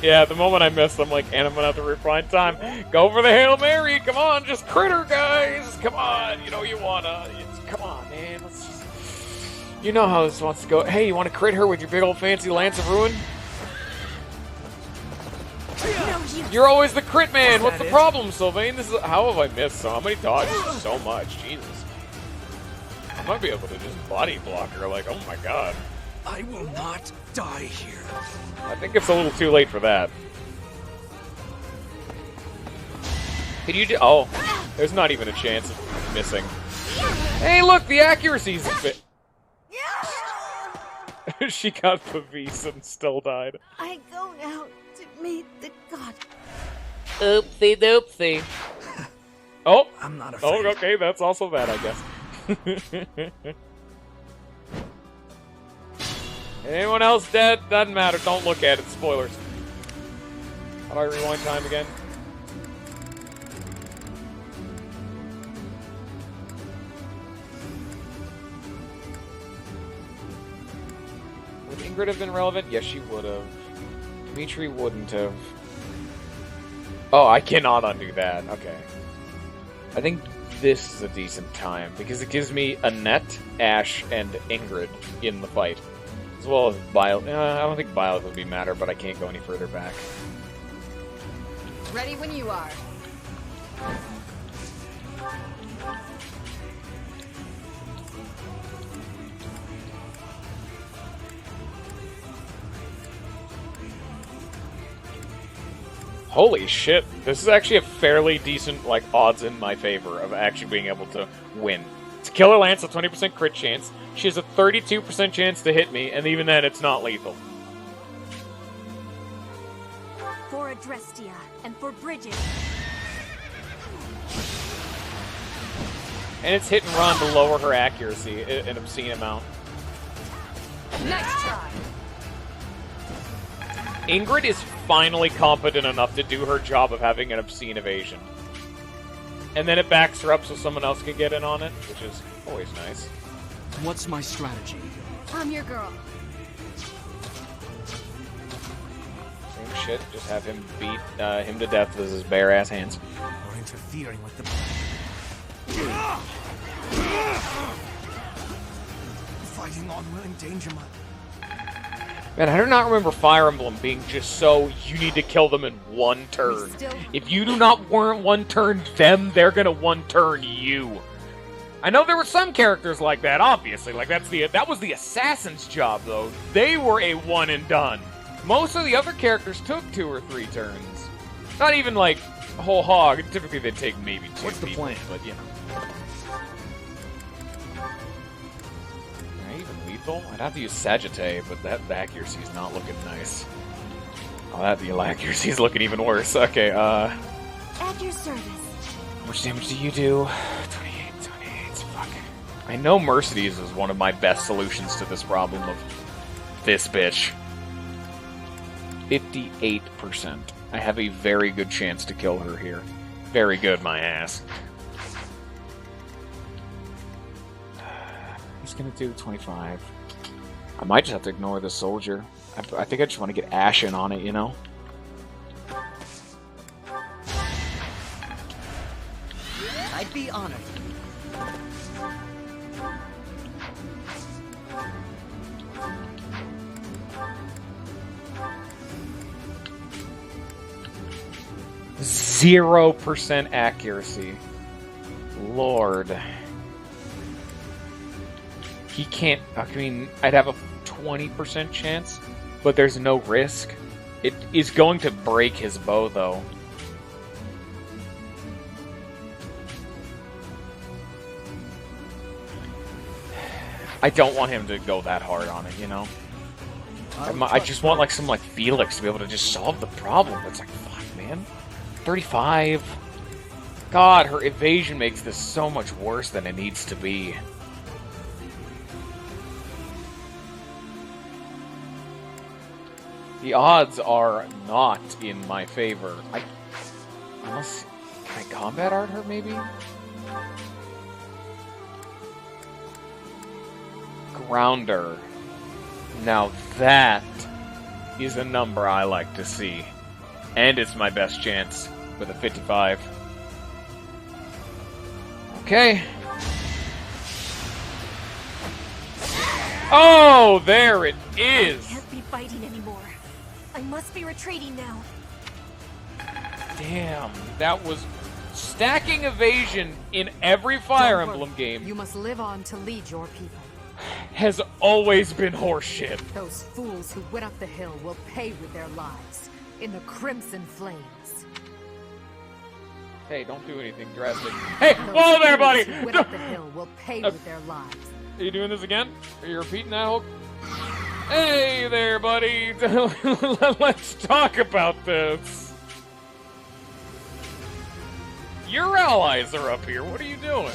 Yeah, the moment I missed, I'm like, and I'm gonna have to rewind time. Go for the Hail Mary! Come on, just crit her, guys! Come on, you know you wanna. Come on, man. Let's just... You know how this wants to go. Hey, you wanna crit her with your big old fancy Lance of Ruin? You're always the crit man! What's the problem, Sylvain? This is... How have I missed so many dodges? So much, Jesus. I might be able to just body block her, like, oh my god. I will not die here. I think it's a little too late for that. Can you do... Oh, there's not even a chance of missing. Hey, look, the accuracy's a bit... She got Pavis and still died. I go now to meet the god. Oopsie doopsie. Oh, I'm not afraid. Oh, okay, that's also that, I guess. Anyone else dead? Doesn't matter. Don't look at it. Spoilers. How do I rewind time again? Would Ingrid have been relevant? Yes, she would have. Dimitri wouldn't have. Oh, I cannot undo that. Okay. I think this is a decent time, because it gives me Annette, Ash, and Ingrid in the fight. As well as Bile. I don't think Bile would be matter, but I can't go any further back. Ready when you are. Holy shit, this is actually a fairly decent, like, odds in my favor of actually being able to win. It's a Killer Lance, a 20% crit chance. She has a 32% chance to hit me, and even then, it's not lethal. For Adrestia, and for Bridget. And it's hit and run to lower her accuracy, an obscene amount. Next try. Ingrid is finally competent enough to do her job of having an obscene evasion. And then it backs her up so someone else can get in on it, which is always nice. What's my strategy? I'm your girl. Same shit, just have him beat him to death with his bare-ass hands. We're interfering with the... Fighting on will endanger my... Man, I do not remember Fire Emblem being just so, you need to kill them in one turn. If you do not one-turn them, they're gonna one-turn you. I know there were some characters like that, obviously. Like, that was the assassin's job, though. They were a one and done. Most of the other characters took 2 or 3 turns. Not even, like, a whole hog. Typically, they'd take maybe 2 What's the people, plan? but, you know. I'd have to use Sagittae, but that accuracy's not looking nice. Oh, the accuracy's looking even worse. Okay, At your service. how much damage do you do? 28, fuck. I know Mercedes is one of my best solutions to this problem of this bitch. 58%. I have a very good chance to kill her here. Very good, my ass. He's gonna do 25. I might just have to ignore the soldier. I think I just want to get Ashen on it, you know? I'd be honored. %0 accuracy. Lord. He can't... I mean, I'd have a 20% chance, but there's no risk. It is going to break his bow, though. I don't want him to go that hard on it, you know? I just want, like, some, like, Felix to be able to just solve the problem. It's like, fuck, man. 35. God, her evasion makes this so much worse than it needs to be. The odds are not in my favor. Unless... Can I combat art her, maybe? Grounder. Now that is a number I like to see. And it's my best chance with a 55. Okay. Oh, there it is! I can't be fighting anymore. I must be retreating now. Damn, that was stacking evasion in every Fire Don't Emblem worry. game You must live on to lead your people. has always been horseshit. Those fools who went up the hill will pay with their lives in the crimson flames. Hey, don't do anything drastic. Hey, Those whoa there, fools buddy! who went up the hill will pay with their lives. Are you doing this again? Are you repeating that whole... Hey there, buddy! Let's talk about this. Your allies are up here. What are you doing?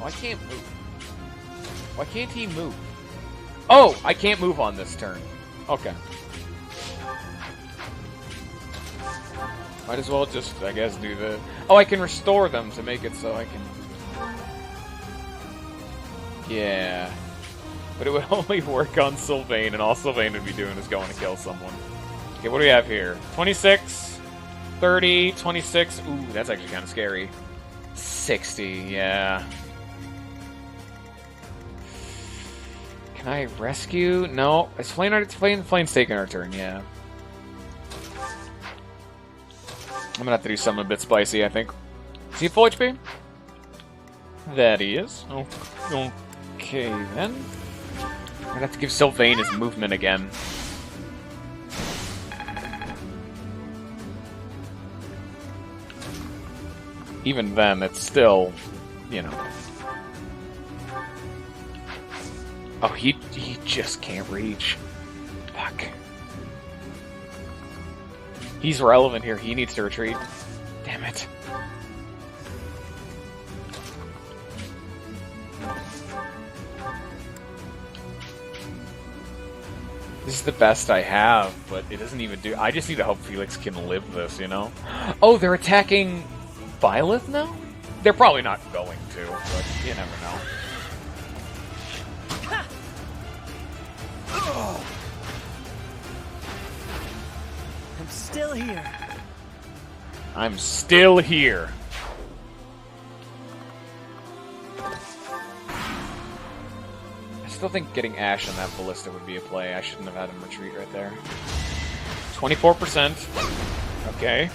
Oh, I can't move. Why can't he move? Oh, I can't move on this turn. Okay. Might as well just, I guess, do the... Oh, I can restore them to make it so I can... Yeah. But it would only work on Sylvain, and all Sylvain would be doing is going to kill someone. Okay, what do we have here? 26, 30, 26. Ooh, that's actually kind of scary. 60, yeah. Can I rescue? No. It's Flame's taking our turn, yeah. I'm gonna have to do something a bit spicy, I think. Is he full HP? That he is. Oh, okay, then. I'm gonna have to give Sylvain his movement again. Even then, it's still, you know. Oh, he just can't reach. Fuck. He's relevant here. He needs to retreat. Damn it. This is the best I have, but it doesn't even do... I just need to hope Felix can live this, you know? Oh, they're attacking Byleth now? They're probably not going to, but you never know. I'm still here. I'm still here. I still think getting Ash on that ballista would be a play. I shouldn't have had him retreat right there. 24%. Okay.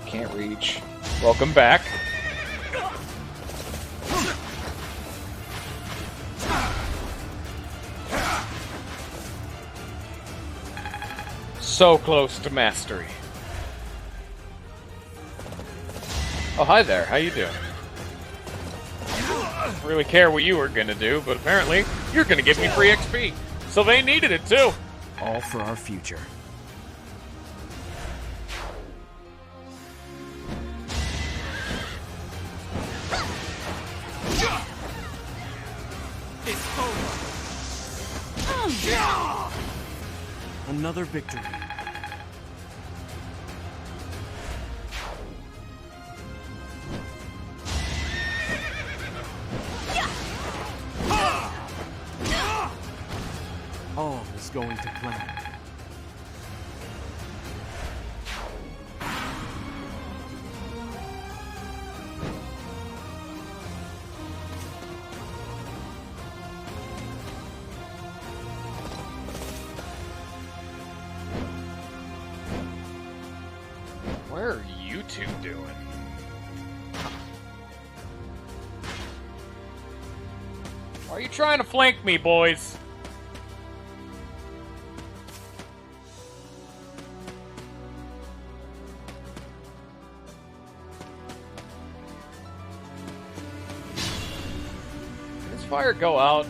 Can't reach. Welcome back. So close to mastery. Oh, hi there. How you doing? I didn't really care what you were gonna do, but apparently you're gonna give me free XP. Sylvain needed it too. All for our future. Another victory. All is going to plan. What are you two doing? Why are you trying to flank me, boys? Does fire go out?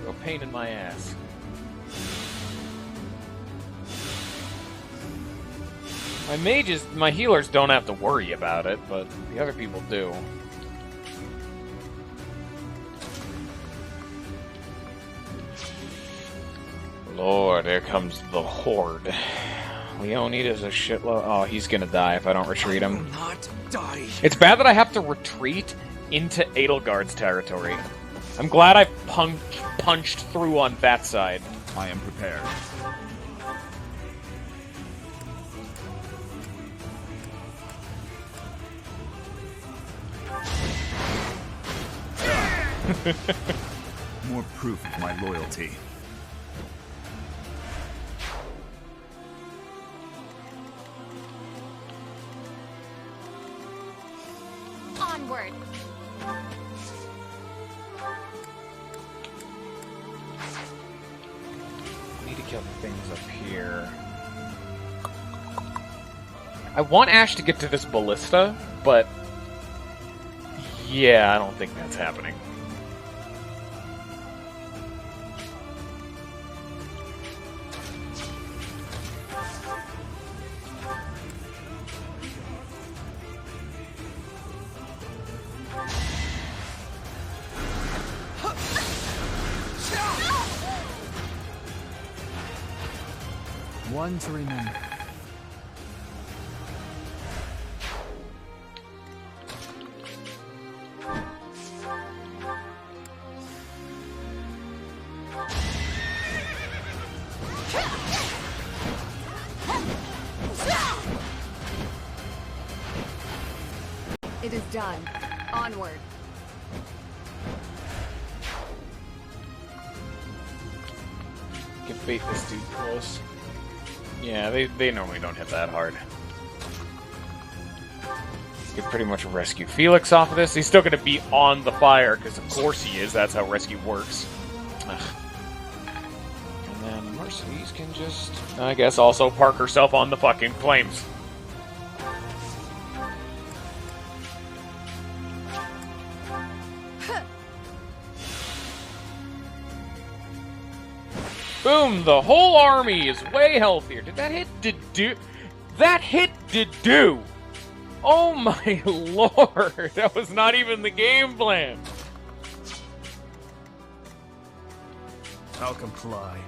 Real pain in my ass. My healers don't have to worry about it, but the other people do. Lord, here comes the Horde. Leonidas a shitload. Oh, he's gonna die if I don't retreat him. Not die. It's bad that I have to retreat into Edelgard's territory. I'm glad I punched through on that side. I am prepared. More proof of my loyalty. Onward. I need to kill the things up here. I want Ash to get to this ballista, but yeah, I don't think that's happening. One to remember. It is done. Onward. Can bait this dude close. Yeah, they normally don't hit that hard. You can pretty much rescue Felix off of this. He's still going to be on the fire, because of course he is. That's how rescue works. Ugh. And then Mercedes can just, I guess, also park herself on the fucking flames. Boom! The whole army is way healthier. Did that hit? That hit did do! Oh my lord! That was not even the game plan! I'll comply.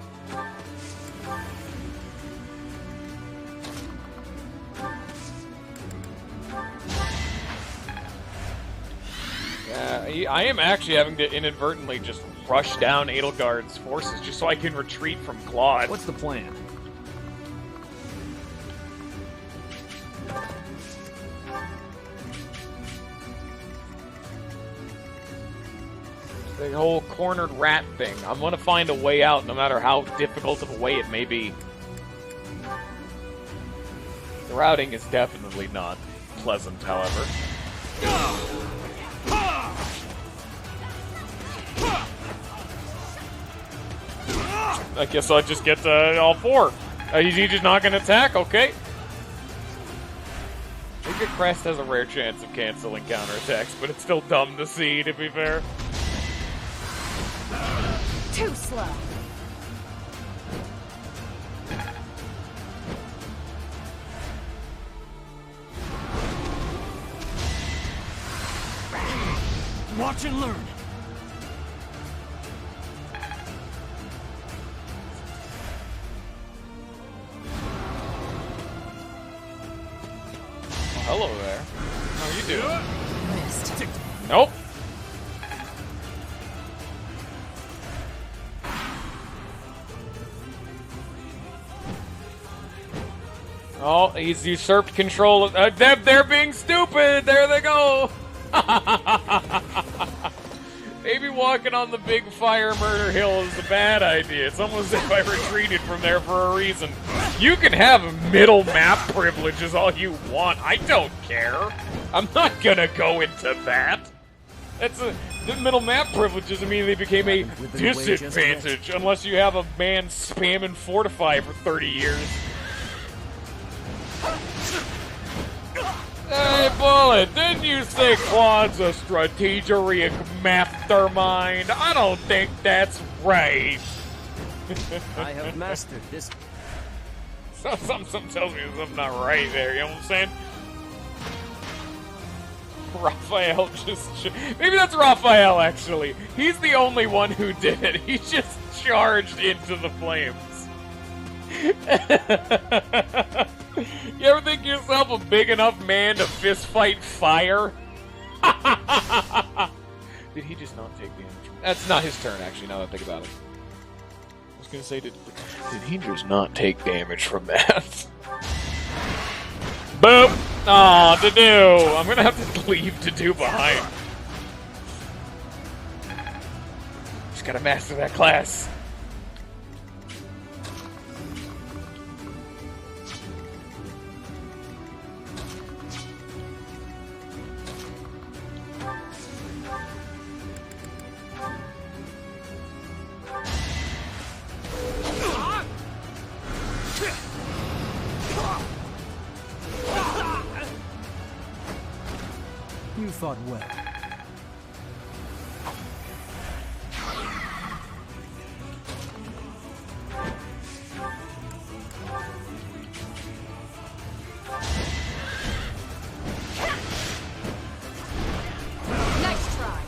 I am actually having to inadvertently just rush down Edelgard's forces just so I can retreat from Claude. What's the plan? The whole cornered rat thing. I'm gonna find a way out no matter how difficult of a way it may be. The routing is definitely not pleasant, however. I guess I'll just get all four. He's just not going to attack, okay. Maybe Crest has a rare chance of canceling counterattacks, but it's still dumb to see, to be fair. Too slow. Watch and learn. Hello there. How you doing? Missed. Nope. Oh, he's usurped control of... they're being stupid! There they go! Maybe walking on the big fire murder hill is a bad idea. It's almost as if I retreated from there for a reason. You can have middle map privileges all you want. I don't care. I'm not gonna go into that. The middle map privileges immediately became a disadvantage unless you have a man spamming Fortify for 30 years. Hey, Bullet, didn't you say Claude's a strategic mastermind? I don't think that's right. I have mastered this. Something tells me something's not right there, you know what I'm saying? Raphael maybe that's Raphael, actually. He's the only one who did it. He just charged into the flames. You ever think yourself a big enough man to fist fight fire? Did he just not take damage? That's not his turn, actually, now that I think about it. I was gonna say, did he just not take damage from that? Boop! Aw, Dedue! I'm gonna have to leave Dedue behind. Just gotta master that class. You fought well. Nice try.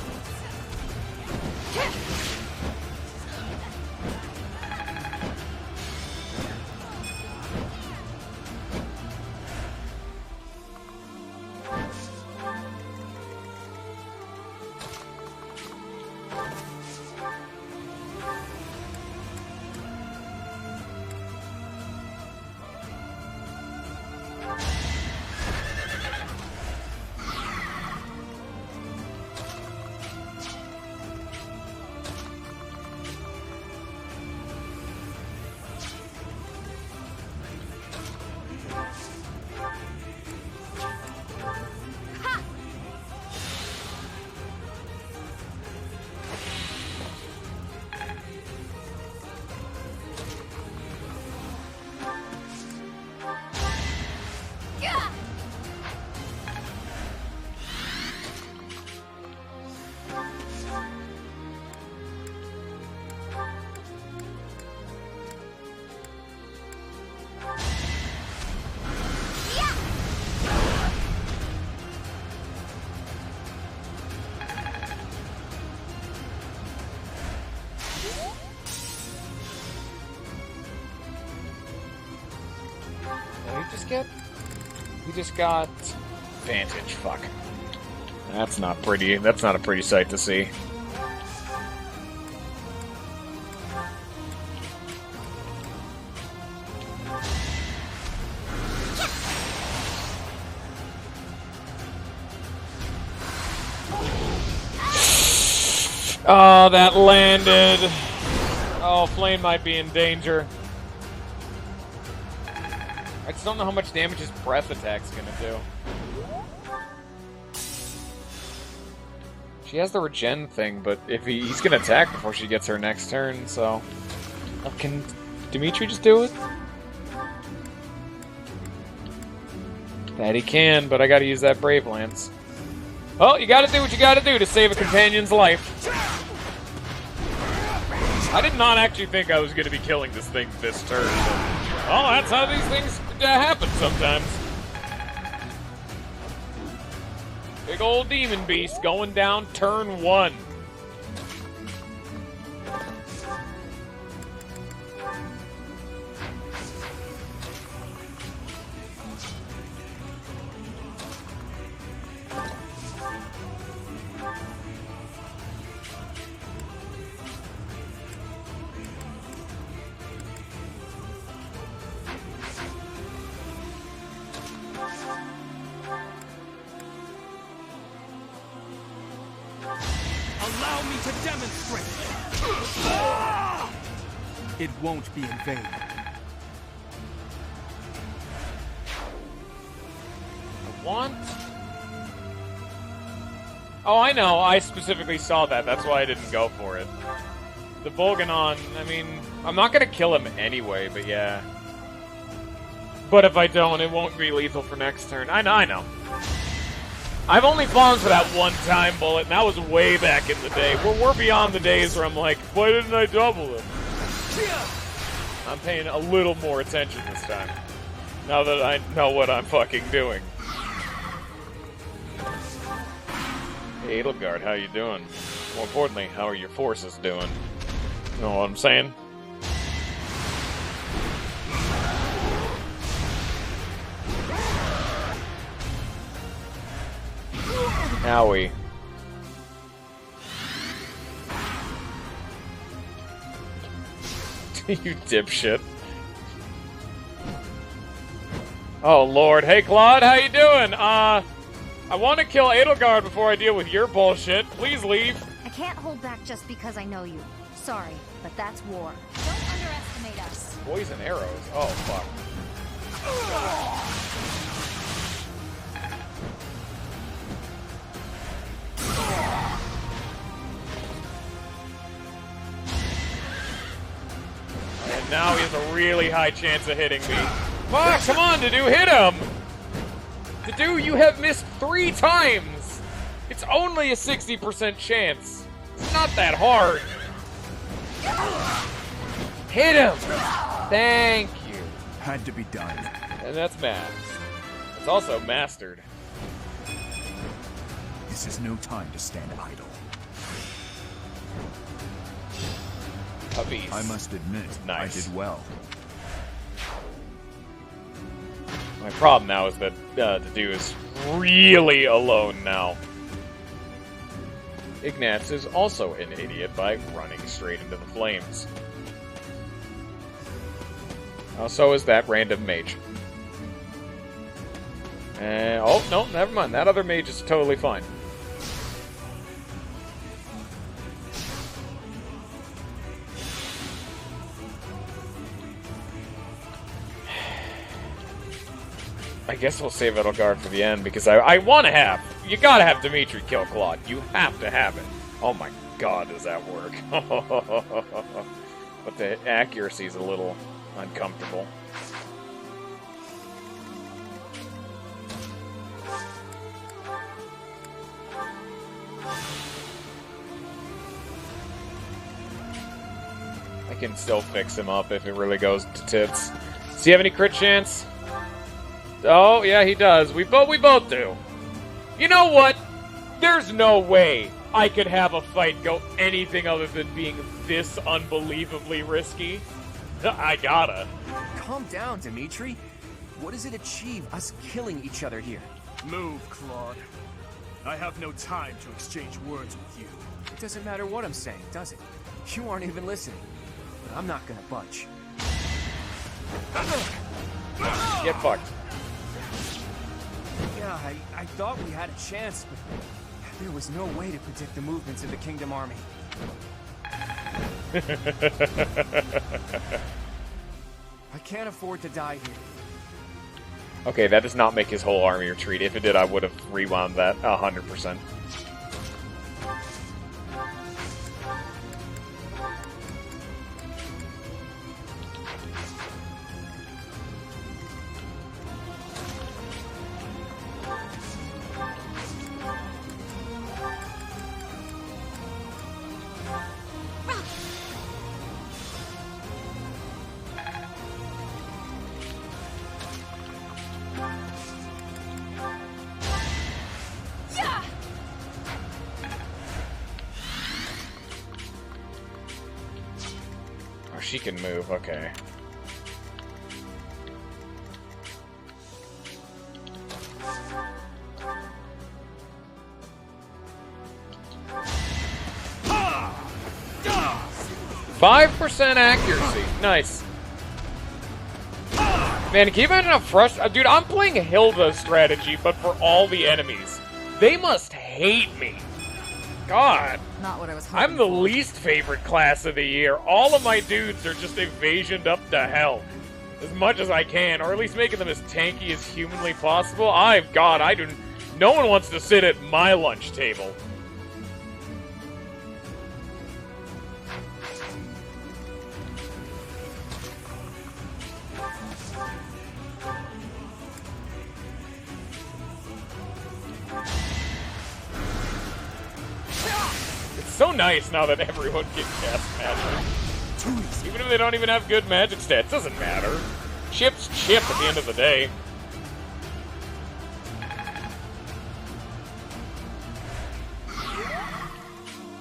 He just got Vantage. Fuck. That's not pretty. That's not a pretty sight to see. Oh, that landed. Oh, Flame might be in danger. I just don't know how much damage his breath attack's gonna do. She has the regen thing, but if he's gonna attack before she gets her next turn, so... Can Dimitri just do it? That he can, but I gotta use that Brave Lance. Oh, you gotta do what you gotta do to save a companion's life. I did not actually think I was gonna be killing this thing this turn. But, well, that's how these things happen sometimes. Big old demon beast going down turn 1. Allow me to demonstrate. It won't be in vain. Want? Oh, I know. I specifically saw that. That's why I didn't go for it. The Bolganon, I mean, I'm not gonna kill him anyway, but yeah. But if I don't, it won't be lethal for next turn. I know. I've only fallen for that one-time bullet, and that was way back in the day. We're beyond the days where I'm like, why didn't I double him? I'm paying a little more attention this time. Now that I know what I'm fucking doing. Hey, Edelgard, how you doing? More importantly, how are your forces doing? You know what I'm saying? Owie. You dipshit. Oh lord. Hey Claude, how you doing? I want to kill Edelgard before I deal with your bullshit. Please leave. I can't hold back just because I know you. Sorry, but that's war. Don't underestimate us. Poison arrows. Oh fuck. And now he has a really high chance of hitting me. Fuck, come on, Dedue, hit him! Dedue, you have missed 3 times! It's only a 60% chance. It's not that hard. Hit him! Thank you. Had to be done. And that's math. It's also mastered. This is no time to stand idle. Puppies. I must admit, nice. I did well. My problem now is that Dedue is really alone now. Ignatz is also an idiot by running straight into the flames. So is that random mage. Oh, no, never mind. That other mage is totally fine. I guess we'll save Edelgard for the end, because I want to have... You gotta have Dimitri kill Claude. You have to have it. Oh my god, does that work. But the accuracy's a little uncomfortable. I can still fix him up if it really goes to tits. Does he have any crit chance? Oh, yeah, he does. We both do. You know what? There's no way I could have a fight go anything other than being this unbelievably risky. I gotta. Calm down, Dimitri. What does it achieve, us killing each other here? Move, Claude. I have no time to exchange words with you. It doesn't matter what I'm saying, does it? You aren't even listening. But I'm not gonna budge. Get fucked. Yeah, I thought we had a chance, but there was no way to predict the movements of the Kingdom Army. I can't afford to die here. Okay, that does not make his whole army retreat. If it did, I would have rewound that 100%. She can move, okay. %5 accuracy. Nice. Man, can you imagine how frustrating... Dude, I'm playing Hilda's strategy, but for all the enemies. They must hate me. God. Not what I was hoping I'm the for. least favorite class of the year. All of my dudes are just evasioned up to hell. As much as I can, or at least making them as tanky as humanly possible. No one wants to sit at my lunch table. So nice now that everyone can cast magic. Even if they don't even have good magic stats, doesn't matter. Chip's chip at the end of the day.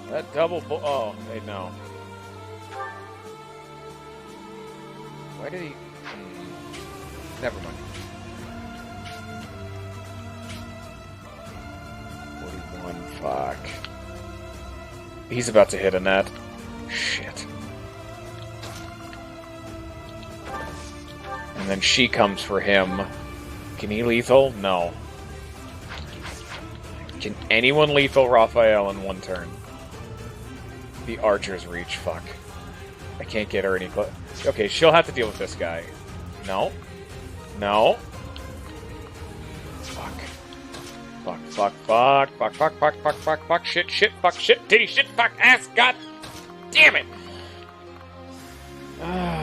That double oh, wait, no. Why did he... Never mind. One, fuck. He's about to hit a net. Shit. And then she comes for him. Can he lethal? No. Can anyone lethal Raphael in one turn? The archer's reach, fuck. I can't get her any close. Okay, she'll have to deal with this guy. No. No. Fuck. Fuck, fuck, fuck, fuck, fuck, fuck, fuck, fuck, fuck, shit, shit, fuck, shit, titty, shit, fuck, ass, god damn it!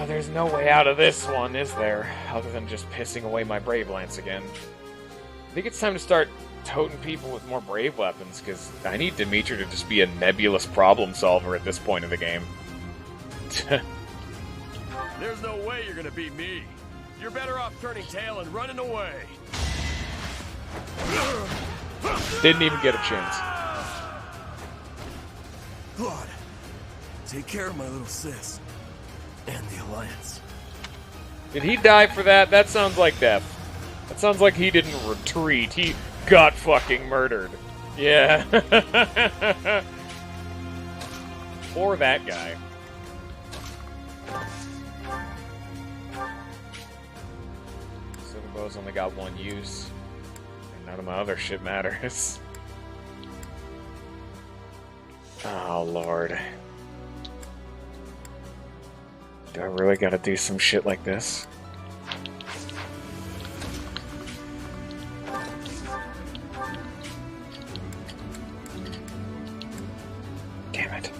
There's no way out of this one, is there? Other than just pissing away my Brave Lance again. I think it's time to start toting people with more Brave weapons, because I need Dimitri to just be a nebulous problem solver at this point of the game. There's no way you're gonna beat me. You're better off turning tail and running away. Didn't even get a chance. Claude, take care of my little sis. And the Alliance. Did he die for that? That sounds like death. That sounds like he didn't retreat. He got fucking murdered. Yeah. Or that guy. Silverbow's only got one use. And none of my other shit matters. Oh, Lord. Do I really gotta do some shit like this? Damn it.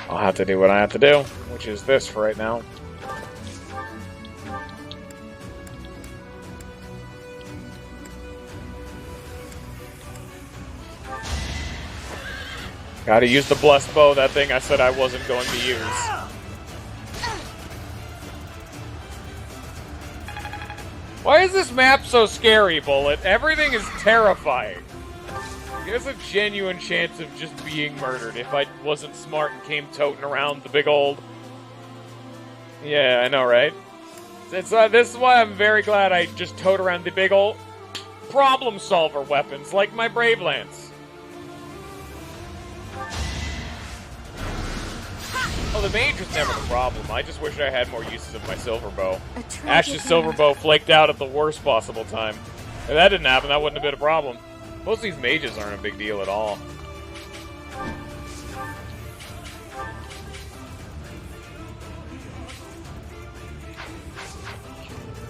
I'll have to do what I have to do, which is this for right now. Gotta use the blessed bow, that thing I said I wasn't going to use. Why is this map so scary, Bullet? Everything is terrifying. There's a genuine chance of just being murdered if I wasn't smart and came toting around the big old... Yeah, I know, right? This is why I'm very glad I just towed around the big old problem solver weapons, like my Brave Lance. Oh, the mage was never the problem. I just wish I had more uses of my silver bow. Ash's silver bow flaked out at the worst possible time. If that didn't happen, that wouldn't have been a problem. Most of these mages aren't a big deal at all.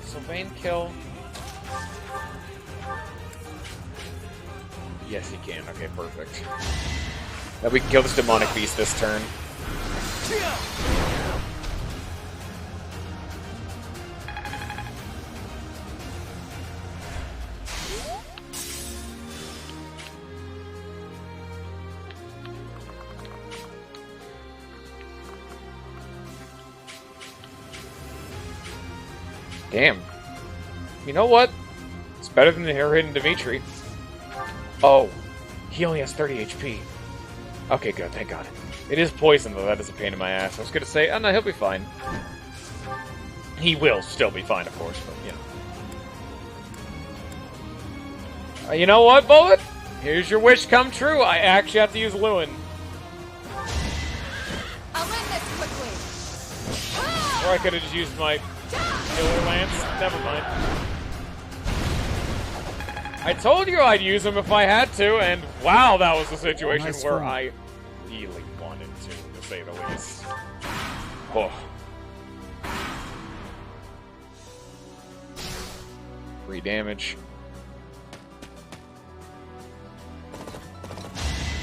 Sylvain kill. Yes, he can. Okay, perfect. Now we can kill this demonic beast this turn. Damn. You know what? It's better than the hidden Dimitri. Oh, he only has 30 HP. Okay, good. Thank God. It is poison, though. That is a pain in my ass. I was going to say, oh, no, he'll be fine. He will still be fine, of course, but, you know. You know what, Bullet? Here's your wish come true. I actually have to use Lewin. I'll end this quickly. Or I could have just used my Killer Lance. Never mind. I told you I'd use him if I had to, and wow, that was a situation where I really wanted to say the least. Oh. Free damage.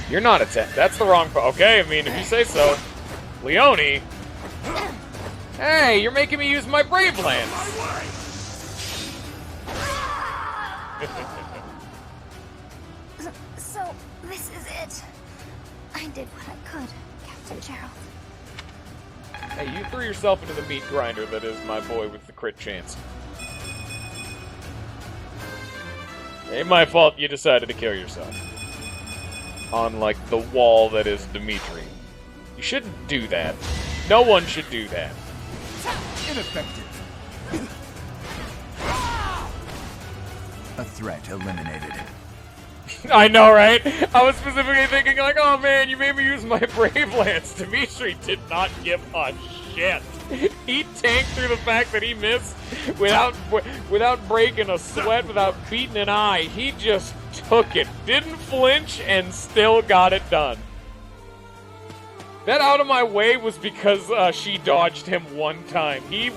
You're not a 10. That's the wrong... Okay, I mean, if you say so. Leone? Hey, you're making me use my Brave Lance! So, this is it. I did what I could, Captain Gerald. Hey, you threw yourself into the meat grinder that is my boy with the crit chance. Ain't my fault you decided to kill yourself. on, like, the wall that is Dimitri. You shouldn't do that. No one should do that. Ineffective. A threat eliminated. I know, right? I was specifically thinking, like, oh man, you made me use my Brave Lance. Dimitri did not give a shit. He tanked through the fact that he missed without breaking a sweat, without beating an eye. He just took it, didn't flinch, and still got it done. That out of my way was because she dodged him one time. He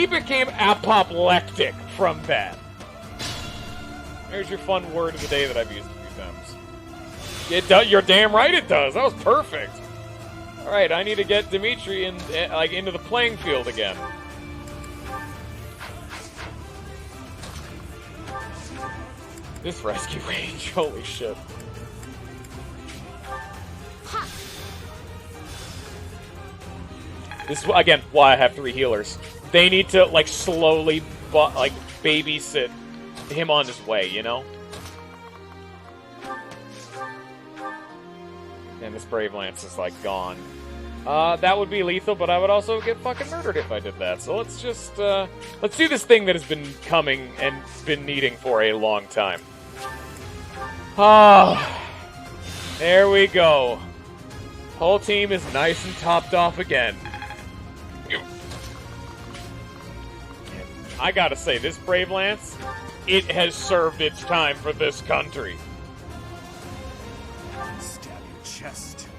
became apoplectic from that. There's your fun word of the day that I've used a few times. You're damn right it does. That was perfect. All right, I need to get Dimitri into the playing field again. This rescue range, holy shit. This is, again, why I have 3 healers. They need to, like, slowly, like, babysit him on his way, you know? And this Brave Lance is, like, gone. That would be lethal, but I would also get fucking murdered if I did that. So let's just, let's do this thing that has been coming and been needing for a long time. Ah, there we go. Whole team is nice and topped off again. I gotta say, this Brave Lance, it has served its time for this country. Stab your chest,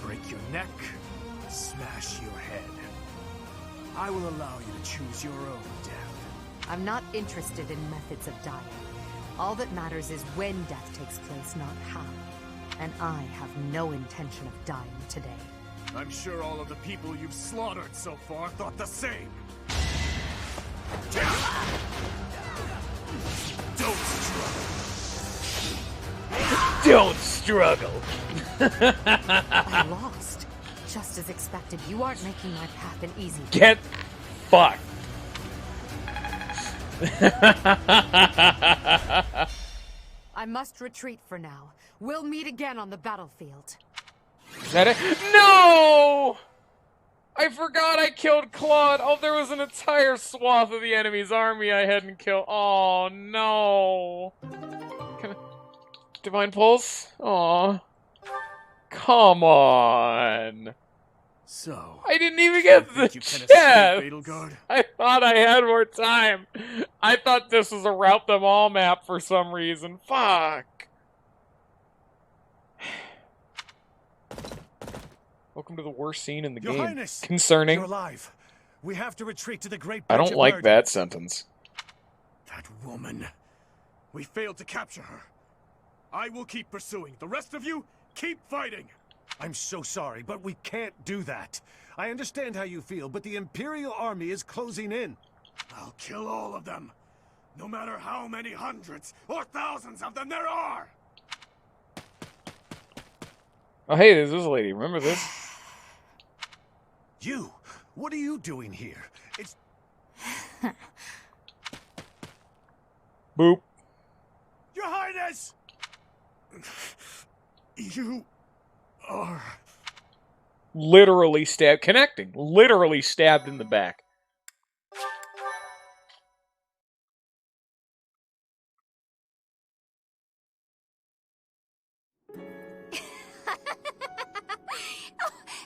break your neck, smash your head. I will allow you to choose your own death. I'm not interested in methods of dying. All that matters is when death takes place, not how. And I have no intention of dying today. I'm sure all of the people you've slaughtered so far thought the same. Don't struggle. Don't struggle. I lost. Just as expected, you aren't making my path an easy one. Get fucked. I must retreat for now. We'll meet again on the battlefield. Is that it? No! I forgot I killed Claude. Oh, there was an entire swath of the enemy's army I hadn't killed. Oh, no. Divine Pulse? Aw. Come on. So, I didn't even get the chest. I thought I had more time. I thought this was a route them all map for some reason. Fuck. Welcome to the worst scene in the Your game. Highness, Concerning. You're alive. We have to retreat to the Great I Bridge don't of like Murder. that sentence. that woman. We failed to capture her. I will keep pursuing. The rest of you, keep fighting. I'm so sorry, but we can't do that. I understand how you feel, but the Imperial Army is closing in. I'll kill all of them. No matter how many hundreds or thousands of them there are. Oh, hey, there's this lady. Remember this? You? What are you doing here? It's... Boop. Your Highness! You are... Literally stabbed. Connecting. Literally stabbed in the back.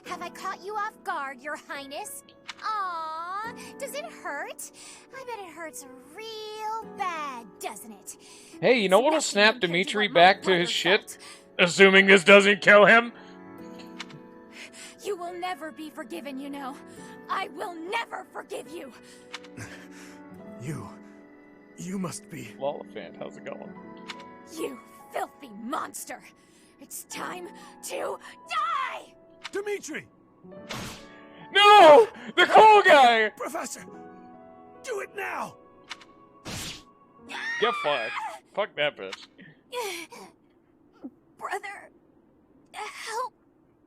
Have I caught you off guard, Your Highness? Aww, does it hurt? I bet it hurts real bad, doesn't it? Hey, you know what'll snap Dimitri back to his shit? Assuming this doesn't kill him? You will never be forgiven, you know. I will never forgive you. You must be... Lollifant, how's it going? You filthy monster. It's time to die! Dimitri! No! The cool guy! Professor! Do it now! Get fucked. Fuck that bitch. Brother, help.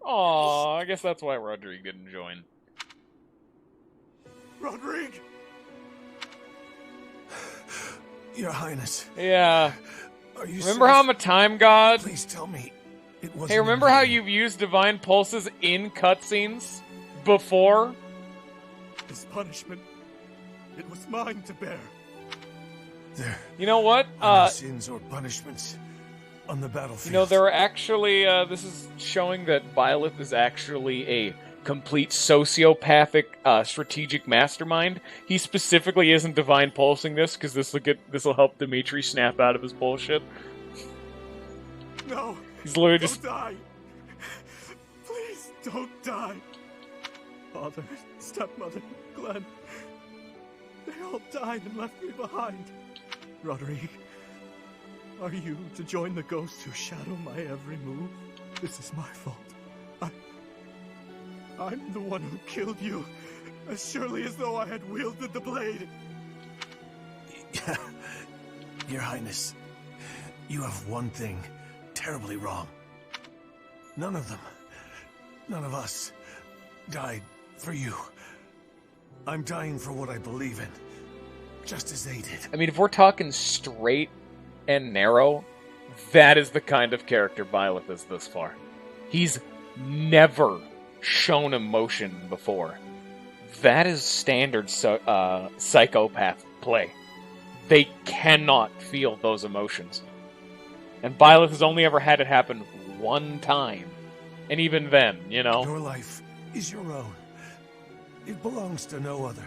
Aw, I guess that's why Rodrigue didn't join. Rodrigue! Your Highness. Yeah. Are you Remember how I'm a time god? Please tell me it wasn't. Hey, remember how you've used divine pulses in cutscenes before? This punishment, it was mine to bear. There. You know what? No sins or punishments on the battlefield. You know, there are actually, this is showing that Byleth is actually a complete sociopathic strategic mastermind. He specifically isn't divine pulsing this because this will help Dimitri snap out of his bullshit. No. He's literally don't just die. Please don't die. Father, stepmother, Glenn. They all died and left me behind. Roderick, are you to join the ghosts who shadow my every move? This is my fault. I'm the one who killed you, as surely as though I had wielded the blade. Your Highness, you have one thing terribly wrong. None of them, none of us, died for you. I'm dying for what I believe in, just as they did. I mean, if we're talking straight and narrow, that is the kind of character Byleth is this far. He's never shown emotion before. That is standard psychopath play. They cannot feel those emotions. And Byleth has only ever had it happen one time. And even then, you know. Your life is your own. It belongs to no other,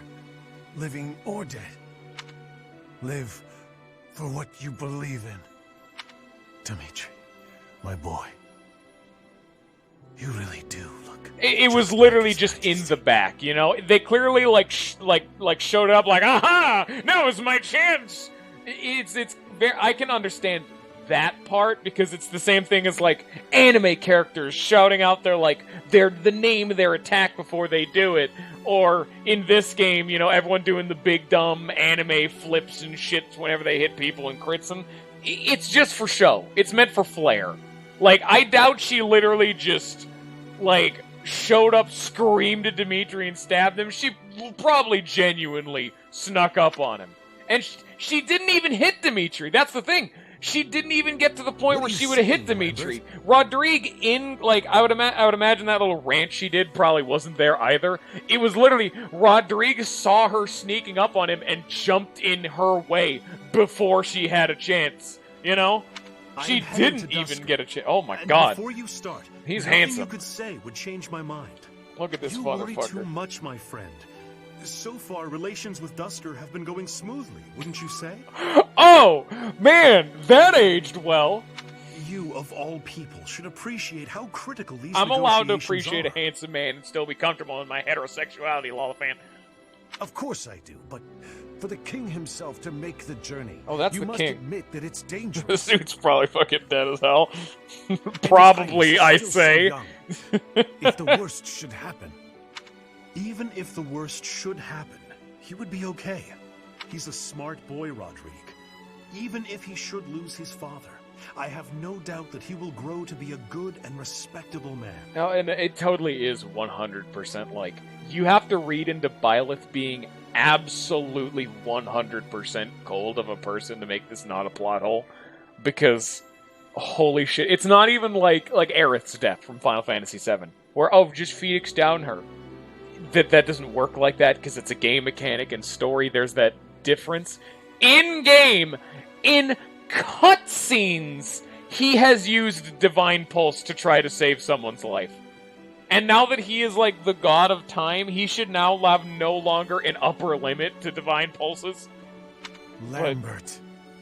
living or dead. Live for what you believe in. Dimitri, my boy. You really do look. It was literally just in the back, you know. They clearly like showed up like, aha! Now is my chance. It's very. I can understand that part because it's the same thing as like anime characters shouting out the name of their attack before they do it, or in this game, you know, everyone doing the big dumb anime flips and shits whenever they hit people and crits them. It's just for show. It's meant for flair. Like, I doubt she literally just, like, showed up, screamed at Dimitri, and stabbed him. She probably genuinely snuck up on him. And she didn't even hit Dimitri. That's the thing. She didn't even get to the point where she would have hit Dimitri. Rodrigue, I would imagine that little rant she did probably wasn't there either. It was literally, Rodrigue saw her sneaking up on him and jumped in her way before she had a chance. You know? She didn't even get a chance. Oh my god. Before you start, he's nothing handsome. you could say would change my mind. Look at this you motherfucker. worry too much, my friend. So far, relations with Duster have been going smoothly, wouldn't you say? Oh, man, that aged well. You, of all people, should appreciate how critical these I'm allowed to appreciate are. a handsome man and still be comfortable in my heterosexuality, Lollifan. Of course I do, but for the king himself to make the journey, oh, that's you the must king. admit that it's dangerous. This dude's probably fucking dead as hell. Probably, I say. If the worst should happen. Even if the worst should happen, he would be okay. He's a smart boy, Rodrigue. Even if he should lose his father, I have no doubt that he will grow to be a good and respectable man. No, and it totally is 100% like, you have to read into Byleth being absolutely 100% cold of a person to make this not a plot hole. Because, holy shit, it's not even like Aerith's death from Final Fantasy VII, where, oh, just Phoenix down her. That doesn't work like that because it's a game mechanic and story. There's that difference. In-game, in cutscenes, he has used Divine Pulse to try to save someone's life. And now that he is like the god of time, he should now have no longer an upper limit to Divine Pulses. Lambert.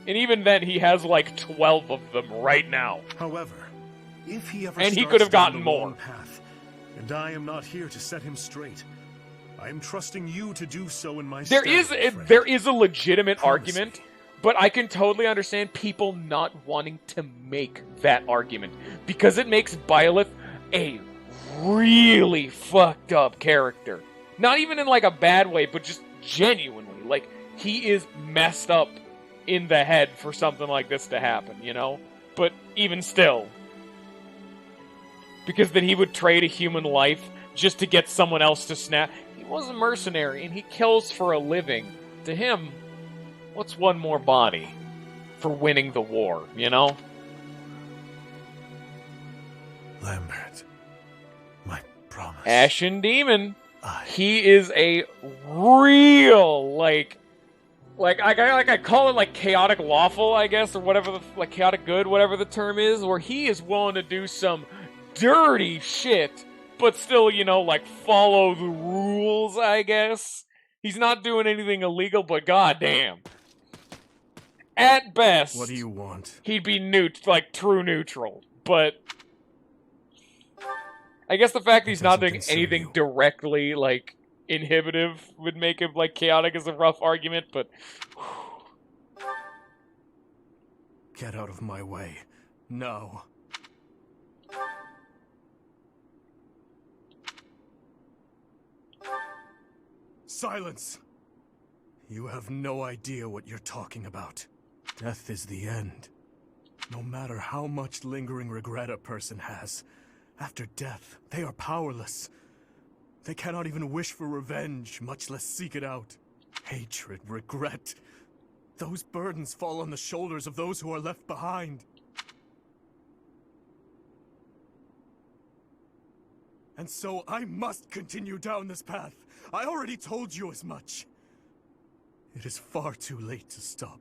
And even then, he has like 12 of them right now. However, if he ever and he could have gotten more. Path, and I am not here to set him straight. I am trusting you to do so in my stead. There is a legitimate argument, but I can totally understand people not wanting to make that argument because it makes Byleth a really fucked up character. Not even in like a bad way, but just genuinely. Like, he is messed up in the head for something like this to happen, you know? But even still. Because then he would trade a human life just to get someone else to snap. He was a mercenary, and he kills for a living. To him, what's one more body? for winning the war, you know? Lambert, my promise. Ashen Demon. He is a real, like I call it like chaotic lawful, I guess, or whatever the, like chaotic good, whatever the term is, where he is willing to do some dirty shit, but still, you know, like follow the rules, I guess. He's not doing anything illegal, but goddamn. At best, What do you want? He'd be like true neutral, but I guess the fact that he's not doing anything directly, like, inhibitive would make him, like, chaotic is a rough argument, but... Get out of my way. No. Silence! You have no idea what you're talking about. Death is the end. No matter how much lingering regret a person has, after death, they are powerless. They cannot even wish for revenge, much less seek it out. Hatred, regret, those burdens fall on the shoulders of those who are left behind. And so I must continue down this path. I already told you as much. It is far too late to stop.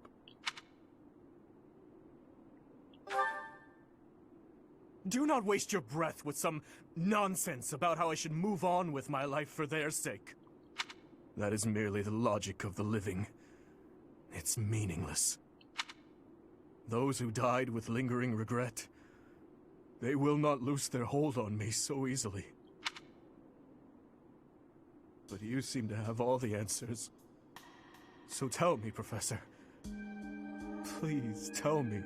Do not waste your breath with some nonsense about how I should move on with my life for their sake. That is merely the logic of the living. It's meaningless. Those who died with lingering regret, they will not loose their hold on me so easily. But you seem to have all the answers. So tell me, Professor. Please tell me.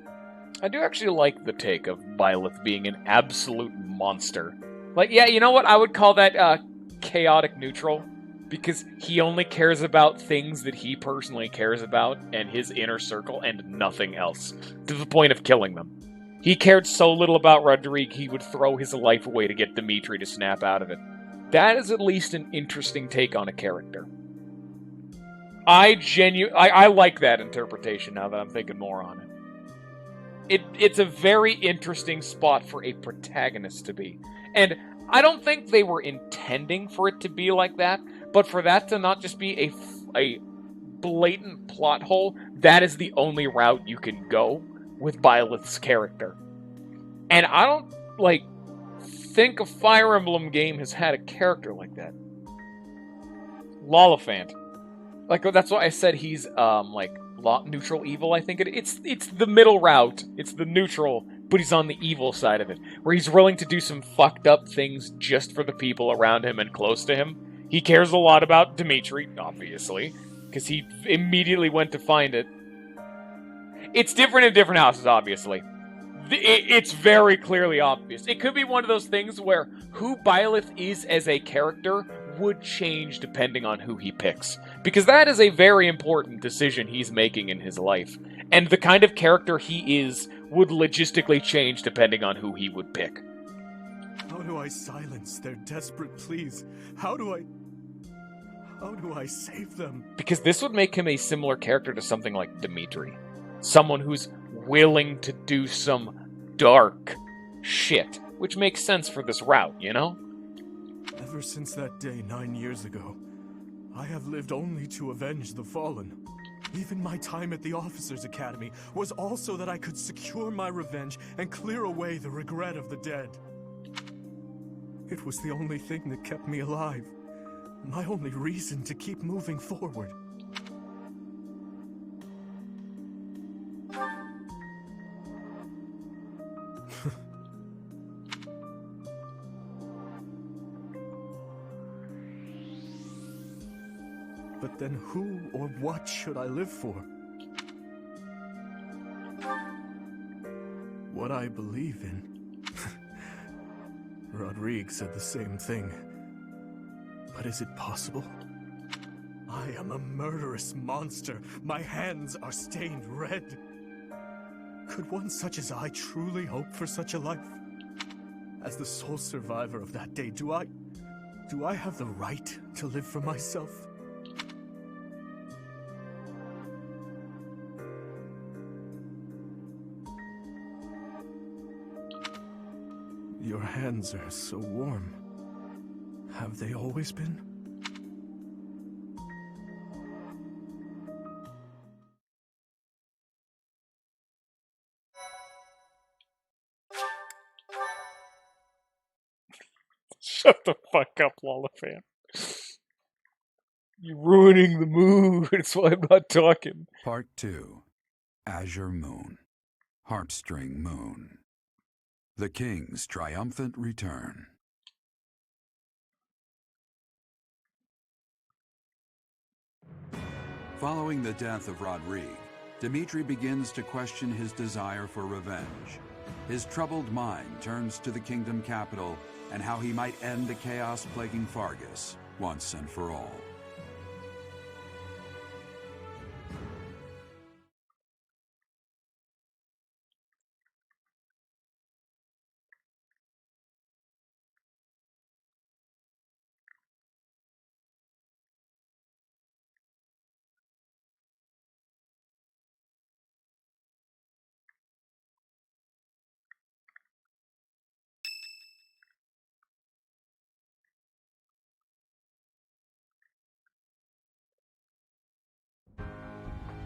I do actually like the take of Byleth being an absolute monster. Like, yeah, you know what? I would call that chaotic neutral. Because he only cares about things that he personally cares about and his inner circle and nothing else. To the point of killing them. He cared so little about Rodrigue, he would throw his life away to get Dimitri to snap out of it. That is at least an interesting take on a character. I like that interpretation now that I'm thinking more on it. It's a very interesting spot for a protagonist to be. And I don't think they were intending for it to be like that, but for that to not just be a blatant plot hole, that is the only route you can go with Byleth's character. And I don't, think a Fire Emblem game has had a character like that. Lolifant. That's why I said he's, neutral evil, I think it's the middle route. It's the neutral, but he's on the evil side of it. Where he's willing to do some fucked up things just for the people around him and close to him. He cares a lot about Dimitri, obviously, because he immediately went to find it. It's different in different houses, obviously. It's very clearly obvious. It could be one of those things where who Byleth is as a character would change depending on who he picks. Because that is a very important decision he's making in his life. And the kind of character he is would logistically change depending on who he would pick. How do I silence their desperate pleas? How do I save them? Because this would make him a similar character to something like Dimitri. Someone who's willing to do some dark shit. Which makes sense for this route, you know? Ever since that day 9 years ago, I have lived only to avenge the fallen. Even my time at the Officers' Academy was also that I could secure my revenge and clear away the regret of the dead. It was the only thing that kept me alive. My only reason to keep moving forward. But then who or what should I live for? What I believe in. Rodrigue said the same thing. But is it possible? I am a murderous monster. My hands are stained red. Could one such as I truly hope for such a life? As the sole survivor of that day, do I have the right to live for myself? Your hands are so warm. Have they always been? Shut the fuck up, Lollifan. You're ruining the mood. That's why I'm not talking. Part 2. Azure Moon. Heartstring Moon. The King's Triumphant Return. Following the death of Rodrigue, Dimitri begins to question his desire for revenge. His troubled mind turns to the kingdom capital and how he might end the chaos plaguing Fargus once and for all.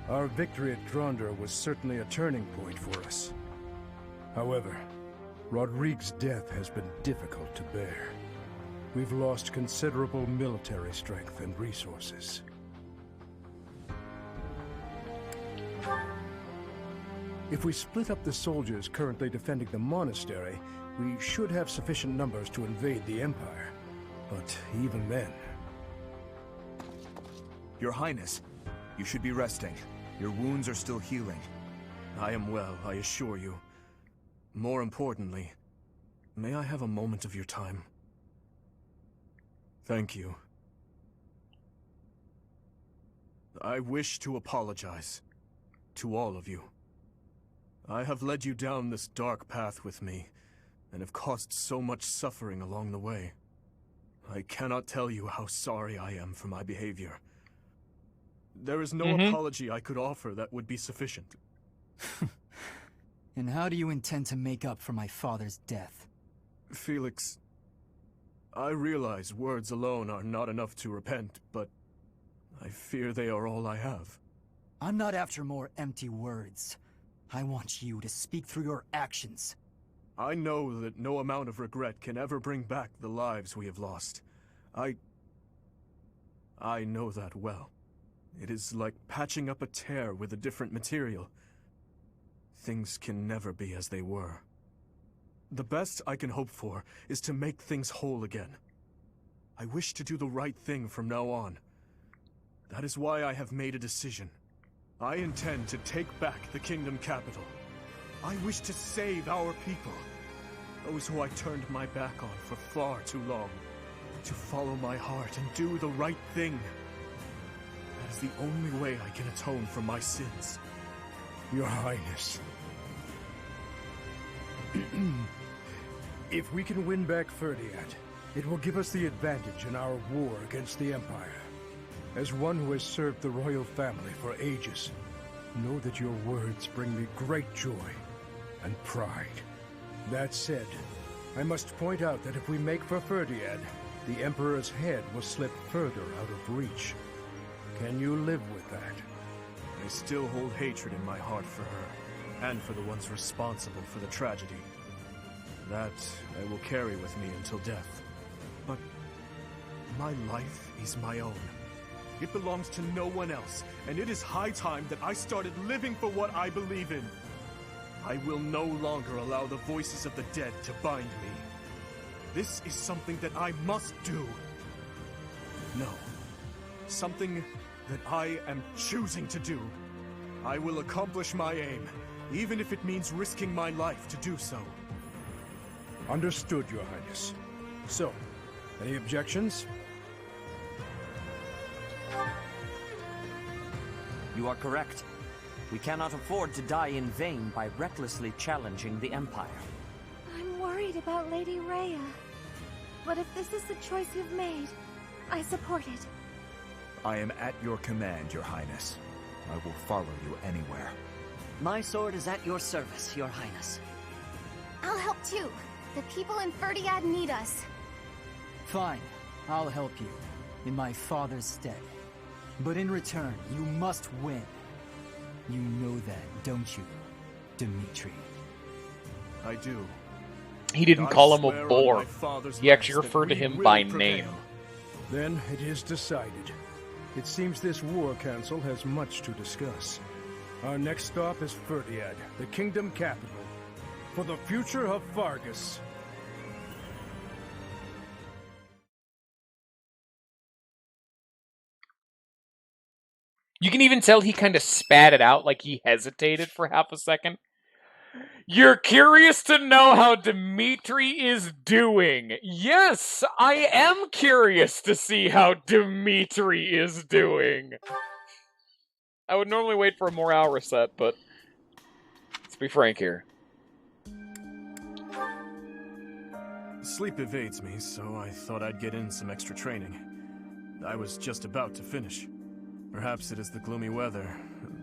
Our victory at Gronder was certainly a turning point for us. However, Rodrigue's death has been difficult to bear. We've lost considerable military strength and resources. If we split up the soldiers currently defending the monastery, we should have sufficient numbers to invade the Empire. But even then... Your Highness, you should be resting. Your wounds are still healing. I am well, I assure you. More importantly, may I have a moment of your time? Thank you. I wish to apologize to all of you. I have led you down this dark path with me, and have caused so much suffering along the way. I cannot tell you how sorry I am for my behavior. There is no apology I could offer that would be sufficient. And how do you intend to make up for my father's death? Felix, I realize words alone are not enough to repent, but I fear they are all I have. I'm not after more empty words. I want you to speak through your actions. I know that no amount of regret can ever bring back the lives we have lost. I know that well. It is like patching up a tear with a different material. Things can never be as they were. The best I can hope for is to make things whole again. I wish to do the right thing from now on. That is why I have made a decision. I intend to take back the kingdom capital. I wish to save our people. Those who I turned my back on for far too long. To follow my heart and do the right thing. That is the only way I can atone for my sins. Your Highness. If we can win back Ferdinand, it will give us the advantage in our war against the Empire. As one who has served the royal family for ages, know that your words bring me great joy and pride. That said, I must point out that if we make for Ferdinand, the Emperor's head will slip further out of reach. Can you live with that? I still hold hatred in my heart for her, and for the ones responsible for the tragedy. That I will carry with me until death. But my life is my own. It belongs to no one else, and it is high time that I started living for what I believe in. I will no longer allow the voices of the dead to bind me. This is something that I must do. No. Something that I am choosing to do. I will accomplish my aim, even if it means risking my life to do so. Understood, Your Highness. So, any objections? You are correct. We cannot afford to die in vain by recklessly challenging the Empire. I'm worried about Lady Rhea. But if this is the choice you've made, I support it. I am at your command, Your Highness. I will follow you anywhere. My sword is at your service, Your Highness. I'll help too. The people in Ferdiad need us. Fine, I'll help you, in my father's stead. But in return, you must win. You know that, don't you, Dimitri? I do. He didn't I call him swear a on bore. my father's He actually life that referred to we him will by prevail. name. Then it is decided. It seems this war council has much to discuss. Our next stop is Ferdiad, the kingdom capital, for the future of Vargas. You can even tell he kind of spat it out, like he hesitated for half a second. You're curious to know how Dimitri is doing. Yes, I am curious to see how Dimitri is doing. I would normally wait for a morale reset, but let's be frank here. Sleep evades me, so I thought I'd get in some extra training. I was just about to finish. Perhaps it is the gloomy weather,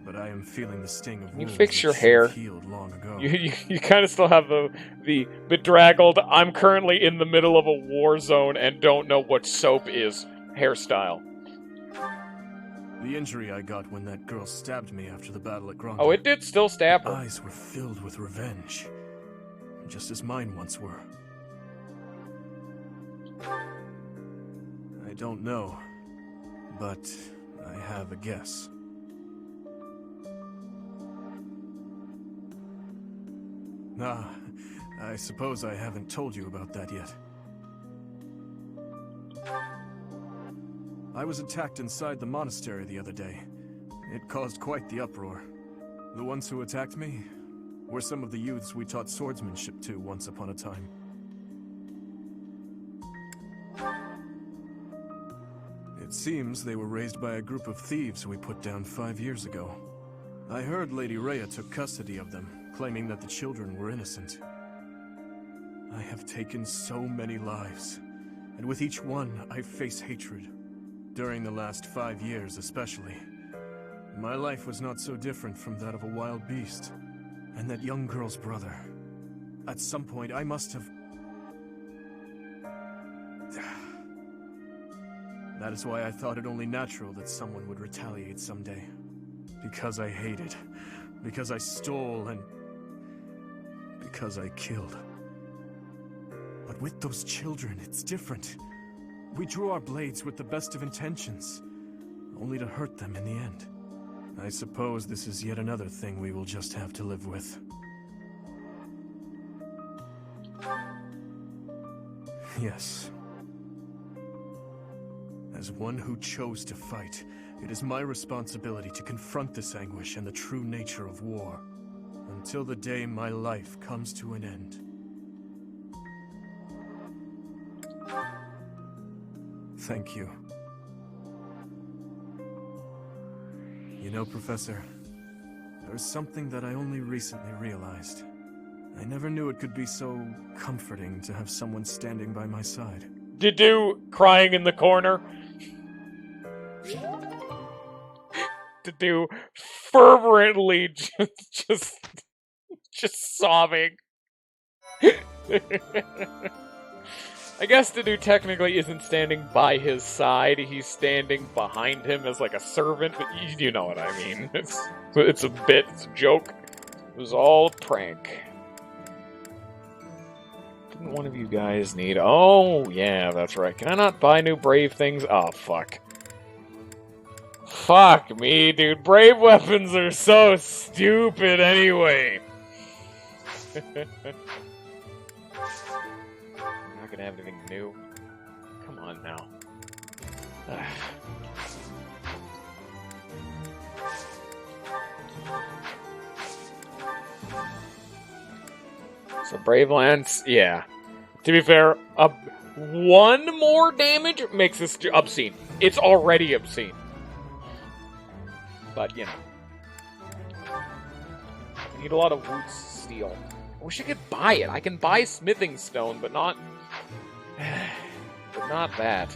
but I am feeling the sting of Can you wounds fix that your should hair? have healed long ago. You kind of still have the bedraggled, I'm currently in the middle of a war zone and don't know what soap is hairstyle. The injury I got when that girl stabbed me after the battle at Gronda. Oh, it did still stab her. Eyes were filled with revenge, just as mine once were. I don't know, but I have a guess. Ah, I suppose I haven't told you about that yet. I was attacked inside the monastery the other day. It caused quite the uproar. The ones who attacked me were some of the youths we taught swordsmanship to once upon a time. It seems they were raised by a group of thieves we put down 5 years ago. I heard Lady Rhea took custody of them, claiming that the children were innocent. I have taken so many lives, and with each one I face hatred. During the last 5 years especially. My life was not so different from that of a wild beast. And that young girl's brother. At some point I must have... That is why I thought it only natural that someone would retaliate someday. Because I hated. Because I stole and... because I killed. But with those children, it's different. We drew our blades with the best of intentions, only to hurt them in the end. I suppose this is yet another thing we will just have to live with. Yes. As one who chose to fight, it is my responsibility to confront this anguish and the true nature of war, until the day my life comes to an end. Thank you. You know, Professor, there is something that I only recently realized. I never knew it could be so comforting to have someone standing by my side. Didu crying in the corner. Didu fervently just sobbing. I guess Didu technically isn't standing by his side. He's standing behind him as like a servant. But you know what I mean. It's a bit. It's a joke. It was all a prank. Didn't one of you guys need... Oh, yeah, that's right. Can I not buy new brave things? Oh, fuck. Fuck me, dude. Brave weapons are so stupid anyway. Not gonna have anything new. Come on now. So Brave Lance, yeah. To be fair, one more damage makes this obscene. It's already obscene. But, you know. I need a lot of wood steel. I wish I could buy it. I can buy smithing stone, but not... but not that.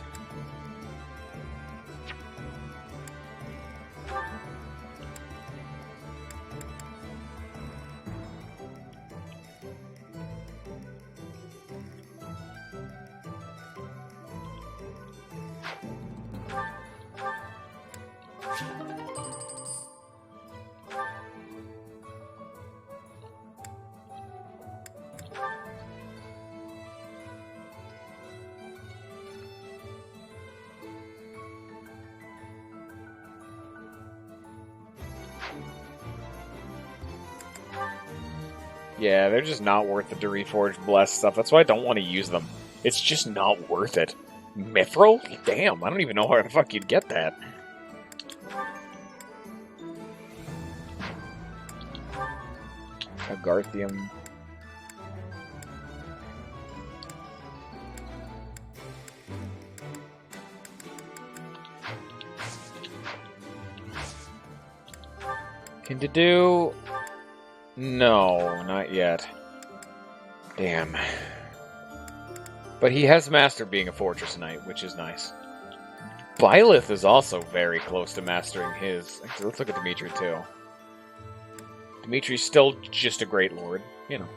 Yeah, they're just not worth the Reforged Blessed stuff. That's why I don't want to use them. It's just not worth it. Mithril? Damn, I don't even know where the fuck you'd get that. Agarthium. Can to do? No, not yet. Damn. But he has mastered being a Fortress Knight, which is nice. Byleth is also very close to mastering his. Actually, let's look at Dimitri, too. Dimitri's still just a great lord, you know.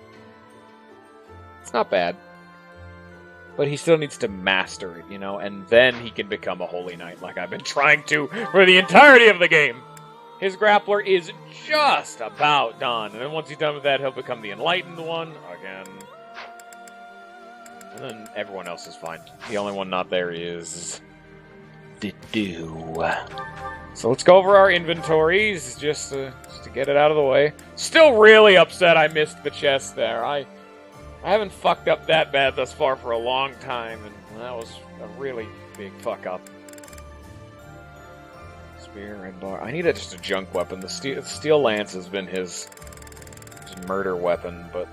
It's not bad. But he still needs to master it, you know, and then he can become a Holy Knight like I've been trying to for the entirety of the game. His grappler is just about done, and then once he's done with that, he'll become the Enlightened one again. And then everyone else is fine. The only one not there is the Dew. So let's go over our inventories, just to get it out of the way. Still really upset I missed the chest there. I haven't fucked up that bad thus far for a long time, and that was a really big fuck up. Spear and bar. I need just a junk weapon. The steel lance has been his murder weapon, but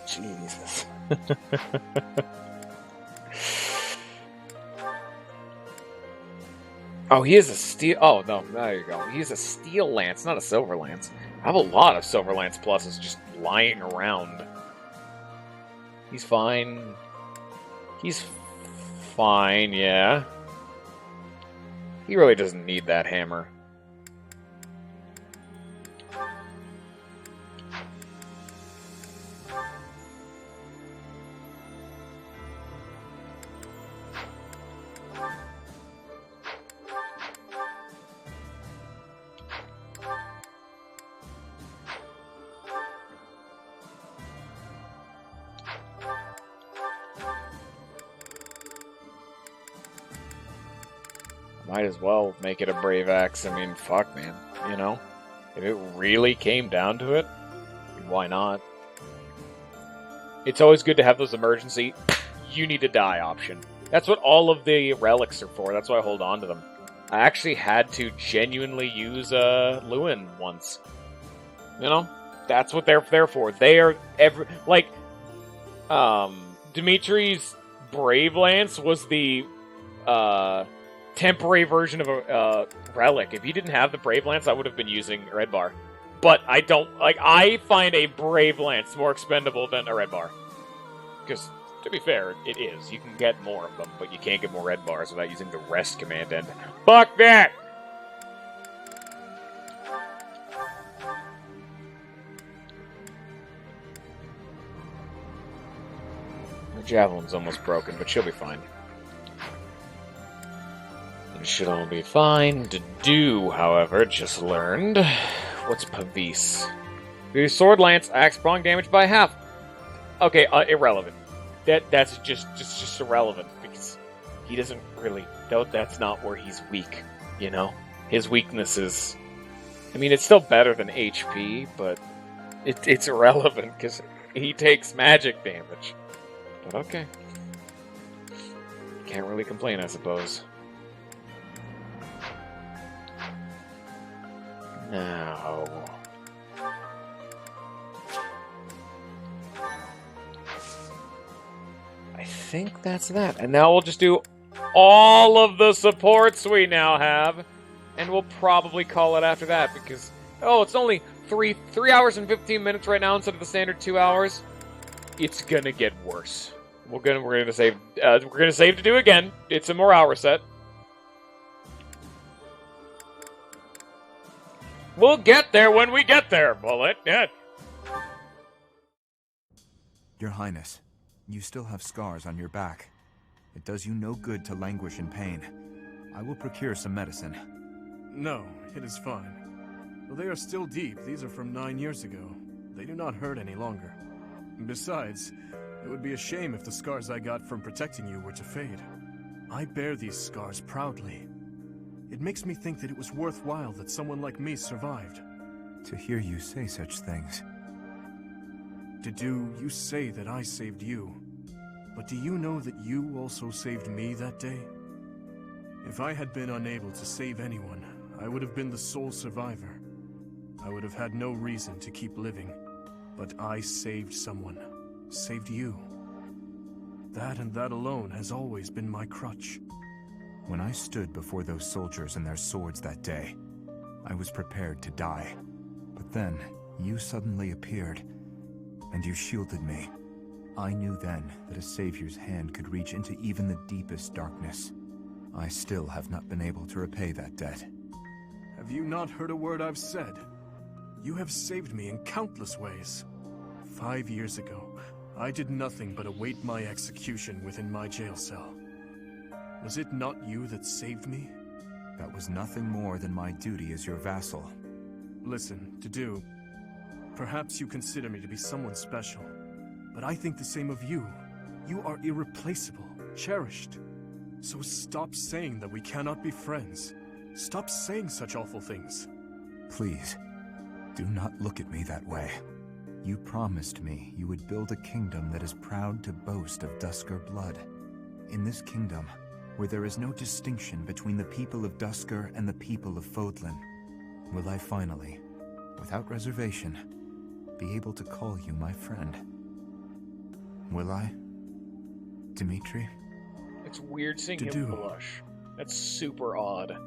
Jesus. Oh, he is a steel. Oh no, there you go. He's a steel lance, not a silver lance. I have a lot of silver lance pluses just lying around. He's fine. He's fine, yeah. He really doesn't need that hammer. Might as well make it a Brave Axe. I mean, fuck, man. You know? If it really came down to it, why not? It's always good to have those emergency, you need to die option. That's what all of the relics are for. That's why I hold on to them. I actually had to genuinely use Lewin once. You know? That's what they're there for. They are Dimitri's Brave Lance was the temporary version of a relic. If he didn't have the Brave Lance, I would have been using Red Bar. But I don't, I find a Brave Lance more expendable than a Red Bar. Because, to be fair, it is. You can get more of them, but you can't get more Red Bars without using the rest command, and fuck that! The Javelin's almost broken, but she'll be fine. It should all be fine to do, however, just learned. What's Pavis? The sword lance axe prong damage by half. Okay, irrelevant. That's just irrelevant, because he doesn't really... That's not where he's weak, you know? His weakness is... I mean, it's still better than HP, but it's irrelevant, because he takes magic damage. But okay. Can't really complain, I suppose. Now... I think that's that. And now we'll just do all of the supports we now have. And we'll probably call it after that, because... Oh, it's only 3 hours and 15 minutes right now instead of the standard 2 hours. It's gonna get worse. We're gonna save to do again. It's a morale reset. We'll get there when we get there, Bullet. Yeah. Your Highness, you still have scars on your back. It does you no good to languish in pain. I will procure some medicine. No, it is fine. Though they are still deep, these are from 9 years ago. They do not hurt any longer. And besides, it would be a shame if the scars I got from protecting you were to fade. I bear these scars proudly. It makes me think that it was worthwhile that someone like me survived. to hear you say such things. Dedue, you say that I saved you. But do you know that you also saved me that day? If I had been unable to save anyone, I would have been the sole survivor. I would have had no reason to keep living. But I saved someone. Saved you. That and that alone has always been my crutch. When I stood before those soldiers and their swords that day, I was prepared to die. But then, you suddenly appeared, and you shielded me. I knew then that a savior's hand could reach into even the deepest darkness. I still have not been able to repay that debt. Have you not heard a word I've said? You have saved me in countless ways. 5 years ago, I did nothing but await my execution within my jail cell. Was it not you that saved me? That was nothing more than my duty as your vassal. Listen, Dedue, perhaps you consider me to be someone special, but I think the same of you. You are irreplaceable, cherished. So stop saying that we cannot be friends. Stop saying such awful things. Please, do not look at me that way. You promised me you would build a kingdom that is proud to boast of Duscur blood. In this kingdom, where there is no distinction between the people of Duscur and the people of Fodlan, will I finally, without reservation, be able to call you my friend? Will I, Dimitri? It's weird seeing Dedue. him blush. That's super odd.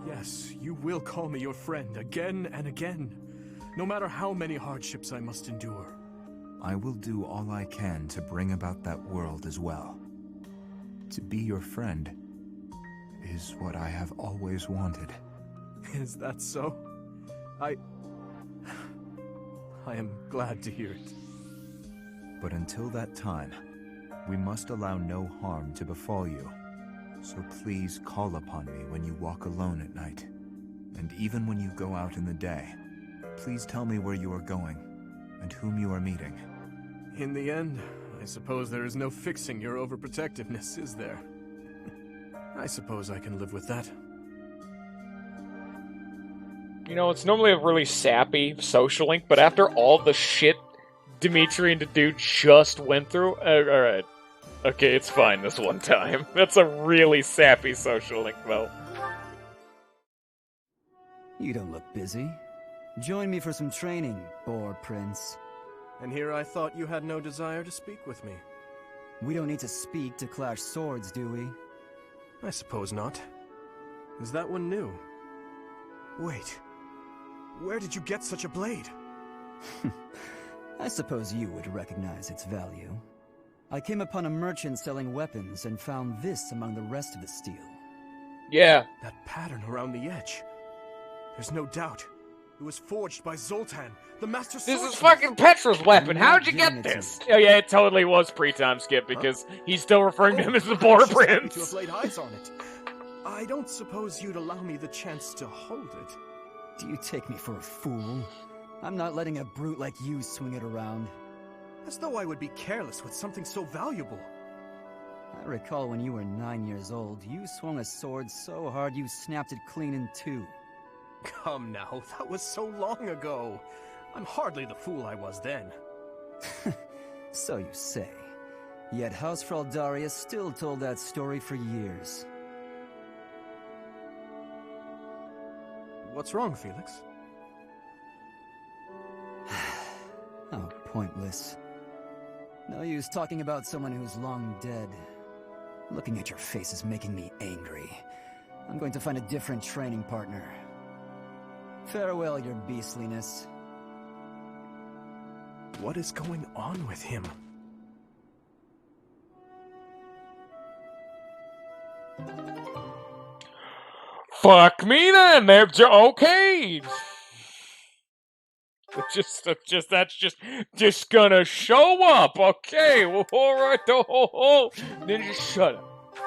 Yes, you will call me your friend again and again, no matter how many hardships I must endure. I will do all I can to bring about that world as well. To be your friend is what I have always wanted. Is that so? I am glad to hear it. But until that time, we must allow no harm to befall you. So please call upon me when you walk alone at night. And even when you go out in the day, please tell me where you are going and whom you are meeting. In the end, I suppose there is no fixing your overprotectiveness, is there? I suppose I can live with that. You know, it's normally a really sappy social link, but after all the shit Dimitri and Dedue just went through, alright. Okay, it's fine this one time. That's a really sappy social link, though. You don't look busy. Join me for some training, Boar Prince. And here I thought you had no desire to speak with me. We don't need to speak to clash swords, do we? I suppose not. Is that one new? Wait. Where did you get such a blade? I suppose you would recognize its value. I came upon a merchant selling weapons and found this among the rest of the steel. Yeah. That pattern around the edge. There's no doubt. It was forged by Zoltan, the master swordsman. This is fucking Petra's weapon. How'd you get this? Oh yeah, it totally was pre-time skip because he's still referring to him as the Boar Prince. To have laid eyes on it. I don't suppose you'd allow me the chance to hold it. Do you take me for a fool? I'm not letting a brute like you swing it around. As though I would be careless with something so valuable. I recall when you were 9 years old, you swung a sword so hard you snapped it clean in two. Come now, that was so long ago. I'm hardly the fool I was then. So you say. Yet House Fraldarius still told that story for years. What's wrong, Felix? How pointless. No use talking about someone who's long dead. Looking at your face is making me angry. I'm going to find a different training partner. Farewell, your beastliness. What is going on with him? Fuck me then. They're okay. That's just gonna show up. Okay. Well, all right. Oh. Ninja, shut up.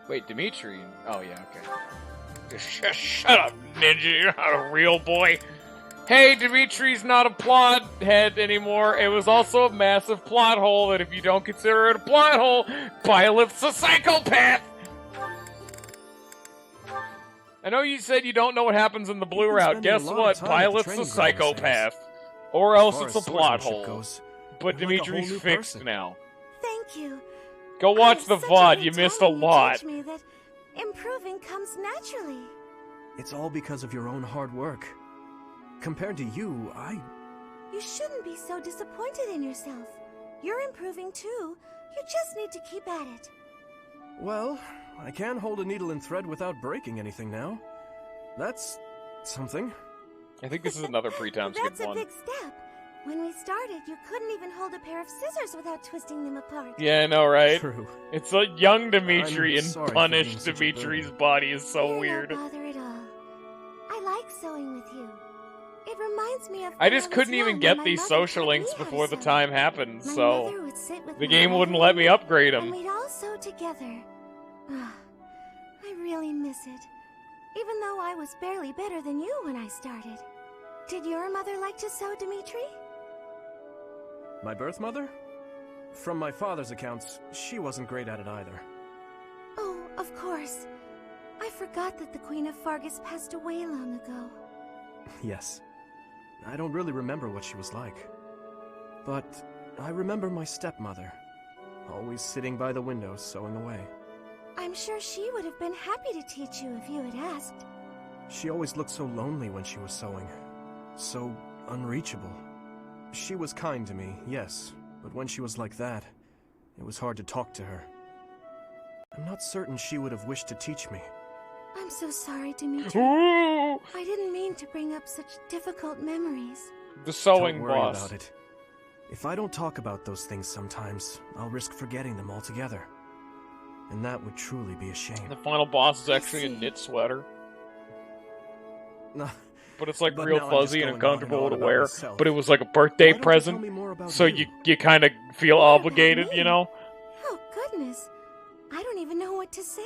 Wait, Dimitri. Oh yeah. Okay. Just shut up, Ninja. You're not a real boy. Hey, Dimitri's not a plot head anymore. It was also a massive plot hole that if you don't consider it a plot hole, Violet's a psychopath! I know you said you don't know what happens in the Blue You've been Route. spending a Guess lot of what? time at the Pilot's a training ground, psychopath. Or else far it's a as plot swordsmanship hole. goes, But you're like a whole Dimitri's new fixed person. now. Thank you. Go watch the Such a VOD. great You missed a time when you lot. teach me that improving comes naturally. It's all because of your own hard work. Compared to you, You shouldn't be so disappointed in yourself. You're improving too. You just need to keep at it. Well, I can hold a needle and thread without breaking anything now. That's something. I think this is another pre-time skip That's a one. big step. When we started, you couldn't even hold a pair of scissors without twisting them apart. Yeah, I know, right? True. It's like young Dimitri I'm and sorry for punished being such a Dimitri's burden. body is so You're weird. no bother at all. I like sewing with you. It reminds me of I when just was couldn't young even when get my these mother social taught me links how to before the sew. time happened, My so mother would sit with the my game mother wouldn't let me upgrade and them. we'd all sew together. Ah, I really miss it. Even though I was barely better than you when I started. Did your mother like to sew, Dimitri? My birth mother? From my father's accounts, she wasn't great at it either. Oh, of course. I forgot that the Queen of Fargus passed away long ago. Yes. I don't really remember what she was like. But I remember my stepmother, always sitting by the window sewing away. I'm sure she would have been happy to teach you if you had asked. She always looked so lonely when she was sewing. So unreachable. She was kind to me, yes, but when she was like that, it was hard to talk to her. I'm not certain she would have wished to teach me. I'm so sorry, Dimitri. Ooh. I didn't mean to bring up such difficult memories. The sewing Don't worry boss. about it. If I don't talk about those things sometimes, I'll risk forgetting them altogether. And that would truly be a shame. The final boss is actually a knit sweater. No. But it's like But real now I'm just fuzzy and going on uncomfortable to about wear. myself. But it was like a birthday Why don't you tell present, me more about so you? you kind of feel obligated, you know? Oh, goodness. I don't even know what to say.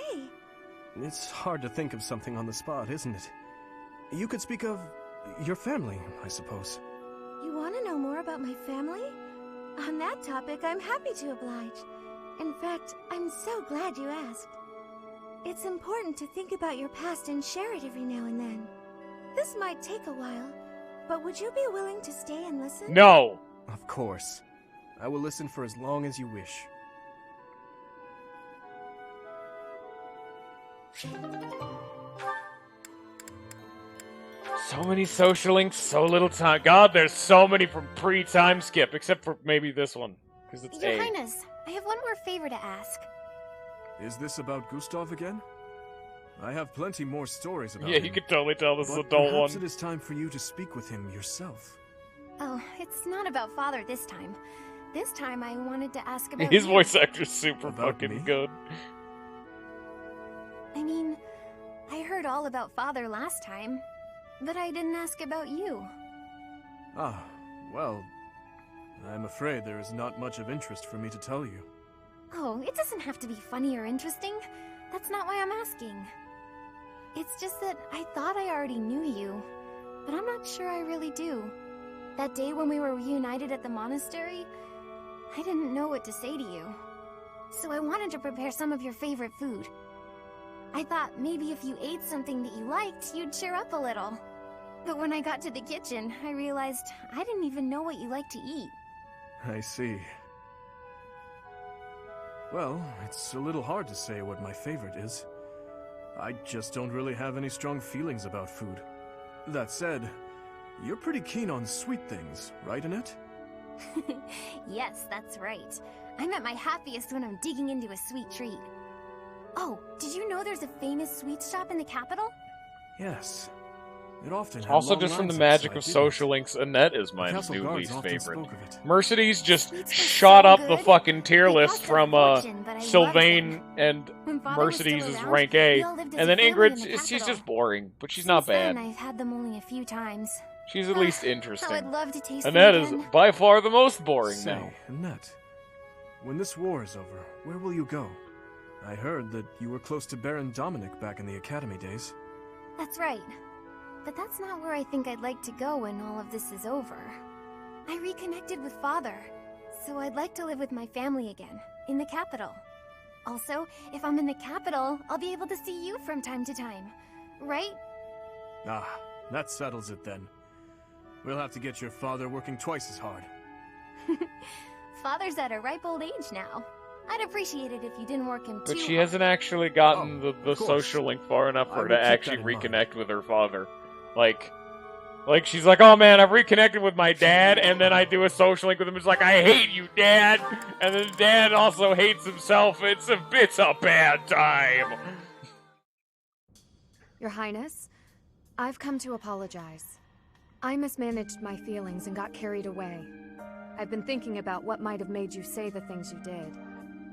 It's hard to think of something on the spot, isn't it? You could speak of your family, I suppose. You want to know more about my family? On that topic, I'm happy to oblige. In fact, I'm so glad you asked. It's important to think about your past and share it every now and then. This might take a while, but would you be willing to stay and listen? No! Of course. I will listen for as long as you wish. So many social links, so little time. God, there's so many from pre-time skip, except for maybe this one, because it's Your A. Highness, I have one more favor to ask. Is this about Gustav again? I have plenty more stories about Yeah, him. you could totally tell this is but adult perhaps one. it is time for you to speak with him yourself. Oh, it's not about Father this time. This time I wanted to ask about His you. voice actor's super About fucking me? good. I mean, I heard all about Father last time, but I didn't ask about you. Ah, well, I'm afraid there is not much of interest for me to tell you. Oh, it doesn't have to be funny or interesting. That's not why I'm asking. It's just that I thought I already knew you, but I'm not sure I really do. That day when we were reunited at the monastery, I didn't know what to say to you. So I wanted to prepare some of your favorite food. I thought maybe if you ate something that you liked, you'd cheer up a little. But when I got to the kitchen, I realized I didn't even know what you like to eat. I see. Well, it's a little hard to say what my favorite is. I just don't really have any strong feelings about food. That said, you're pretty keen on sweet things, right, Annette? Yes, that's right. I'm at my happiest when I'm digging into a sweet treat. Oh, did you know there's a famous sweet shop in the capital? Yes. It often had Also, long just from the lines magic outside, of didn't social links, Annette is my Castle new guards least often favorite. spoke of it. Mercedes just shot up the good. fucking tier They list cost a from fortune, but I loved Sylvain and When Father was still Mercedes is around, rank A, we all lived as and a then family Ingrid, in the she's capital. just boring, but she's not Since then, bad. I've had them only a few times. She's at least How I'd interesting. love to taste Annette them is again. by far the most boring Say, now. Annette, when this war is over, where will you go? I heard that you were close to Baron Dominic back in the academy days. That's right. But that's not where I think I'd like to go when all of this is over. I reconnected with Father, so I'd like to live with my family again, in the capital. Also, if I'm in the capital, I'll be able to see you from time to time. right? Ah, that settles it then. We'll have to get your father working twice as hard. Father's at a ripe old age now. I'd appreciate it if you didn't work him too But she hard. hasn't actually gotten Oh, the of course. social link far enough for I her will to keep actually that in mind. reconnect with her father. Like she's like, oh man, I've reconnected with my dad, and then I do a social link with him. It's like, I hate you, Dad, and then Dad also hates himself. It's a bad time. Your Highness, I've come to apologize. I mismanaged my feelings and got carried away. I've been thinking about what might have made you say the things you did.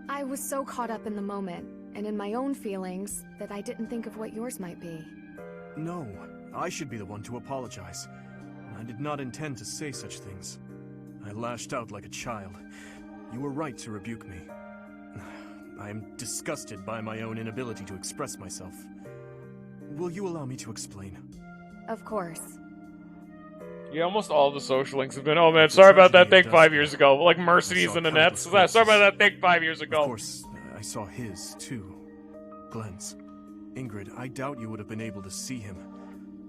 I was so caught up in the moment and in my own feelings that I didn't think of what yours might be. No, I should be the one to apologize. I did not intend to say such things. I lashed out like a child. You were right to rebuke me. I am disgusted by my own inability to express myself. Will you allow me to explain? Of course. Yeah, almost all the social links have been, oh man, sorry about that thing 5 years ago. Like Mercedes and Annette. Sorry about that thing 5 years ago. Of course, I saw his, too. Glenn's. Ingrid, I doubt you would have been able to see him.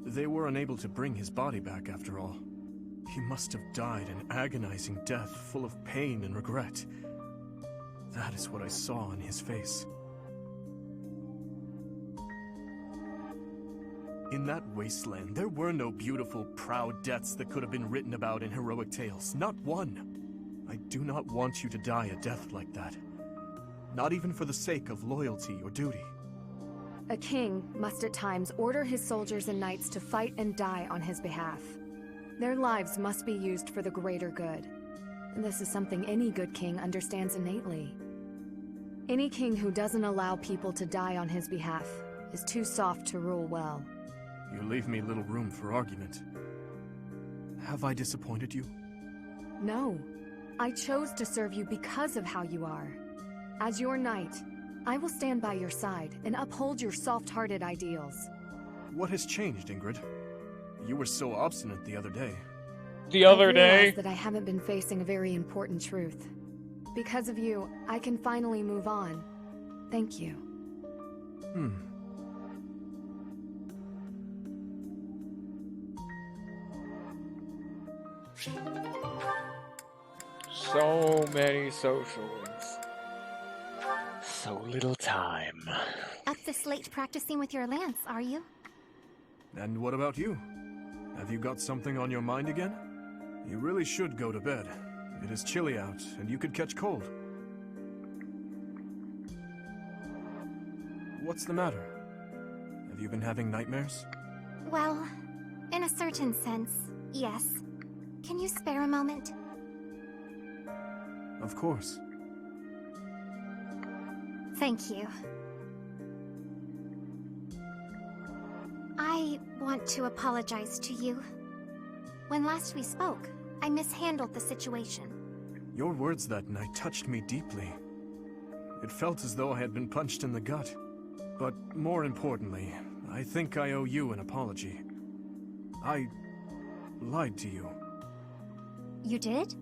They were unable to bring his body back, after all. He must have died an agonizing death, full of pain and regret. That is what I saw in his face. In that wasteland, there were no beautiful, proud deaths that could have been written about in heroic tales. Not one. I do not want you to die a death like that. Not even for the sake of loyalty or duty. A king must at times order his soldiers and knights to fight and die on his behalf. Their lives must be used for the greater good. This is something any good king understands innately. Any king who doesn't allow people to die on his behalf is too soft to rule well. You leave me little room for argument. Have I disappointed you? No. I chose to serve you because of how you are. As your knight, I will stand by your side and uphold your soft-hearted ideals. What has changed, Ingrid? You were so obstinate the other day. The other I day? realize that I haven't been facing a very important truth. Because of you, I can finally move on. Thank you. So many social links. So little time. Up this late practicing with your lance, are you? And what about you? Have you got something on your mind again? You really should go to bed. It is chilly out, and you could catch cold. What's the matter? Have you been having nightmares? Well, in a certain sense, yes. Can you spare a moment? Of course. Thank you. I want to apologize to you. When last we spoke, I mishandled the situation. Your words that night touched me deeply. It felt as though I had been punched in the gut. But more importantly, I think I owe you an apology. I lied to you. You did?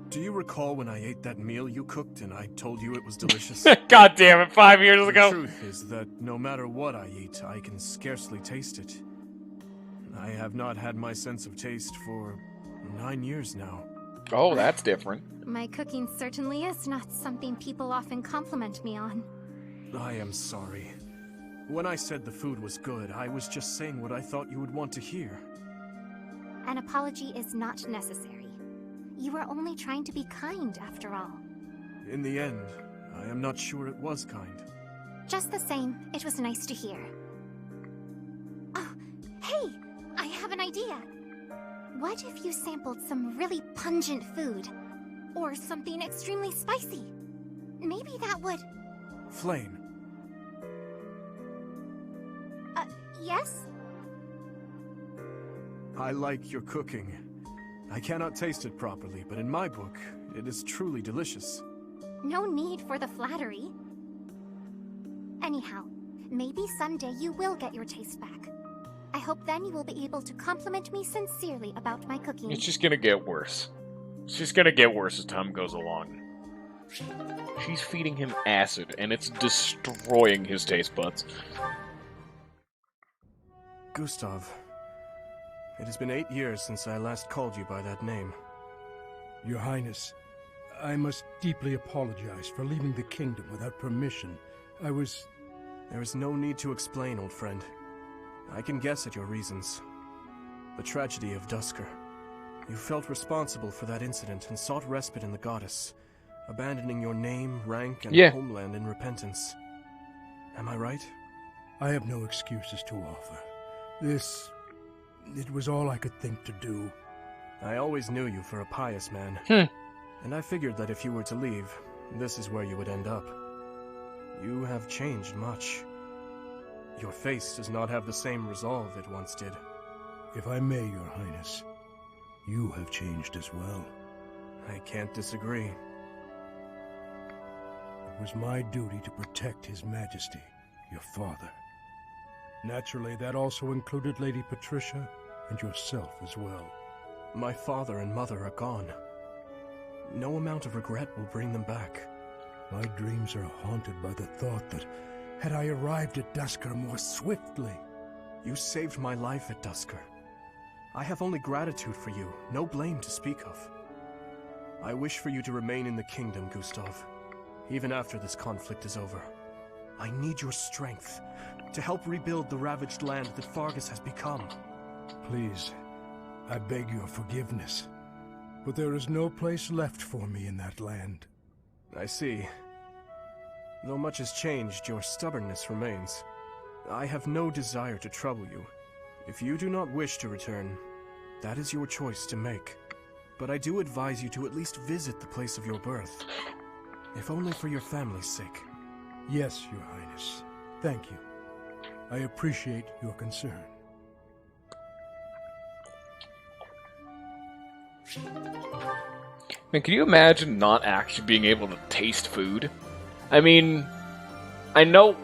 Do you recall when I ate that meal you cooked and I told you it was delicious? God damn it, 5 years ago. The truth is that no matter what I eat, I can scarcely taste it. I have not had my sense of taste for 9 years now. Oh, that's different. My cooking certainly is not something people often compliment me on. I am sorry. When I said the food was good, I was just saying what I thought you would want to hear. An apology is not necessary. You were only trying to be kind, after all. In the end, I am not sure it was kind. Just the same, it was nice to hear. Oh, hey! I have an idea! What if you sampled some really pungent food? Or something extremely spicy? Maybe that would... Flame. Yes? I like your cooking. I cannot taste it properly, but in my book, it is truly delicious. No need for the flattery. Anyhow, maybe someday you will get your taste back. I hope then you will be able to compliment me sincerely about my cooking. It's just gonna get worse. It's just gonna get worse as time goes along. She's feeding him acid, and it's destroying his taste buds. Gustav, it has been 8 years since I last called you by that name. Your Highness, I must deeply apologize for leaving the kingdom without permission. There is no need to explain, old friend. I can guess at your reasons. The tragedy of Dusker. You felt responsible for that incident and sought respite in the goddess, abandoning your name, rank, and homeland in repentance. Am I right? I have no excuses to offer. It was all I could think to do. I always knew you for a pious man. And I figured that if you were to leave, this is where you would end up. You have changed much. Your face does not have the same resolve it once did. If I may, Your Highness, you have changed as well. I can't disagree. It was my duty to protect His Majesty, your father. Naturally, that also included Lady Patricia and yourself as well. My father and mother are gone. No amount of regret will bring them back. My dreams are haunted by the thought that, had I arrived at Dusker more swiftly... You saved my life at Dusker. I have only gratitude for you, no blame to speak of. I wish for you to remain in the kingdom, Gustav, even after this conflict is over. I need your strength to help rebuild the ravaged land that Fargus has become. Please, I beg your forgiveness, but there is no place left for me in that land. I see. Though much has changed, your stubbornness remains. I have no desire to trouble you. If you do not wish to return, that is your choice to make. But I do advise you to at least visit the place of your birth, if only for your family's sake. Yes, Your Highness. Thank you. I appreciate your concern. Man, can you imagine not actually being able to taste food? I mean, I know,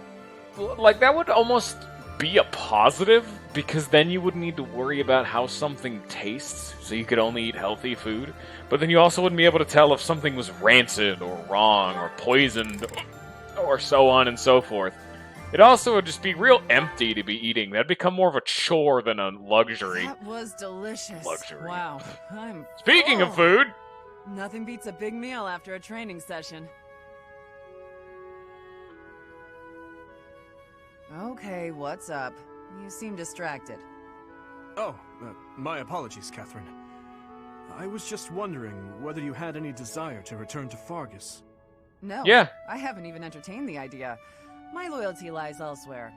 like, that would almost be a positive, because then you wouldn't need to worry about how something tastes, so you could only eat healthy food. But then you also wouldn't be able to tell if something was rancid, or wrong, or poisoned, or so on and so forth. It also would just be real empty to be eating. That'd become more of a chore than a luxury. That was delicious. Luxury. Wow, I'm Speaking of food... Nothing beats a big meal after a training session. Okay, what's up? You seem distracted. Oh, my apologies, Catherine. I was just wondering whether you had any desire to return to Fargus. No. Yeah. I haven't even entertained the idea. My loyalty lies elsewhere.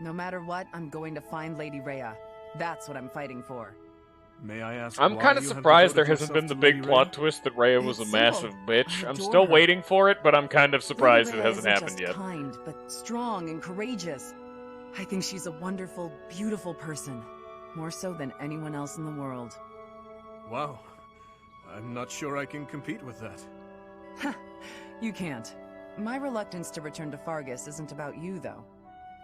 No matter what, I'm going to find Lady Rhea. That's what I'm fighting for. May I ask I'm kind of surprised there hasn't been the big plot twist that Rhea was a massive bitch. I'm still waiting for it, but I'm kind of surprised it hasn't happened yet. Kind, but strong and courageous. I think she's a wonderful, beautiful person. More so than anyone else in the world. Wow. I'm not sure I can compete with that. You can't. My reluctance to return to Fargus isn't about you, though.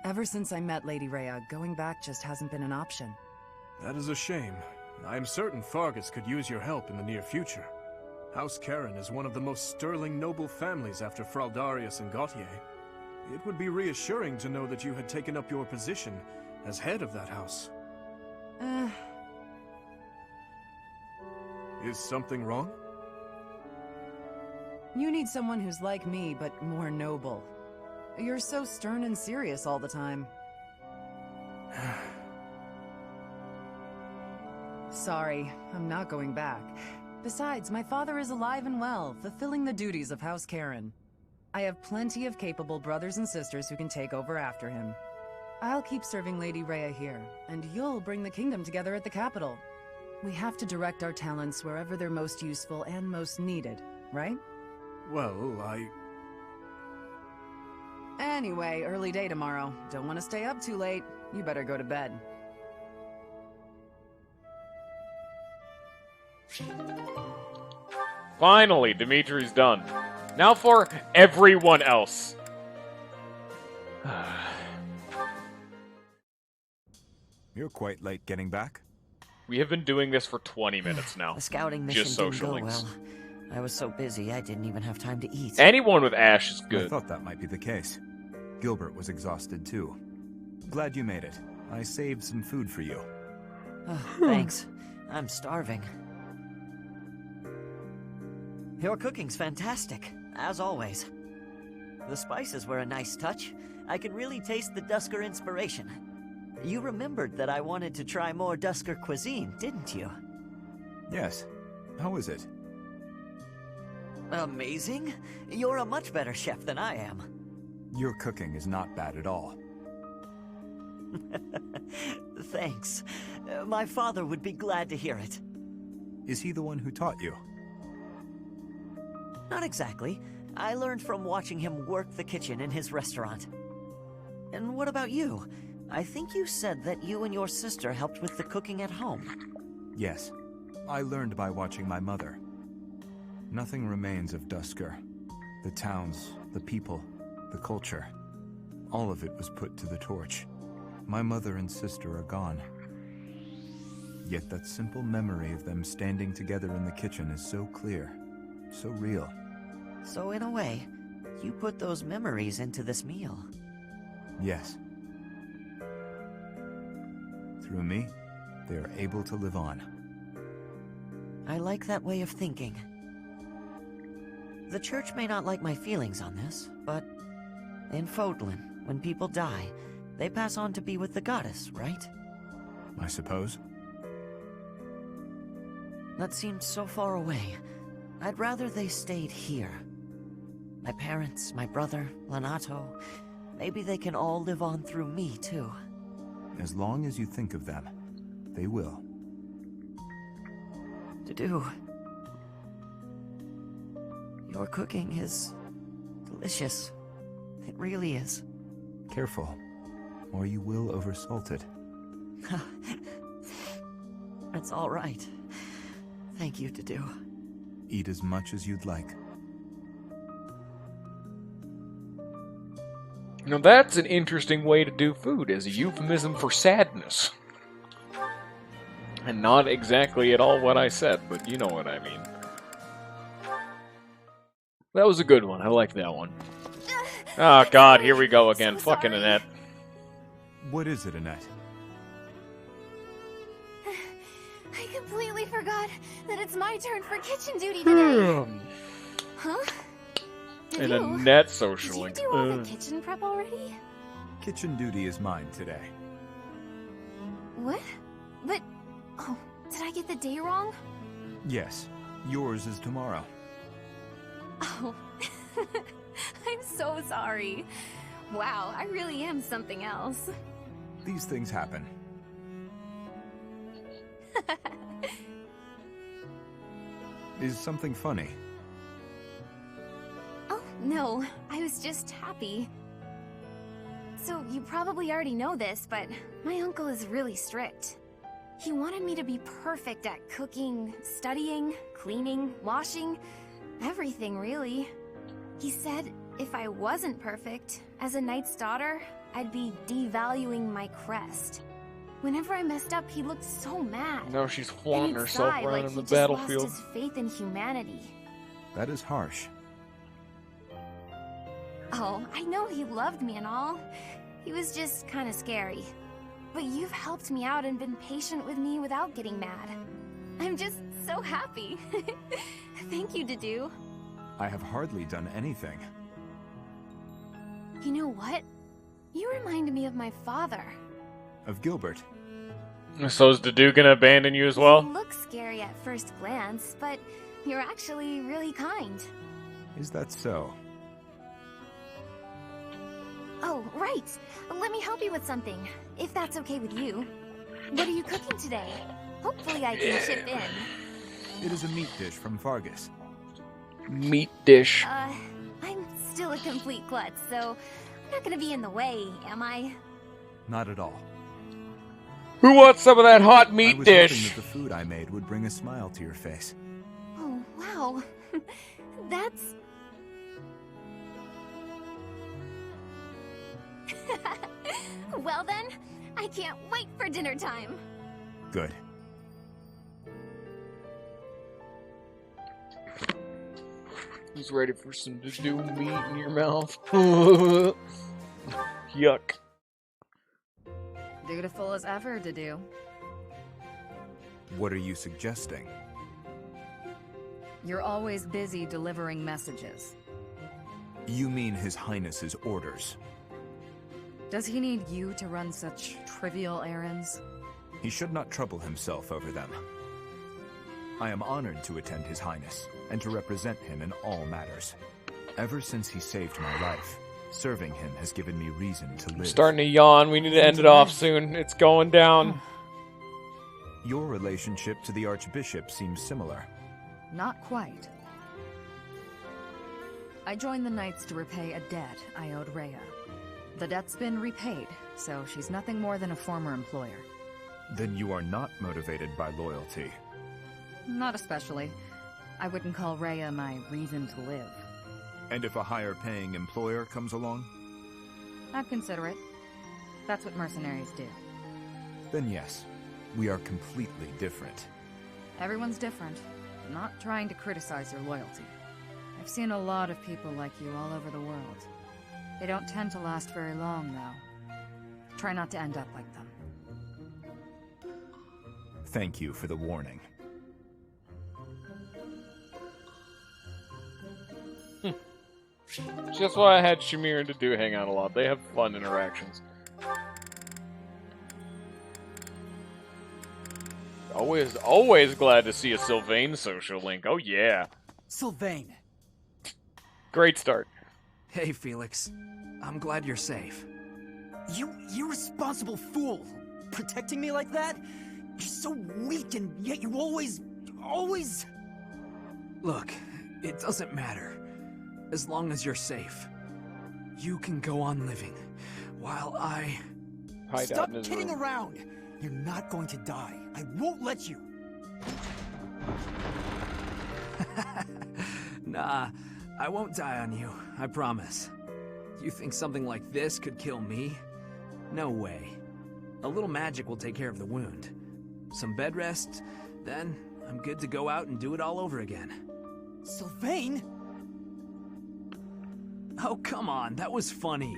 Ever since I met Lady Rhea, going back just hasn't been an option. That is a shame. I am certain Fargus could use your help in the near future. House Karen is one of the most sterling noble families after Fraldarius and Gautier. It would be reassuring to know that you had taken up your position as head of that house. Is something wrong? You need someone who's like me, but more noble. You're so stern and serious all the time. Sorry, I'm not going back. Besides, my father is alive and well, fulfilling the duties of House Karen. I have plenty of capable brothers and sisters who can take over after him. I'll keep serving Lady Rhea here, and you'll bring the kingdom together at the capital. We have to direct our talents wherever they're most useful and most needed, right? Well, Anyway, early day tomorrow. Don't want to stay up too late. You better go to bed. Finally, Dimitri's done. Now for everyone else. You're quite late getting back. We have been doing this for 20 minutes now. The scouting mission just didn't social go links. well. I was so busy I didn't even have time to eat. Anyone with Ash is good. I thought that might be the case. Gilbert was exhausted too. Glad you made it. I saved some food for you. Oh, thanks. I'm starving. Your cooking's fantastic, as always. The spices were a nice touch. I can really taste the Dusker inspiration. You remembered that I wanted to try more Dusker cuisine, didn't you? Yes. How is it? Amazing. You're a much better chef than I am. Your cooking is not bad at all. Thanks. My father would be glad to hear it. Is he the one who taught you? Not exactly. I learned from watching him work the kitchen in his restaurant. And what about you? I think you said that you and your sister helped with the cooking at home. Yes. I learned by watching my mother. Nothing remains of Dusker. The towns, the people, the culture. All of it was put to the torch. My mother and sister are gone. Yet that simple memory of them standing together in the kitchen is so clear, so real. So in a way, you put those memories into this meal. Yes. Through me, they are able to live on. I like that way of thinking. The church may not like my feelings on this, but in Fodlan, when people die, they pass on to be with the goddess, right? I suppose. That seems so far away. I'd rather they stayed here. My parents, my brother, Lanato, maybe they can all live on through me, too. As long as you think of them, they will. Dedue. Your cooking is delicious. It really is. Careful, or you will oversalt it. It's all right. Thank you, Dedue. Eat as much as you'd like. Now that's an interesting way to do food, as a euphemism for sadness. And not exactly at all what I said, but you know what I mean. That was a good one. I like that one. Oh god, here we go again. Fucking Annette. What is it, Annette? I completely forgot that it's my turn for kitchen duty today. Huh? And Annette social Did you do all the kitchen prep already? Kitchen duty is mine today. What? But... Oh, did I get the day wrong? Yes, yours is tomorrow. Oh, I'm so sorry. Wow, I really am something else. These things happen. Is something funny? Oh, no, I was just happy. So, you probably already know this, but my uncle is really strict. He wanted me to be perfect at cooking, studying, cleaning, washing, everything really. He said if I wasn't perfect, as a knight's daughter, I'd be devaluing my crest. Whenever I messed up, he looked so mad. Now she's flaunting herself around like in the he battlefield. Just lost his faith in humanity. That is harsh. Oh, I know he loved me and all. He was just kind of scary. But you've helped me out and been patient with me without getting mad. I'm just so happy. Thank you, Dedue. I have hardly done anything. You know what? You remind me of my father. Of Gilbert. So is Dedue gonna abandon you as well? You look scary at first glance, but you're actually really kind. Is that so? Oh, right. Let me help you with something, if that's okay with you. What are you cooking today? Hopefully I can chip in. It is a meat dish from Fargus. Meat dish. I'm still a complete klutz, so I'm not gonna be in the way, am I? Not at all. Who wants some of that hot meat I was dish? hoping that the food I made would bring a smile to your face. Oh, wow. That's... Well then, I can't wait for dinner time. Good. Who's ready for some to-do meat in your mouth? Yuck. Dutiful as ever, Dedu. What are you suggesting? You're always busy delivering messages. You mean His Highness's orders? Does he need you to run such trivial errands? He should not trouble himself over them. I am honored to attend His Highness, and to represent him in all matters. Ever since he saved my life, serving him has given me reason to live. I'm starting to yawn. We need to end it off soon. It's going down. Your relationship to the Archbishop seems similar. Not quite. I joined the Knights to repay a debt I owed Rhea. The debt's been repaid, so she's nothing more than a former employer. Then you are not motivated by loyalty. Not especially. I wouldn't call Rhea my reason to live. And if a higher-paying employer comes along? I'd consider it. That's what mercenaries do. Then yes, we are completely different. Everyone's different. I'm not trying to criticize your loyalty. I've seen a lot of people like you all over the world. They don't tend to last very long, though. Try not to end up like them. Thank you for the warning. Just why I had Shamir and Dedu hang out a lot. They have fun interactions. Always glad to see a Sylvain social link. Oh yeah. Sylvain. Great start. Hey, Felix. I'm glad you're safe. You irresponsible fool! Protecting me like that? You're so weak, and yet you always... Look, it doesn't matter. As long as you're safe. You can go on living, while I... Stop kidding around! You're not going to die. I won't let you! Nah, I won't die on you, I promise. You think something like this could kill me? No way. A little magic will take care of the wound. Some bed rest, then I'm good to go out and do it all over again. Sylvain? Oh, come on, that was funny.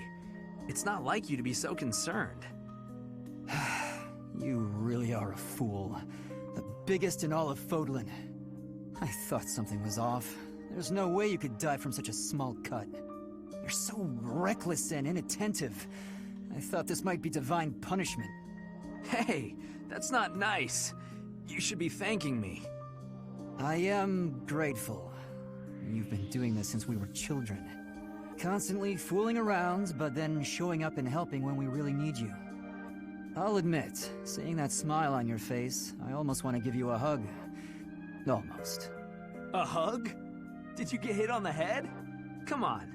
It's not like you to be so concerned. You really are a fool. The biggest in all of Fodlan. I thought something was off. There's no way you could die from such a small cut. You're so reckless and inattentive. I thought this might be divine punishment. Hey, that's not nice. You should be thanking me. I am grateful. You've been doing this since we were children. Constantly fooling around, but then showing up and helping when we really need you. I'll admit, seeing that smile on your face, I almost want to give you a hug. Almost. A hug? Did you get hit on the head? Come on.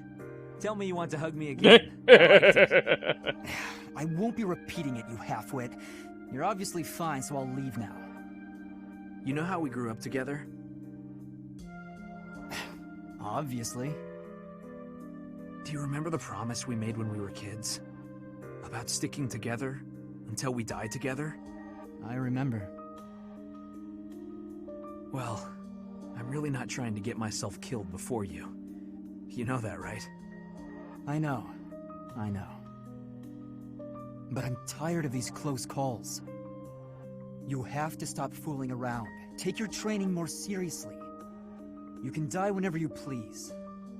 Tell me you want to hug me again. I won't be repeating it, you halfwit. You're obviously fine, so I'll leave now. You know how we grew up together? Obviously. Do you remember the promise we made when we were kids? About sticking together until we die together? I remember. Well, I'm really not trying to get myself killed before you. You know that, right? I know. But I'm tired of these close calls. You have to stop fooling around. Take your training more seriously. You can die whenever you please,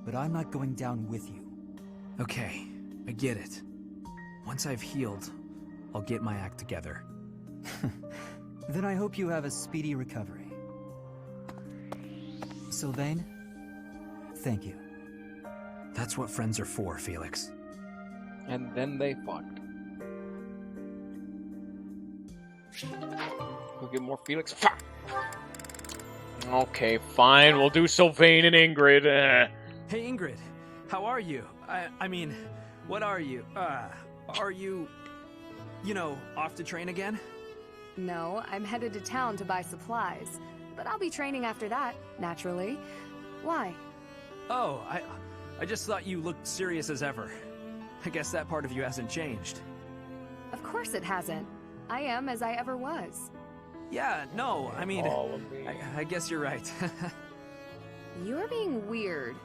but I'm not going down with you. Okay, I get it. Once I've healed, I'll get my act together. Then I hope you have a speedy recovery. Sylvain, thank you. That's what friends are for, Felix. And then they fucked. We'll get more Felix. Fuck! Okay, fine. We'll do Sylvain and Ingrid. Hey, Ingrid. How are you? I mean, what are you? Are you... You know, off to train again? No, I'm headed to town to buy supplies. But I'll be training after that, naturally. Why? Oh, I just thought you looked serious as ever. I guess that part of you hasn't changed. Of course it hasn't. I am as I ever was. Yeah, no, I mean, I guess you're right. You're being weird.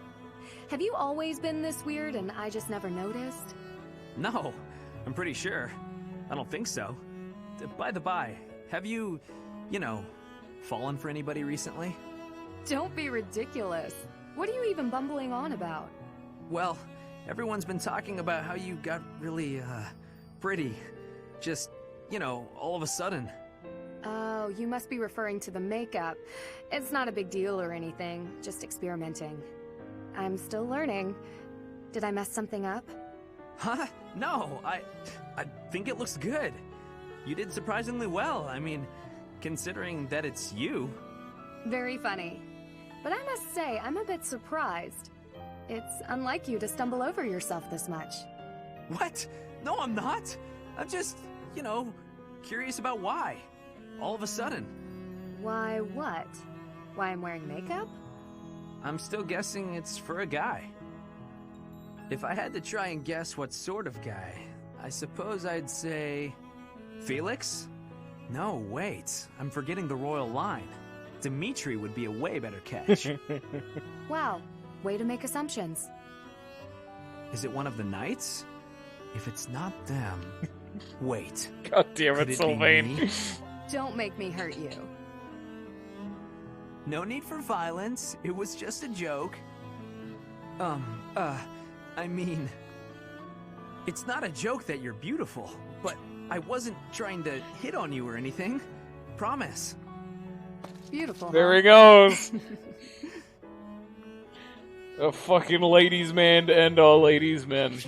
Have you always been this weird and I just never noticed? No, I'm pretty sure. I don't think so. By the by, have you, fallen for anybody recently? Don't be ridiculous. What are you even bumbling on about? Well, everyone's been talking about how you got really, pretty. Just, all of a sudden. Oh, you must be referring to the makeup. It's not a big deal or anything, just experimenting. I'm still learning. Did I mess something up? Huh? No, I think it looks good. You did surprisingly well. I mean, considering that it's you. Very funny. But I must say, I'm a bit surprised. It's unlike you to stumble over yourself this much. What? No, I'm not. I'm just, curious about why. All of a sudden. Why what? Why I'm wearing makeup? I'm still guessing it's for a guy. If I had to try and guess what sort of guy, I suppose I'd say... Felix? No, wait. I'm forgetting the royal line. Dimitri would be a way better catch. Wow, way to make assumptions. Is it one of the knights? If it's not them... Wait. God damn it, Sylvain. Don't make me hurt you. No need for violence. It was just a joke. I mean... It's not a joke that you're beautiful, but I wasn't trying to hit on you or anything. Promise. Beautiful. There he goes. A fucking ladies' man to end all ladies' men.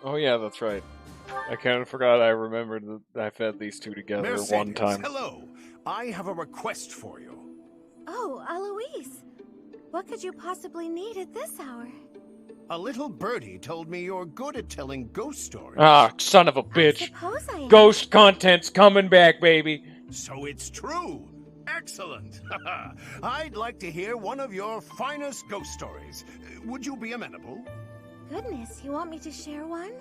Oh yeah, that's right. I kind of forgot I remembered that I've had these two together Mercedes, one time. Hello. I have a request for you. Oh, Aloise. What could you possibly need at this hour? A little birdie told me you're good at telling ghost stories. Ah, son of a bitch. Suppose I am. Ghost content's coming back, baby. So it's true. Excellent. I'd like to hear one of your finest ghost stories. Would you be amenable? Goodness, you want me to share one?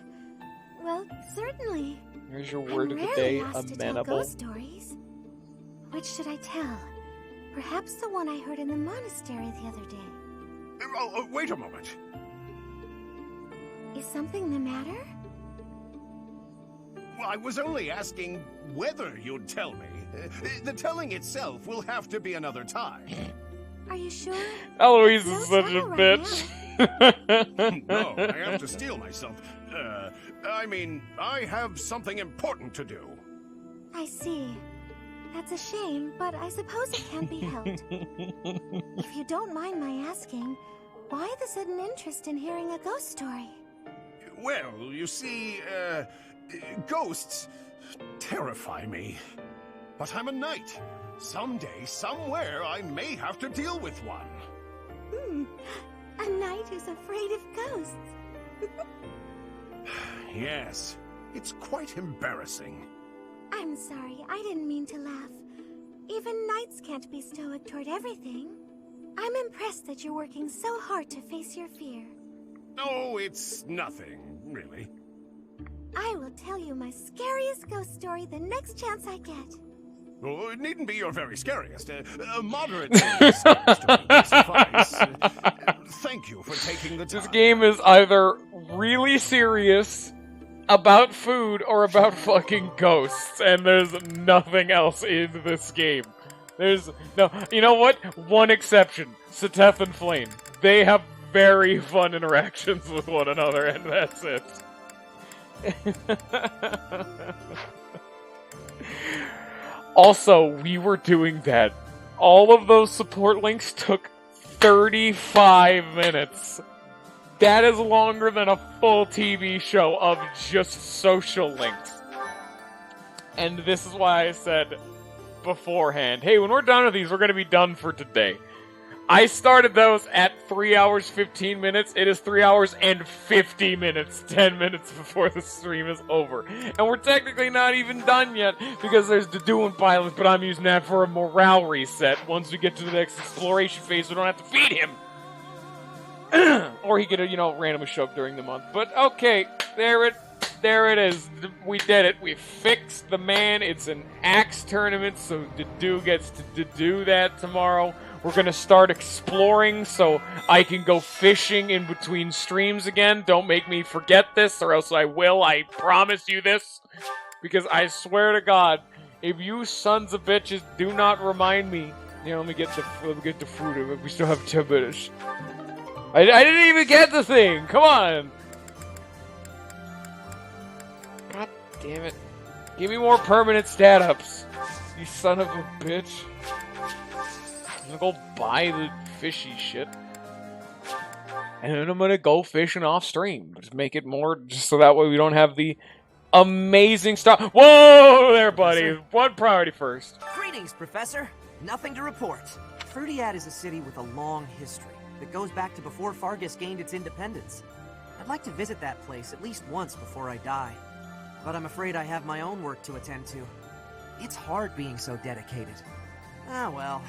Well, certainly. Here's your word of the I'm day, rarely asked to tell amenable. ghost stories. Which should I tell? Perhaps the one I heard in the monastery the other day. Wait a moment. Is something the matter? Well, I was only asking whether you'd tell me. The telling itself will have to be another time. Are you sure? Eloise is such a bitch. No, I have to steel myself. I mean, I have something important to do. I see. That's a shame, but I suppose it can't be helped. If you don't mind my asking, why the sudden interest in hearing a ghost story? Well, you see, ghosts terrify me. But I'm a knight. Someday, somewhere, I may have to deal with one. A knight who's afraid of ghosts. Yes, it's quite embarrassing. I'm sorry, I didn't mean to laugh. Even knights can't be stoic toward everything. I'm impressed that you're working so hard to face your fear. Oh, it's nothing, really. I will tell you my scariest ghost story the next chance I get. Oh, it needn't be your very scariest. A moderate scary story would suffice. Thank you for taking the time. This game is either really serious about food or about fucking ghosts, and there's nothing else in this game. There's no... You know what? One exception. Seteth and Flame. They have very fun interactions with one another, and that's it. Also, we were doing that. All of those support links took 35 minutes. That is longer than a full TV show of just social links. And this is why I said beforehand, hey, when we're done with these, we're going to be done for today. I started those at 3 hours, 15 minutes. It is 3 hours and 50 minutes, 10 minutes before the stream is over. And we're technically not even done yet, because there's the doing pilots, but I'm using that for a morale reset. Once we get to the next exploration phase, we don't have to feed him. Or he could, randomly show up during the month. But, okay, there it there it is. We did it. We fixed the man. It's an axe tournament, so Dedue gets to do that tomorrow. We're going to start exploring so I can go fishing in between streams again. Don't make me forget this, or else I will. I promise you this. Because I swear to God, if you sons of bitches do not remind me... let me get the fruit. We still have 10 minutes. I didn't even get the thing! Come on! God damn it. Give me more permanent stat ups. You son of a bitch. I'm gonna go buy the fishy shit. And then I'm gonna go fishing off stream. Just make it more, just so that way we don't have the amazing stuff. Whoa there, buddy. One priority first. Greetings, Professor. Nothing to report. Fruitiad is a city with a long history that goes back to before Fargus gained its independence. I'd like to visit that place at least once before I die. But I'm afraid I have my own work to attend to. It's hard being so dedicated. Ah, well.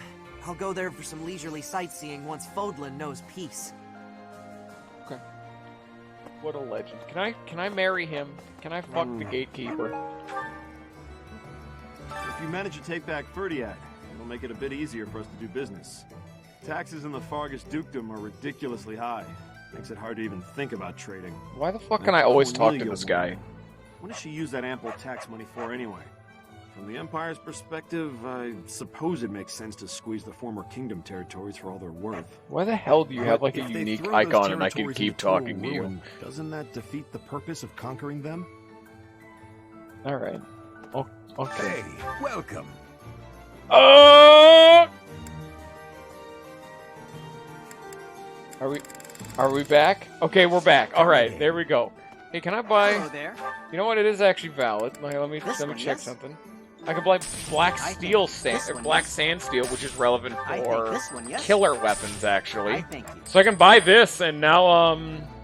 I'll go there for some leisurely sightseeing once Fodlan knows peace. Okay. What a legend. Can I marry him? Can I fuck the gatekeeper? If you manage to take back Fruitiad, it'll make it a bit easier for us to do business. Taxes in the Fargus Dukedom are ridiculously high. Makes it hard to even think about trading. Why the fuck can I always talk to this guy? What does she use that ample tax money for anyway? From the Empire's perspective, I suppose it makes sense to squeeze the former kingdom territories for all they're worth. Why the hell do you have like a unique icon and I can keep talking to you? Doesn't that defeat the purpose of conquering them? Alright. Oh, okay. Hey, welcome. Are we back? Okay, we're back. Alright, there we go. Hey, can I buy... Hello there. You know what? It is actually valid. Let me check something. I can buy black steel black sand steel, which is relevant for killer weapons, actually. So I can buy this, and now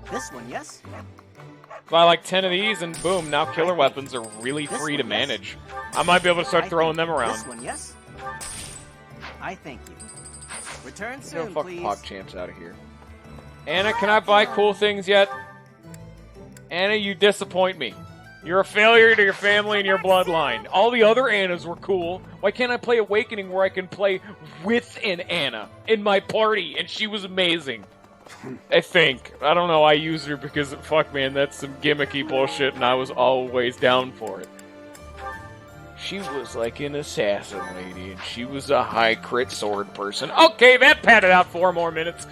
This one, yes. buy like 10 of these, and boom! Now killer weapons are really free to manage. I might be able to start throwing them around. This one, yes. I thank you. Return Get soon, the fuck please. PogChamps out of here. Anna, can I buy cool things yet? Anna, you disappoint me. You're a failure to your family and your bloodline. All the other Annas were cool. Why can't I play Awakening where I can play with an Anna in my party? And she was amazing. I think. I don't know, I used her because, fuck man, that's some gimmicky bullshit and I was always down for it. She was like an assassin lady and she was a high crit sword person. Okay, that padded out 4 more minutes.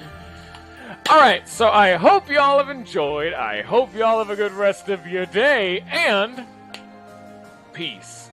Alright, so I hope y'all have enjoyed. I hope y'all have a good rest of your day, and peace.